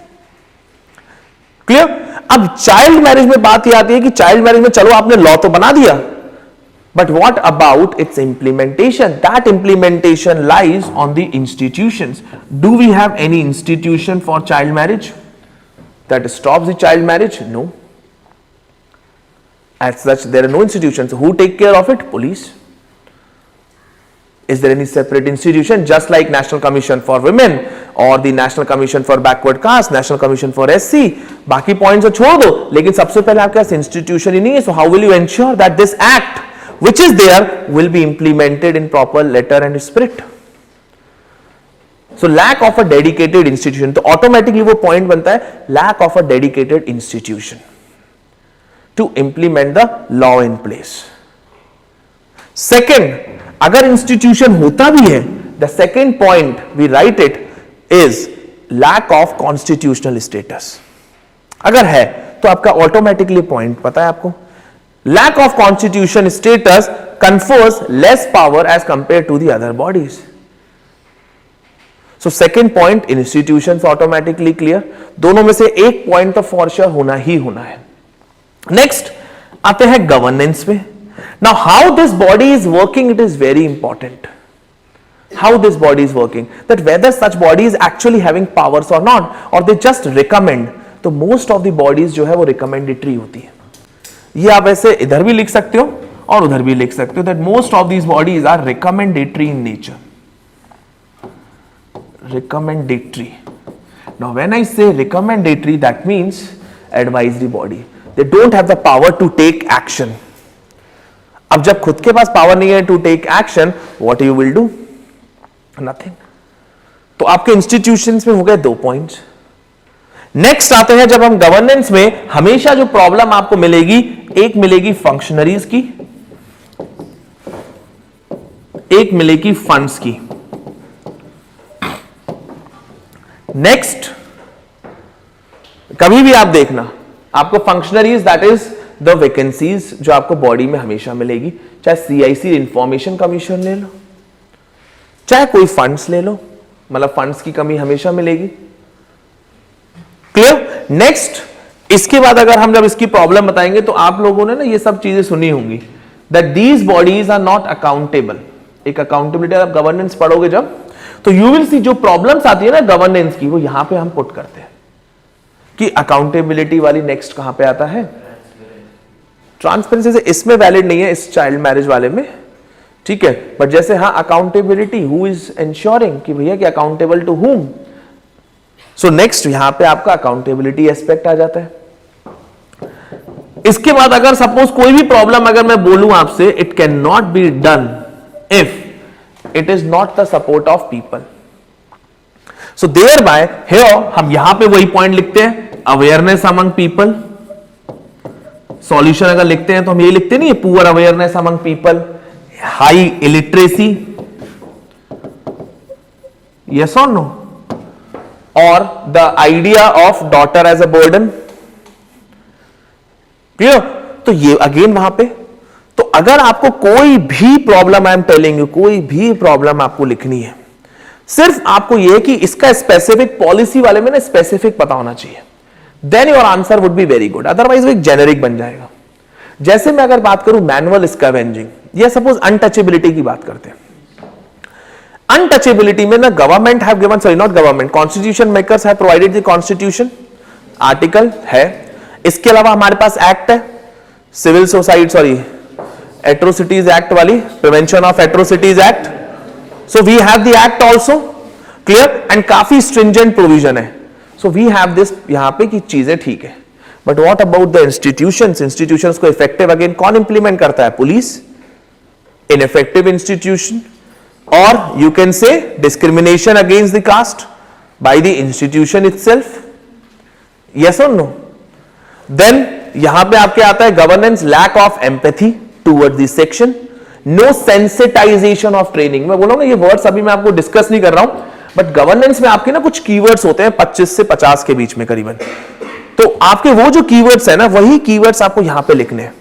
Clear? अब चाइल्ड मैरिज में बात यह आती है कि चाइल्ड मैरिज में चलो आपने लॉ तो बना दिया, but what about its implementation? That implementation lies on the institutions. Do we have any institution for child marriage that stops the child marriage? No. As such, there are no institutions. Who take care of it? Police. Is there any separate institution just like National Commission for Women or the National Commission for Backward Caste, National Commission for SC? बाकी points तो छोड़ दो, लेकिन सबसे पहले आपके पास institution ही नहीं है. So how will you ensure that this act which is there will be implemented in proper letter and spirit? So lack of a dedicated institution, तो automatically वो point बनता है lack of a dedicated institution to implement the law in place. Second, अगर institution होता भी है, the second point we write it is lack of constitutional status. अगर है तो आपका automatically point पता है आपको, lack of constitution status confers less power as compared to the other bodies. So second point, institutions automatically clear. दोनों में से एक point तो for sure होना ही होना है. Next आते हैं governance पे. Now how this body is working, it is very important. How this body is working, that whether such body is actually having powers or not, or they just recommend. तो most of the bodies जो है वो recommendatory होती है. ये आप ऐसे इधर भी लिख सकते हो और उधर भी लिख सकते हो, that most of these bodies are recommendatory in nature. Recommendatory. Now when I say recommendatory, that means advisory body. They don't have the power to take action. अब जब खुद के पास पावर नहीं है to take action, what you will do? Nothing. तो आपके institutions में हो गए 2 पॉइंट्स. नेक्स्ट आते हैं जब हम गवर्नेंस में हमेशा जो प्रॉब्लम आपको मिलेगी, एक मिलेगी फंक्शनरीज की, एक मिलेगी फंड्स की. नेक्स्ट कभी भी आप देखना आपको functionaries that is the vacancies जो आपको बॉडी में हमेशा मिलेगी, चाहे सीआईसी इंफॉर्मेशन कमीशन ले लो, चाहे कोई फंड्स ले लो, मतलब फंड्स की कमी हमेशा मिलेगी. क्लियर? नेक्स्ट इसके बाद अगर हम जब इसकी प्रॉब्लम बताएंगे तो आप लोगों ने ना ये सब चीजें सुनी होंगी that these bodies are not accountable. एक अकाउंटेबिलिटी आप गवर्नेंस पढ़ोगे जब, तो यू विल सी जो प्रॉब्लम्स आती है ना गवर्नेंस की, वो यहां पे हम पुट करते हैं कि अकाउंटेबिलिटी वाली. नेक्स्ट कहां पे आता है? ट्रांसपेरेंसी. से इसमें वैलिड नहीं है, इस चाइल्ड मैरिज वाले में, ठीक है, बट जैसे हाँ अकाउंटेबिलिटी, हु इज इंश्योरिंग कि भैया कि accountable to whom. So next यहां पे आपका अकाउंटेबिलिटी एस्पेक्ट आ जाता है. इसके बाद अगर सपोज कोई भी प्रॉब्लम अगर मैं बोलूं आपसे, it can not be done if it is not the support of people. So thereby here हम यहां पे वही पॉइंट लिखते हैं, awareness among people. सॉल्यूशन अगर लिखते हैं तो हम ये लिखते नहीं है, poor awareness among people, high illiteracy, yes or no, or the idea of daughter as a burden. Clear? तो ये अगेन वहां पे. तो अगर आपको कोई भी problem, I am telling you, कोई भी प्रॉब्लम आपको लिखनी है, सिर्फ आपको यह कि इसका स्पेसिफिक पॉलिसी वाले में ना स्पेसिफिक पता होना चाहिए, then your answer would be very good. Otherwise वो एक जेनेरिक बन जाएगा. जैसे मैं अगर बात करूं मैनुअल स्कैवेंजिंग, या सपोज अनटचेबिलिटी की बात करते हैं. अनटचेबिलिटी में ना government have given, sorry not government, constitution makers have provided the constitution, article है. इसके अलावा हमारे पास एक्ट है, civil society, sorry atrocities act वाली, prevention of atrocities act. So we have the act also. Clear? And काफी stringent provision है. So we have this यहां पे की चीजें ठीक है. But what about the institutions? Institutions को इफेक्टिव अगेन कौन इंप्लीमेंट करता है? पुलिस, इनइफेक्टिव इंस्टीट्यूशन, और you can say discrimination against the caste by the institution itself. Yes और नो? देन यहां पे आपके आता है governance, lack of empathy towards this section, no sensitisation of training. मैं बोलूंगा ये वर्ड्स अभी मैं आपको डिस्कस नहीं कर रहा हूं, बट गवर्नेंस में आपके ना कुछ कीवर्ड्स होते हैं 25 से 50 के बीच में करीबन. तो आपके वो जो कीवर्ड्स है ना, वही कीवर्ड्स आपको यहां पे लिखने हैं.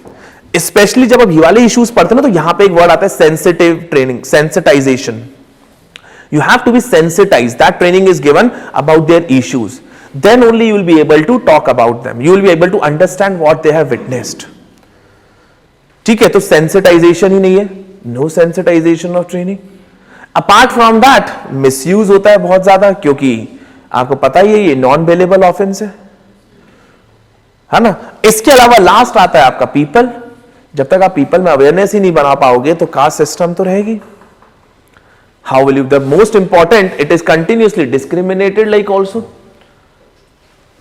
स्पेशली जब आप ये वाले इश्यूज पढ़ते हैं ना, तो यहां पे एक वर्ड आता है sensitive training, sensitisation. You have to be sensitized. That training is given about their issues. Then only you will be able to talk about them. You will be able to understand what they have witnessed. ठीक है, तो sensitization ही नहीं है, no sensitization of training. Apart from that, misuse होता है बहुत ज्यादा, क्योंकि आपको पता ही है ये नॉन बेलेबल ऑफेंस है ना. इसके अलावा लास्ट आता है आपका पीपल. जब तक आप पीपल में अवेयरनेस ही नहीं बना पाओगे तो कास्ट सिस्टम तो रहेगी. How will you? The most important, it is continuously discriminated like also.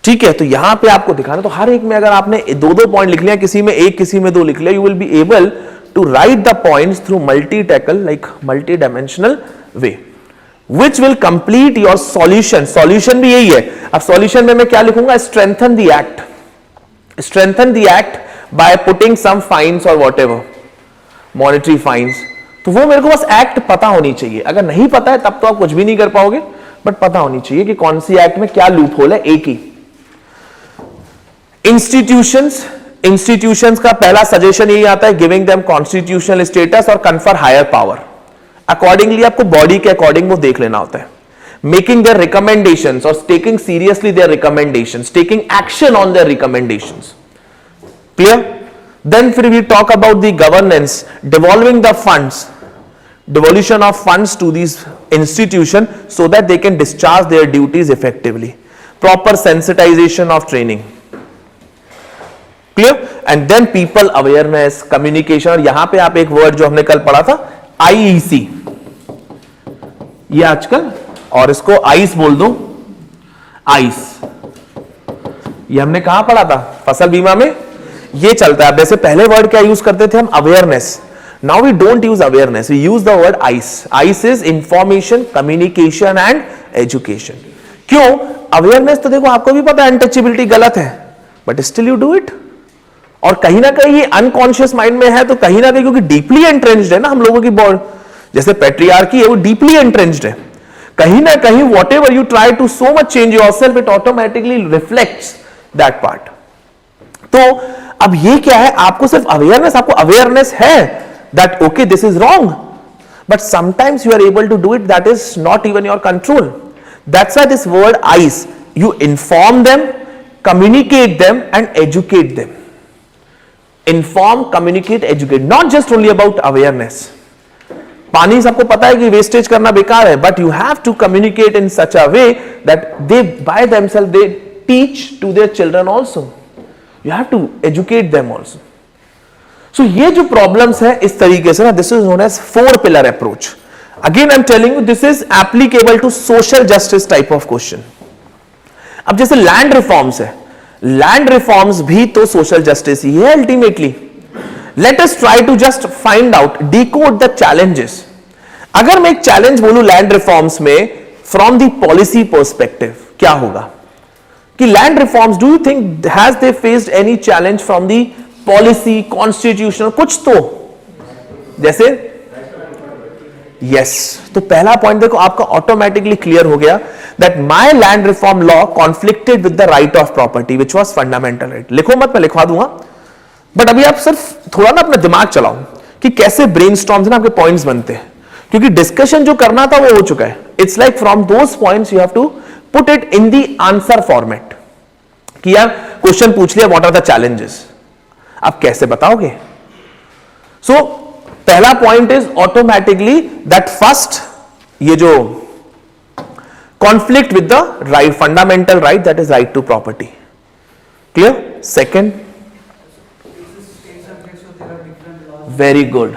ठीक है, तो यहां पे आपको दिखाना, तो हर एक में अगर आपने दो दो पॉइंट लिख लिया, किसी में एक किसी में दो लिख लिया, you will be able to write the points through multi-tackle like multi-dimensional way, which will complete your solution. Solution भी यही है. अब solution में मैं क्या लिखूंगा? Strengthen the act. Strengthen the act by putting some fines or whatever, monetary fines. तो वो मेरे को बस एक्ट पता होनी चाहिए. अगर नहीं पता है तब तो आप कुछ भी नहीं कर पाओगे, बट पता होनी चाहिए कि कौन सी एक्ट में क्या लूप होल है. एक ही इंस्टीट्यूशंस का पहला सजेशन यही आता है, गिविंग देम कॉन्स्टिट्यूशनल स्टेटस और कन्फर हायर पावर. अकॉर्डिंगली आपको बॉडी के अकॉर्डिंग वो देख लेना होता है. मेकिंग देयर रिकमेंडेशंस और taking seriously their recommendations, taking action on their recommendations. Clear? Then we talk about the governance, devolving the funds, devolution of funds to these institutions so that they can discharge their duties effectively. Proper sensitization of training. Clear? And then people awareness, communication. और यहां पे आप एक word जो हमने कल पढ़ा था, IEC, ये आजकल, और इसको आइस बोल दो, आइस. ये हमने कहां पढ़ा था? फसल बीमा में ये चलता है. वैसे पहले वर्ड क्या यूज करते थे हम? Awareness. Now we don't use awareness, we use the word ICE. ICE is information, communication and education. क्यों? अवेयरनेस तो देखो आपको भी पता है अनटचेबिलिटी गलत है, but still you do it. और कहीं ना कहीं ये अनकॉन्शियस माइंड में है, तो कहीं ना कहीं क्योंकि डीपली एंट्रेंच्ड है ना हम लोगों की बॉडी, जैसे पैट्रियार्की है वो डीपली एंट्रेंच्ड है. कहीं ना कहीं whatever you try to so much change yourself, it automatically reflects that part. तो अब ये क्या है? आपको सिर्फ अवेयरनेस, आपको अवेयरनेस है that okay this is wrong, but sometimes you are able to do it, that is not even your control. That's why this word ICE, you inform them, communicate them and educate them. Inform, communicate, educate, not just only about awareness. पानी सबको पता है कि wastage करना बेकार है, but you have to communicate in such a way that they by themselves they teach to their children also. You have to educate them also. So ये जो problems है इस तरीके से ना, this is known as 4 pillar approach. Again I'm telling you this is applicable to social justice type of question. अब जैसे land reforms है, land reforms भी तो social justice ही है ultimately. Let us try to just find out, decode the challenges. अगर मैं एक challenge बोलूं land reforms में from the policy perspective, क्या होगा? कि land reforms, do you think has they faced any challenge from the policy, constitutional, कुछ तो जैसे यस. तो पहला पॉइंट देखो आपका ऑटोमेटिकली क्लियर हो गया that my land reform law conflicted with the right of property which was fundamental right. लिखो मत, मैं लिखवा दूंगा, बट अभी आप सिर्फ थोड़ा ना अपना दिमाग चलाओ कि कैसे ब्रेनस्टॉर्म से ना आपके पॉइंट्स बनते हैं, क्योंकि डिस्कशन जो करना था वो हो चुका है. It's like from those points you have to put it in the answer format. कि यार क्वेश्चन पूछ लिया, व्हाट आर द चैलेंजेस, आप कैसे बताओगे? सो पहला point is automatically that first, ये जो conflict with the right, fundamental right, that is right to property. Clear? Second, very good,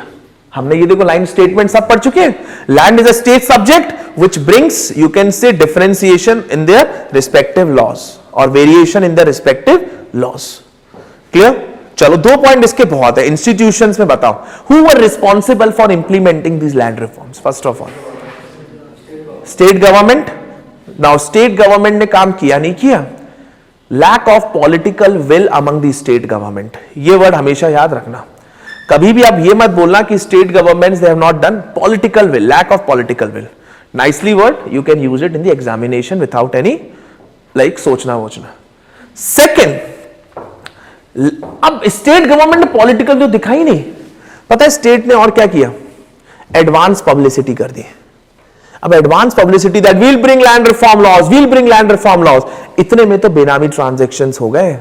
हमने ये देखो लाइन स्टेटमेंट सब पढ़ चुके हैं. Land is a state subject which brings, you can say, differentiation in their respective laws or variation in their respective laws. Clear? चलो 2 point इसके बहुत है। इंस्टीट्यूशंस में बताओ, who were responsible for implementing these land reforms? First of all state government. Now state government ने काम किया नहीं किया? Lack of political will among the state government, ये वर्ड हमेशा याद रखना। कभी भी आप ये मत बोलना कि state governments they have not done. Political will, lack of political will, nicely word, you can use it in the examination without any like सोचना वोचना। सेकेंड, अब स्टेट गवर्नमेंट ने पॉलिटिकल जो दिखाई नहीं, पता है स्टेट ने और क्या किया? एडवांस पब्लिसिटी कर दी। अब advance publicity that will bring land reform laws, will bring land reform laws, इतने में तो बेनामी ट्रांजैक्शंस हो गए।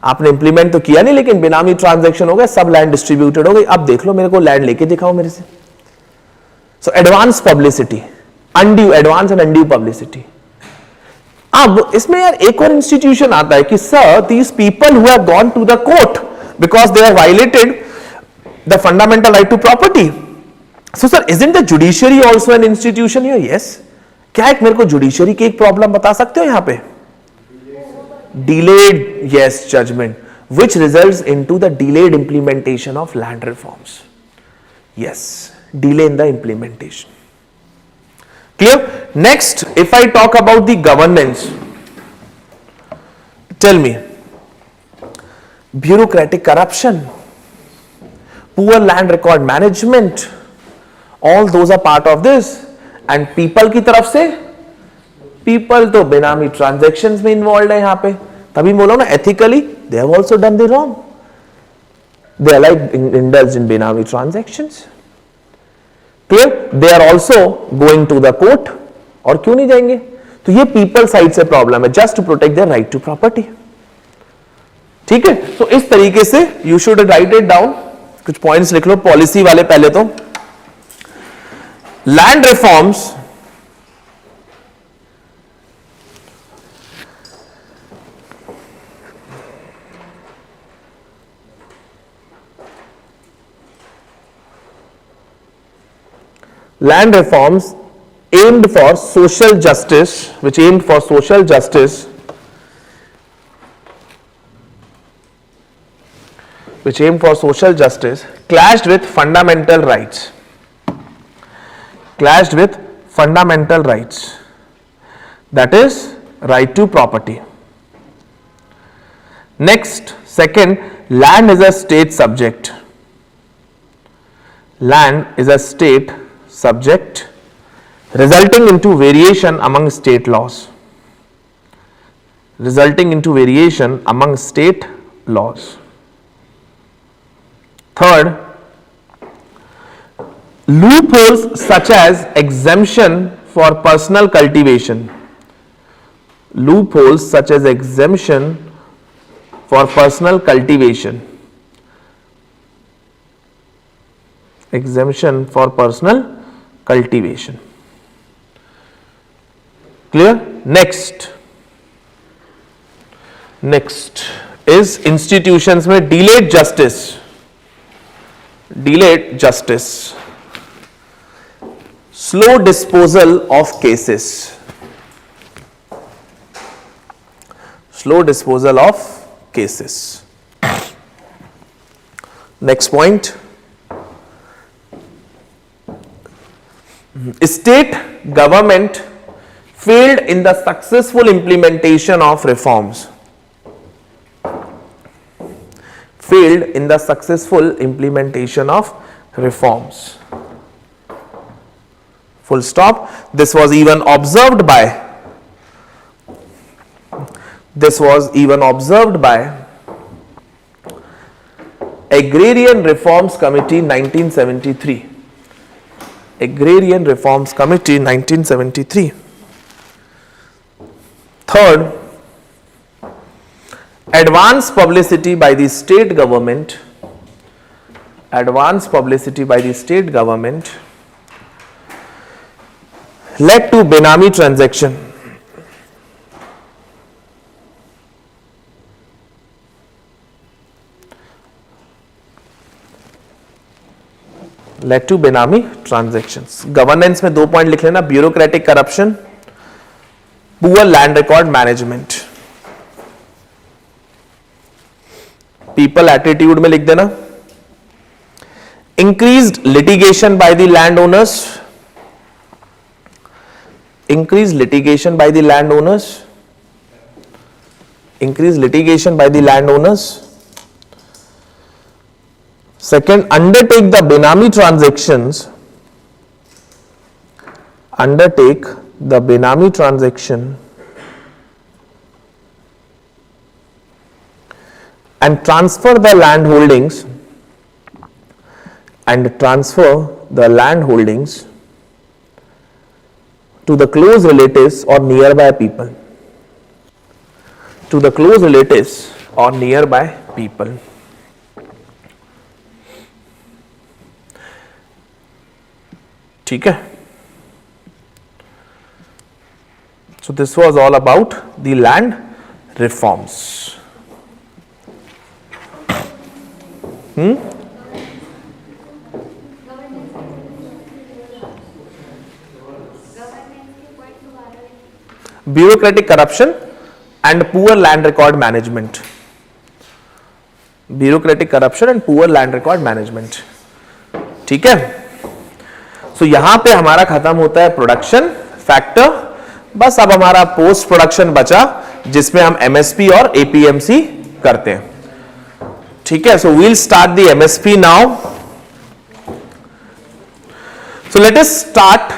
आपने इंप्लीमेंट तो किया नहीं, लेकिन बेनामी ट्रांजैक्शन हो गए, सब लैंड डिस्ट्रीब्यूटेड हो गई। अब देख लो, मेरे को लैंड लेके दिखाओ मेरे से। So advance publicity, undue, advance and undue publicity. अब इसमें यार एक और इंस्टीट्यूशन आता है कि sir these people who have gone to the court because they have violated the fundamental right to property. So sir isn't the judiciary also an institution here? Yes. क्या एक मेरे को जुडिशियरी की एक प्रॉब्लम बता सकते हो यहां पे? delayed, yes, judgment which results into the delayed implementation of land reforms. Yes, delay in the implementation. Clear? Next, if I talk about the governance, tell me, bureaucratic corruption, poor land record management, all those are part of this. And people की तरफ से, people तो बेनामी transactions में involve है यहां पे, तभी बोलो ना ethically they have also done the wrong, they are like indulge in benami transactions. Clear? They are also going to the court, और क्यों नहीं जाएंगे? तो ये पीपल साइड से प्रॉब्लम है, just to protect their right to property. ठीक है, तो इस तरीके से you should write it down, कुछ पॉइंट्स लिख लो पॉलिसी वाले। पहले तो land reforms aimed for social justice, which aimed for social justice, clashed with fundamental rights, that is right to property. Next, second, land is a state subject. Land is a state subject resulting into variation among state laws. Third, loopholes such as exemption for personal cultivation. Clear? Next is institutions में delayed justice, slow disposal of cases, Next point, state government failed in the successful implementation of reforms. Full stop. This was even observed by Agrarian Reforms Committee 1973. Third, advance publicity by the state government led to Benami transaction. Led to Benami transactions. Governance में 2 point लिख लेना, bureaucratic corruption, poor land record management. People attitude में लिख देना. Increased litigation by the land owners, increase litigation by the landowners, increase litigation by the landowners. Second, undertake the benami transactions, undertake the benami transaction and transfer the land holdings and transfer the land holdings to the close relatives or nearby people, to the close relatives or nearby people. ठीक है. So this was all about the land reforms. Bureaucratic corruption and poor land record management. Bureaucratic corruption and poor land record management. ठीक है. So यहां पे हमारा खत्म होता है प्रोडक्शन फैक्टर. बस अब हमारा पोस्ट प्रोडक्शन बचा जिसमें हम एमएसपी और एपीएमसी करते हैं. ठीक है. So we'll start the MSP now. So let us start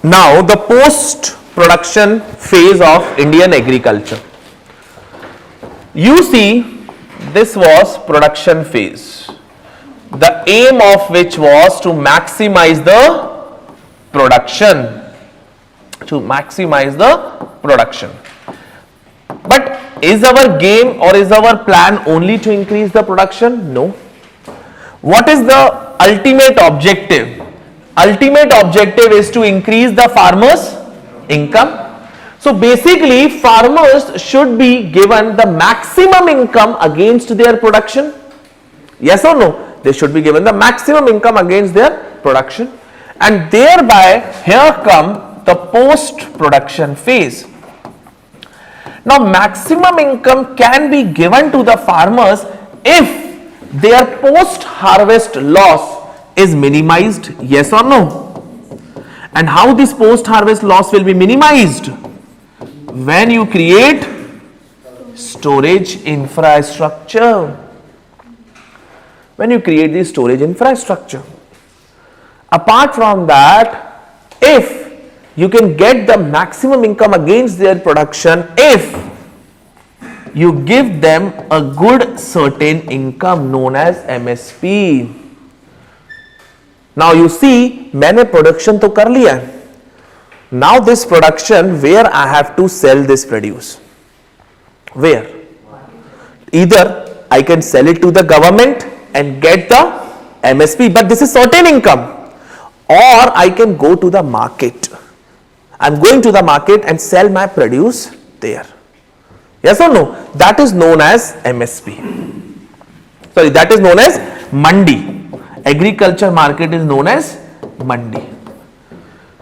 now the post production phase of Indian agriculture. You see, this was production phase, the aim of which was to maximize the production, to maximize the production. But is our game or is our plan only to increase the production? No. What is the ultimate objective? Ultimate objective is to increase the farmers' income. So basically farmers should be given the maximum income against their production. Yes or no? They should be given the maximum income against their production, and thereby here come the post production phase. Now maximum income can be given to the farmers if their post harvest loss is minimized. Yes or no? And how this post harvest loss will be minimized? When you create storage infrastructure. When you create the storage infrastructure. Apart from that, if you can get the maximum income against their production, if you give them a good certain income known as MSP. Now you see, मैंने production तो कर लिया है. Now this production, where I have to sell this produce? Where? Either I can sell it to the government and get the MSP, but this is certain income, or I can go to the market. I'm going to the market and sell my produce there. Yes or no? That is known as MSP. Sorry, that is known as mandi. Agriculture market is known as mandi.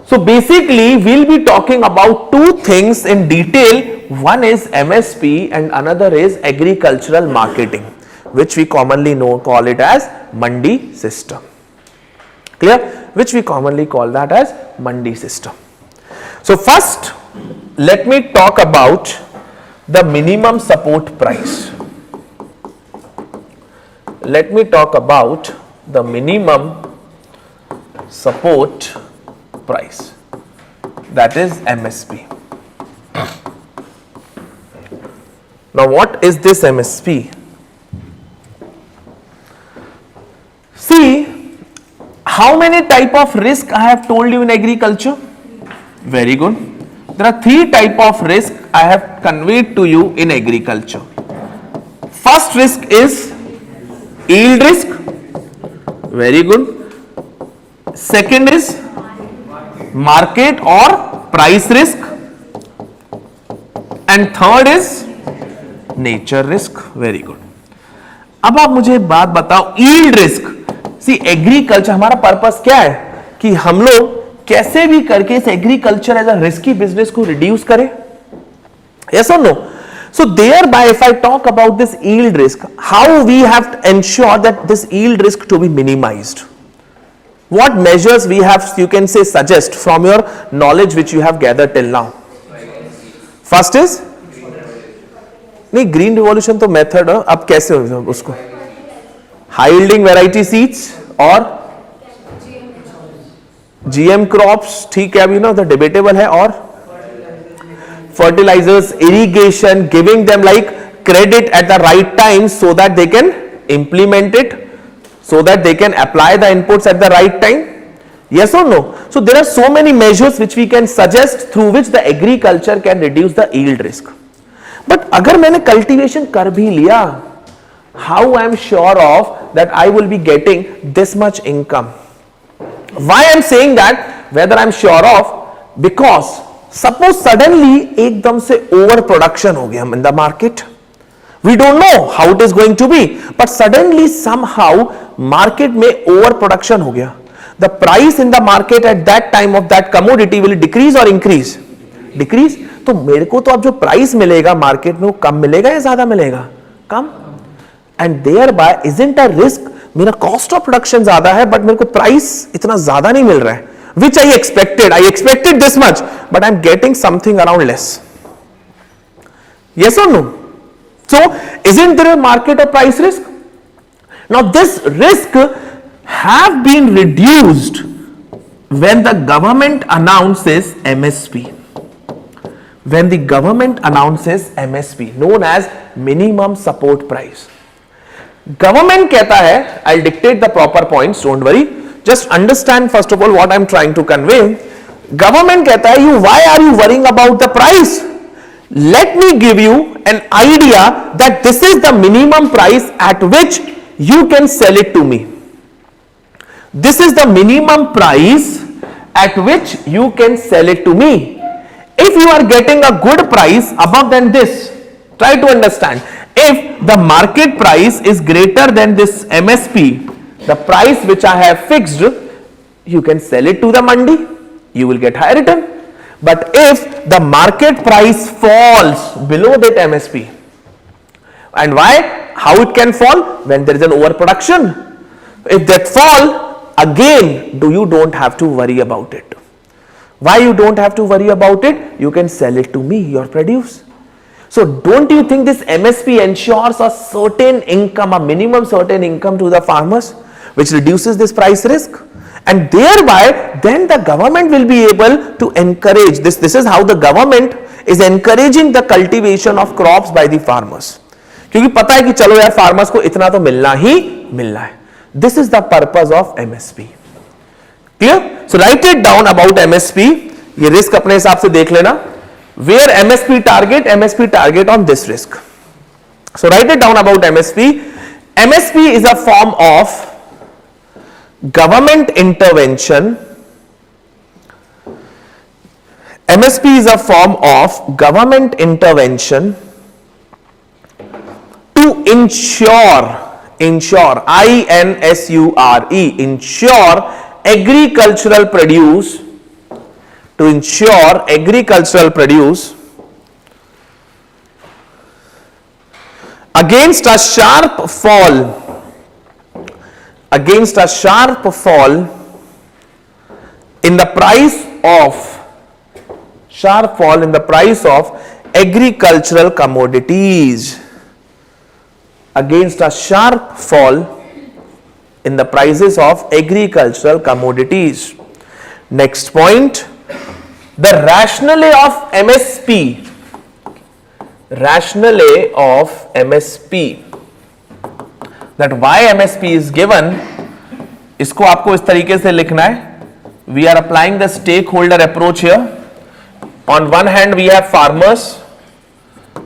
So basically we'll be talking about two things in detail. One is MSP and another is agricultural marketing, which we commonly call it as mandi system. Clear? Which we commonly call that as mandi system. So first let me talk about the minimum support price. Let me talk about the minimum support price, that is MSP. Now what is this MSP? See, how many type of risk I have told you in agriculture? Very good. There are three type of risk I have conveyed to you in agriculture. First risk is yield risk. Very good. Second is market or price risk, and third is nature risk. Very good. अब आप मुझे एक बात बताओ, yield risk. See, agriculture हमारा purpose क्या है कि हम लोग कैसे भी करके इस agriculture as a risky business को रिड्यूस करें. यस और no? So thereby, if I talk about this yield risk, how we have to ensure that this yield risk to be minimized? What measures we have, you can say, suggest from your knowledge which you have gathered till now? First is नहीं, green revolution तो method है, अब कैसे हो उसको, high yielding variety seeds और GM crops, ठीक है, अभी ना तो डिबेटेबल है, और fertilizers, irrigation, giving them like credit at the right time so that they can implement it, so that they can apply the inputs at the right time. Yes or no? So there are so many measures which we can suggest through which the agriculture can reduce the yield risk. But अगर मैंने cultivation कर भी लिया, how I am sure of that I will be getting this much income? Why I am saying that whether I am sure of? Because suppose suddenly एकदम से over production हो गया in the market, we don't know how it is going to be, but suddenly somehow market में over production हो गया, the price in the market at that time of that commodity will decrease or increase? Decrease. तो मेरे को तो अब जो price मिलेगा मार्केट में वो कम मिलेगा या ज्यादा मिलेगा? कम. And thereby isn't a risk, मेरा कॉस्ट ऑफ प्रोडक्शन ज्यादा है बट मेरे को प्राइस इतना ज्यादा नहीं मिल रहा है, which I expected this much, but I'm getting something around less. Yes or no? So isn't there a market or price risk? Now this risk have been reduced when the government announces MSP. When the government announces MSP, known as minimum support price. Government कहता है, I'll dictate the proper points, don't worry. Just understand first of all what I'm trying to convey. Government कहता है, why are you worrying about the price? Let me give you an idea that this is the minimum price at which you can sell it to me. This is the minimum price at which you can sell it to me. If you are getting a good price above than this, try to understand. If the market price is greater than this MSP, the price which I have fixed, you can sell it to the mandi, you will get higher return. But if the market price falls below that MSP, and why? How it can fall? When there is an overproduction. If that fall, again, you don't have to worry about it. Why you don't have to worry about it? You can sell it to me, your produce. So don't you think this MSP ensures a certain income, a minimum certain income to the farmers, which reduces this price risk? And thereby then the government will be able to encourage this. This is how the government is encouraging the cultivation of crops by the farmers. क्योंकि पता है कि चलो यार farmers को इतना तो मिलना ही मिलना है. This is the purpose of MSP. Clear? So write it down about MSP. ये रिस्क अपने हिसाब से देख लेना. Where MSP target on this risk. So write it down about MSP. MSP is a form of government intervention. MSP is a form of government intervention to ensure I-N-S-U-R-E, ensure agricultural produce, to ensure agricultural produce against a sharp fall in the price of agricultural commodities, against a sharp fall in the prices of agricultural commodities. Next point, the rationale of MSP. Rationale of MSP, that why MSP is given, इसको आपको इस तरीके से लिखना है. We are applying the stakeholder approach here. On one hand we have farmers,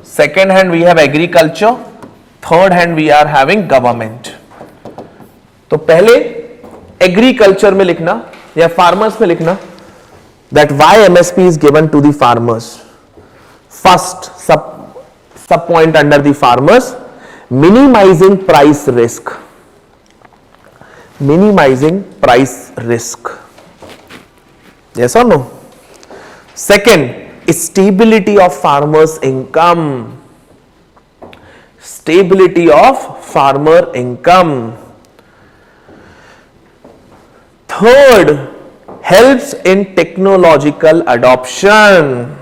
second hand we have agriculture, third hand we are having government. तो पहले agriculture में लिखना या फार्मर्स में लिखना, that why MSP is given to the farmers. First sub point under the farmers, minimizing price risk. Minimizing price risk. Yes or no? Second, stability of farmers' income. Stability of farmer income. Third, helps in technological adoption.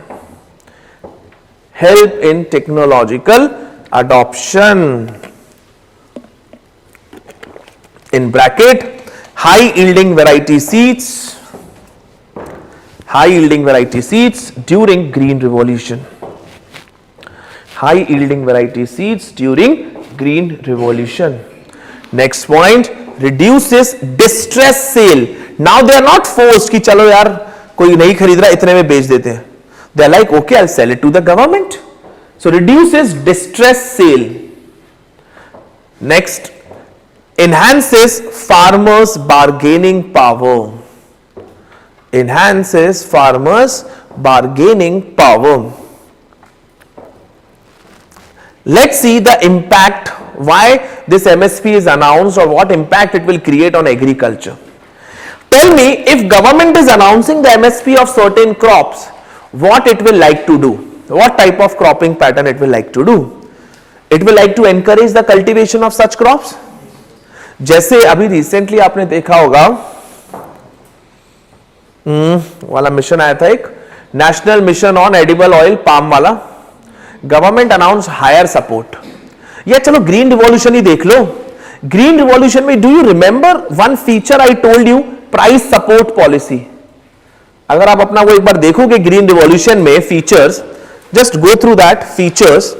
Help in technological adoption. In bracket, high yielding variety seeds. High yielding variety seeds during Green Revolution. High yielding variety seeds during Green Revolution. Next point, reduces distress sale. Now they are not forced कि चलो यार कोई नहीं खरीद रहा इतने में बेच देते हैं. They are like, okay, I'll sell it to the government. So reduces distress sale. Next, enhances farmers' bargaining power. Enhances farmers' bargaining power. Let's see the impact, why this MSP is announced or what impact it will create on agriculture. Tell me, if government is announcing the MSP of certain crops, what it will like to do? What type of cropping pattern it will like to do? It will like to encourage the cultivation of such crops. जैसे अभी recently आपने देखा होगा वाला mission आया था एक national mission on edible oil palm वाला. Government announce higher support. या चलो ग्रीन रिवॉल्यूशन ही देख लो. ग्रीन रिवॉल्यूशन में do you remember one feature I told you, price support policy. अगर आप अपना वो एक बार देखोगे ग्रीन रिवॉल्यूशन में features, just go through that features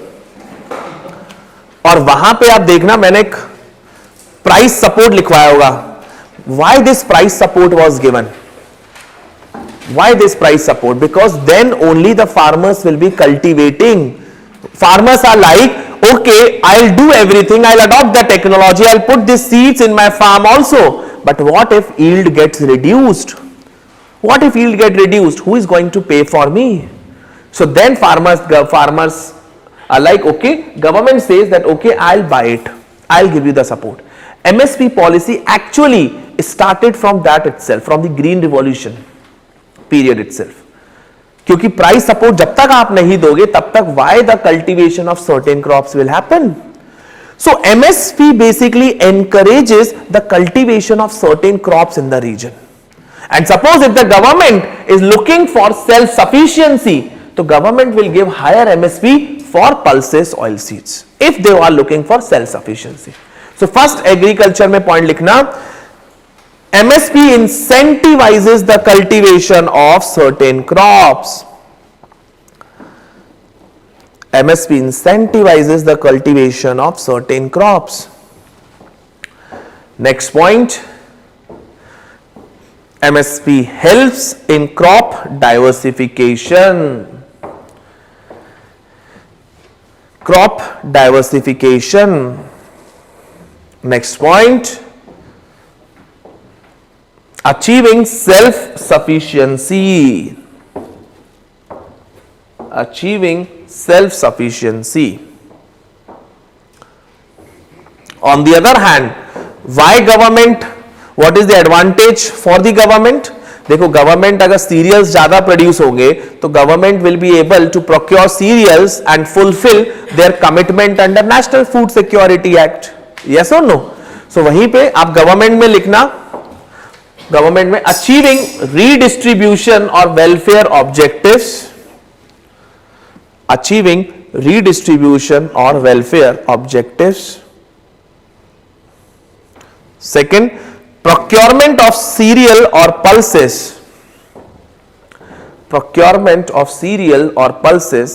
और वहां पे आप देखना मैंने एक प्राइस सपोर्ट लिखवाया होगा. Why this price support was given? Why this price support? Because then only the farmers will be cultivating. Farmers are like, okay, I'll do everything, I'll adopt the technology, I'll put these seeds in my farm also. But what if yield gets reduced? What if yield gets reduced? Who is going to pay for me? So then farmers are like, okay, government says that, okay, I'll buy it, I'll give you the support. MSP policy actually started from that itself, from the Green Revolution period itself. क्योंकि price support जब तक आप नहीं दोगे तब तक why the cultivation of certain crops will happen. So MSP basically encourages the cultivation of certain crops in the region. And suppose if the government is looking for self sufficiency, तो government will give higher MSP for pulses oil seeds if they are looking for self sufficiency. So first agriculture में point लिखना, MSP incentivizes the cultivation of certain crops. MSP incentivizes the cultivation of certain crops. Next point, MSP helps in crop diversification. Crop diversification. Next point, achieving self-sufficiency. Achieving self-sufficiency. On the other hand, why government? What is the advantage for the government? देखो government अगर cereals ज्यादा produce होंगे तो government will be able to procure cereals and fulfil their commitment under national food security act. Yes और no? So वहीं पे आप government में लिखना, गवर्नमेंट में अचीविंग रीडिस्ट्रीब्यूशन और वेलफेयर ऑब्जेक्टिव्स. अचीविंग रीडिस्ट्रीब्यूशन और welfare objectives. Second, procurement of cereal or pulses. Procurement of cereal or pulses,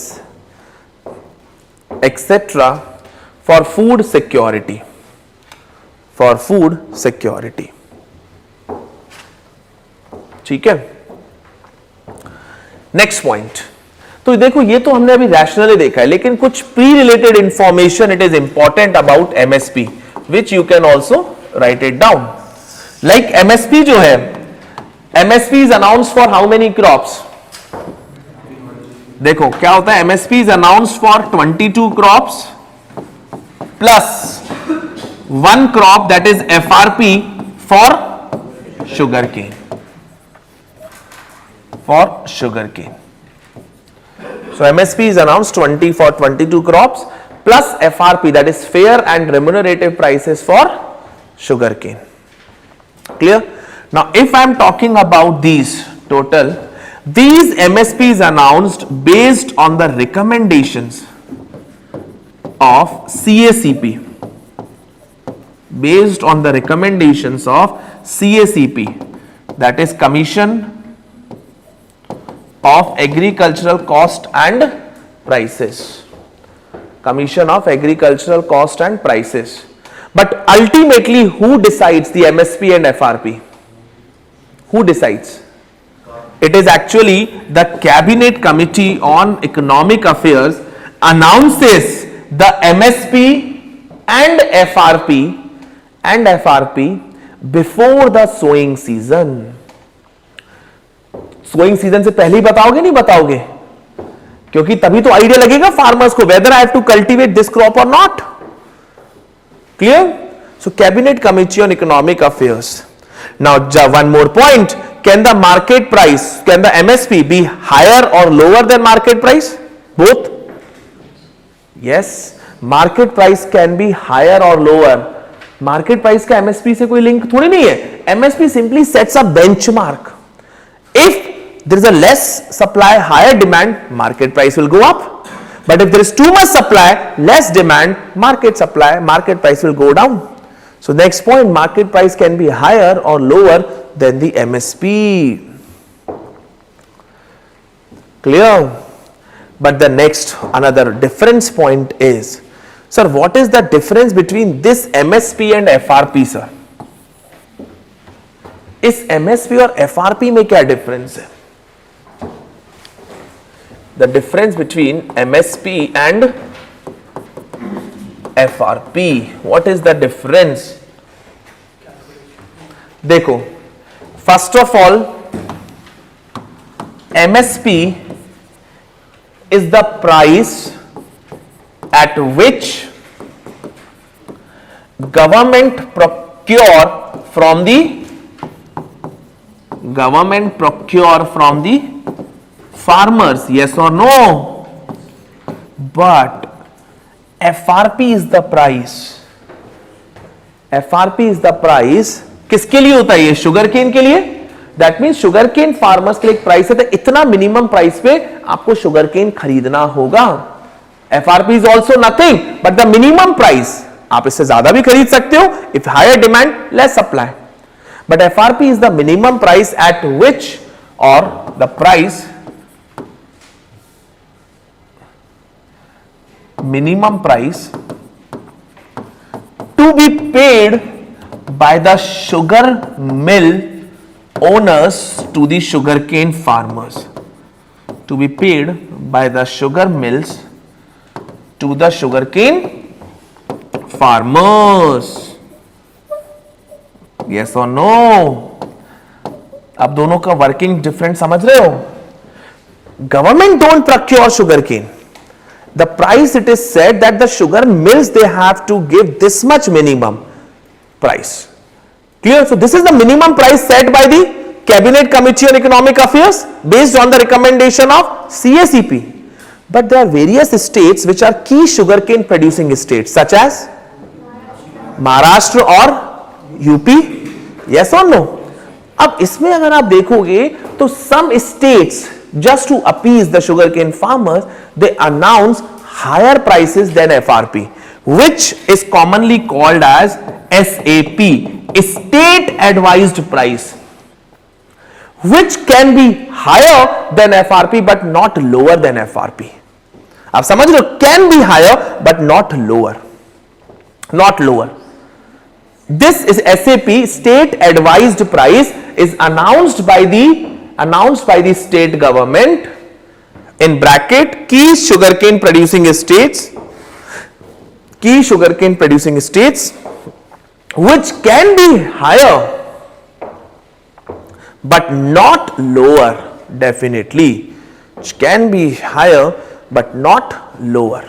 etc. for food security. For food security. ठीक है. Next point. तो देखो ये तो हमने अभी रैशनली देखा है, लेकिन कुछ pre related information it is important about MSP which you can also write it down. Like MSP जो है, MSP is announced for how many crops? देखो क्या होता है, MSP is announced for 22 crops plus 1 crop that is FRP for sugar cane. For sugarcane. So MSP is announced 20 for 22 crops plus FRP, that is fair and remunerative prices for sugarcane. Clear? Now if I am talking about these total, these MSPs announced based on the recommendations of CACP, based on the recommendations of CACP, that is Commission of Agricultural Cost and Prices. Commission of Agricultural Cost and Prices. But ultimately, who decides the MSP and FRP? Who decides? It is actually the Cabinet Committee on Economic Affairs announces the MSP and FRP before the sowing season. Sowing season से पहले ही बताओगे नहीं बताओगे, क्योंकि तभी तो idea लगेगा farmers को whether I have to cultivate this crop or not. Clear? So cabinet committee on economic affairs. Now one more point, can the market price, can the MSP be higher or lower than market price? Both. Yes, market price can be higher or lower. Market price का MSP से कोई link थोड़ी नहीं है. MSP simply sets a benchmark. If there is a less supply, higher demand, market price will go up. But if there is too much supply, less demand, market price will go down. So next point, market price can be higher or lower than the MSP. Clear? But the next, another difference point is, sir, what is the difference between this MSP and FRP, sir? इस MSP और FRP में क्या difference है? The difference between MSP and FRP, what is the difference? देखो, first of all MSP is the price at which government procure from the farmers, yes or no? But FRP is the price. FRP is the price किसके लिए होता है ये? Sugar cane के लिए. That means sugar cane farmers के लिए एक प्राइस है, तो इतना मिनिमम प्राइस पे आपको शुगर केन खरीदना होगा. FRP is also nothing but the minimum price. आप इससे ज्यादा भी खरीद सकते हो if higher demand less supply. But FRP is the minimum price at which, or the price, minimum price to be paid by the sugar mill owners to the sugarcane farmers. To be paid by the sugar mills to the sugarcane farmers. Yes or no? अब दोनों का working different समझ रहे हो? Government don't procure sugar cane. The price it is said that the sugar mills they have to give this much minimum price. Clear? So this is the minimum price set by the cabinet committee on economic affairs based on the recommendation of CACP. But there are various states which are key sugar cane producing states such as Maharashtra और UP. Yes और no? अब इसमें अगर आप देखोगे तो some states just to appease the sugar cane farmers they announce higher prices than FRP, which is commonly called as SAP, state advised price, which can be higher than FRP but not lower than FRP. आप समझ रहे हो? Can be higher but not lower. Not lower. This is SAP, state advised price, is announced by the state government, in bracket key sugarcane producing states, which can be higher but not lower. Definitely which can be higher but not lower.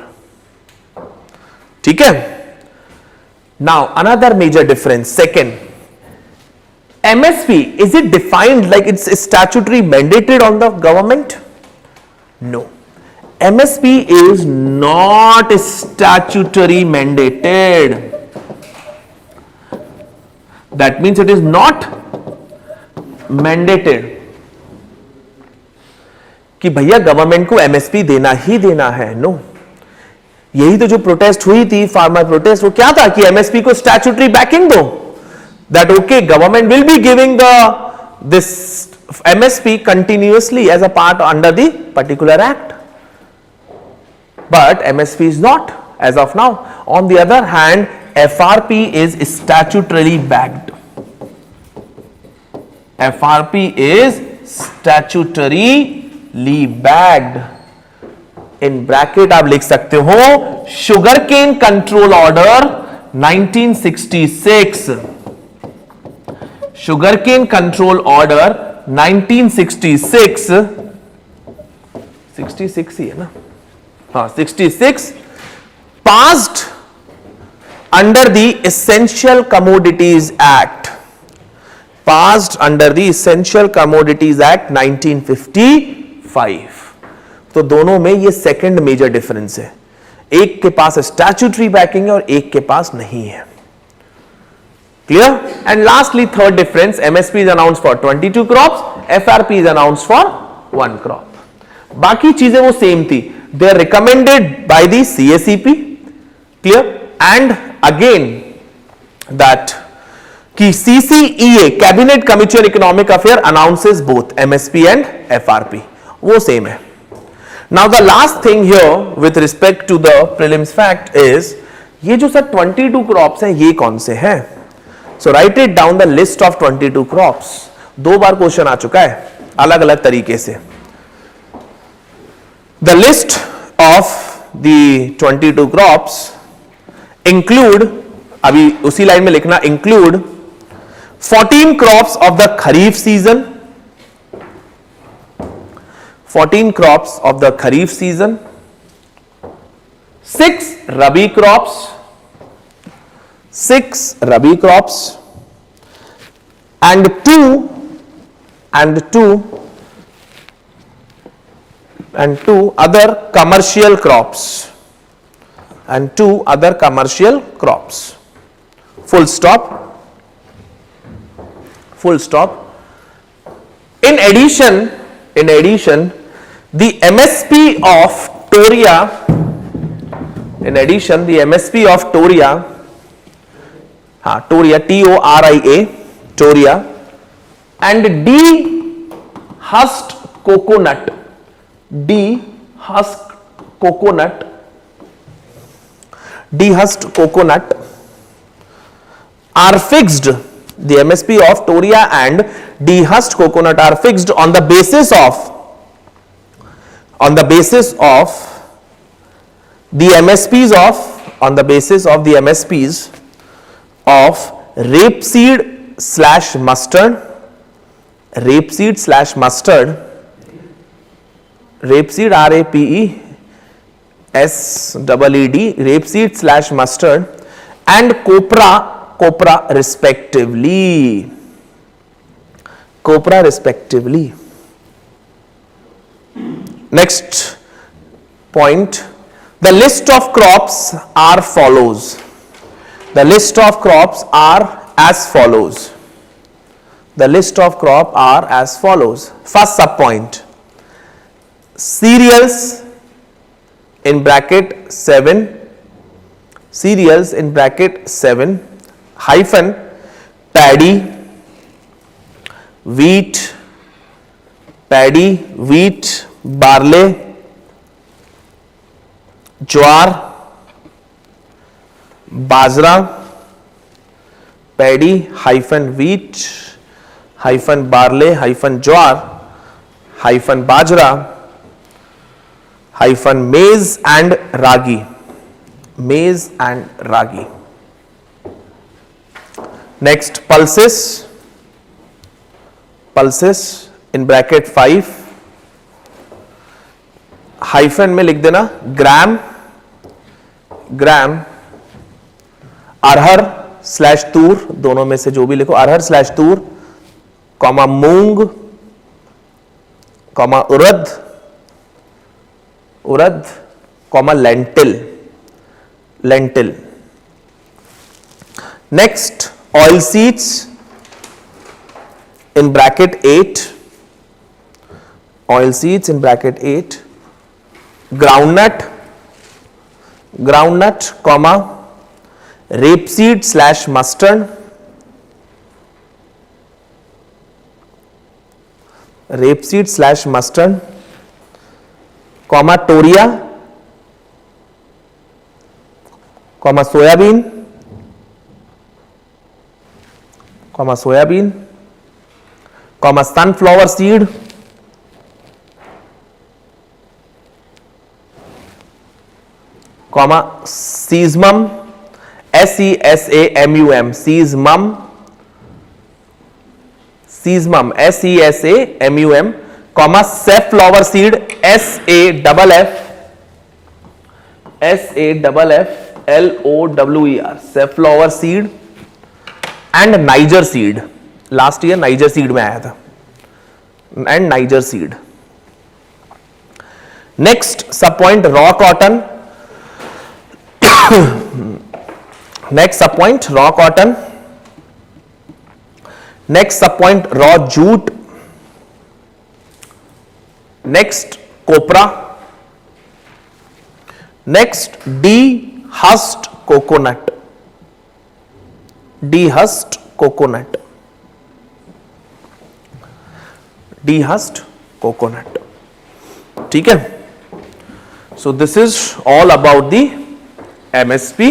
ठीक है? Now another major difference, second, MSP, is it defined like it's statutory mandated on the government? No. MSP is not statutory mandated. That means it is not mandated कि भैया government को MSP देना ही देना है. No, यही तो जो protest हुई थी, फार्मर प्रोटेस्ट, वो क्या था कि MSP को स्टैट्यूटरी बैकिंग दो. That okay, government will be giving this MSP continuously as a part under the particular act, but MSP is not as of now. On the other hand, FRP is statutorily backed. FRP is statutorily backed. In bracket आप लिख सकते हो sugar cane control order 1966. Sugar cane control order 1966, 66 ही है ना, हाँ 66, passed under the Essential Commodities Act, passed under the Essential Commodities Act 1955. तो दोनों में ये सेकंड मेजर डिफरेंस है. एक के पास स्टैट्यूटरी बैकिंग है और एक के पास नहीं है. Clear? And lastly, third difference, MSP is announced for 22 crops, FRP is announced for 1 crop. बाकी चीजें वो सेम थी. They are recommended by the CACP. Clear? And again that कि CCEA, Cabinet Committee on Economic Affairs, announces both MSP and FRP. वो same है. Now the last thing here with respect to the prelims fact is ये जो sir 22 crops हैं ये कौन से हैं? So write it down the list of 22 crops. 2 bar question आ चुका है अलग अलग तरीके से. The list of the 22 crops include, अभी उसी लाइन में लिखना, include 14 crops of the Kharif season, 14 crops of the Kharif season, 6 Rabi crops, 6 Rabi crops, and two other commercial crops, and 2 other commercial crops. Full stop. Full stop. In addition, the MSP of Toria, in addition, the MSP of Toria, Toria, Toria, Toria, and dehusked coconut, dehusked coconut are fixed. The MSP of Toria and dehusked coconut are fixed on the basis of the MSPs of rapeseed slash mustard, rapeseed RAPESEED, rapeseed slash mustard, and copra respectively. Next point, the list of crops are follows. The list of crops are as follows. The list of crop are as follows. First sub point, cereals in bracket 7, cereals in bracket 7 hyphen paddy, wheat, barley, jowar, bajra, paddy hyphen wheat hyphen barley hyphen jowar hyphen bajra hyphen maize and ragi, next pulses in bracket 5 hyphen में लिख देना ग्राम, अरहर slash तूर, दोनों में से जो भी लिखो, arhar slash toor, comma moong, comma urad, urad, comma lentil, lentil. Next oil seeds in bracket 8, oil seeds in bracket 8, groundnut, groundnut, comma rapeseed slash mustard, rapeseed slash mustard, comma toria, comma soybean, comma soybean, comma sunflower seed, comma sesamum, sesamum, sesamum, sesamum, sesamum, comma safflower seed, saff, safflower, safflower seed, and Niger seed। Last year niger seed में आया था, and niger seed. Next सब point raw cotton, next सब point raw cotton, next सब point raw jute, next कोपरा, next D हस्ट coconut, D हस्ट coconut, dehusked coconut। ठीक है, so this is all about the MSP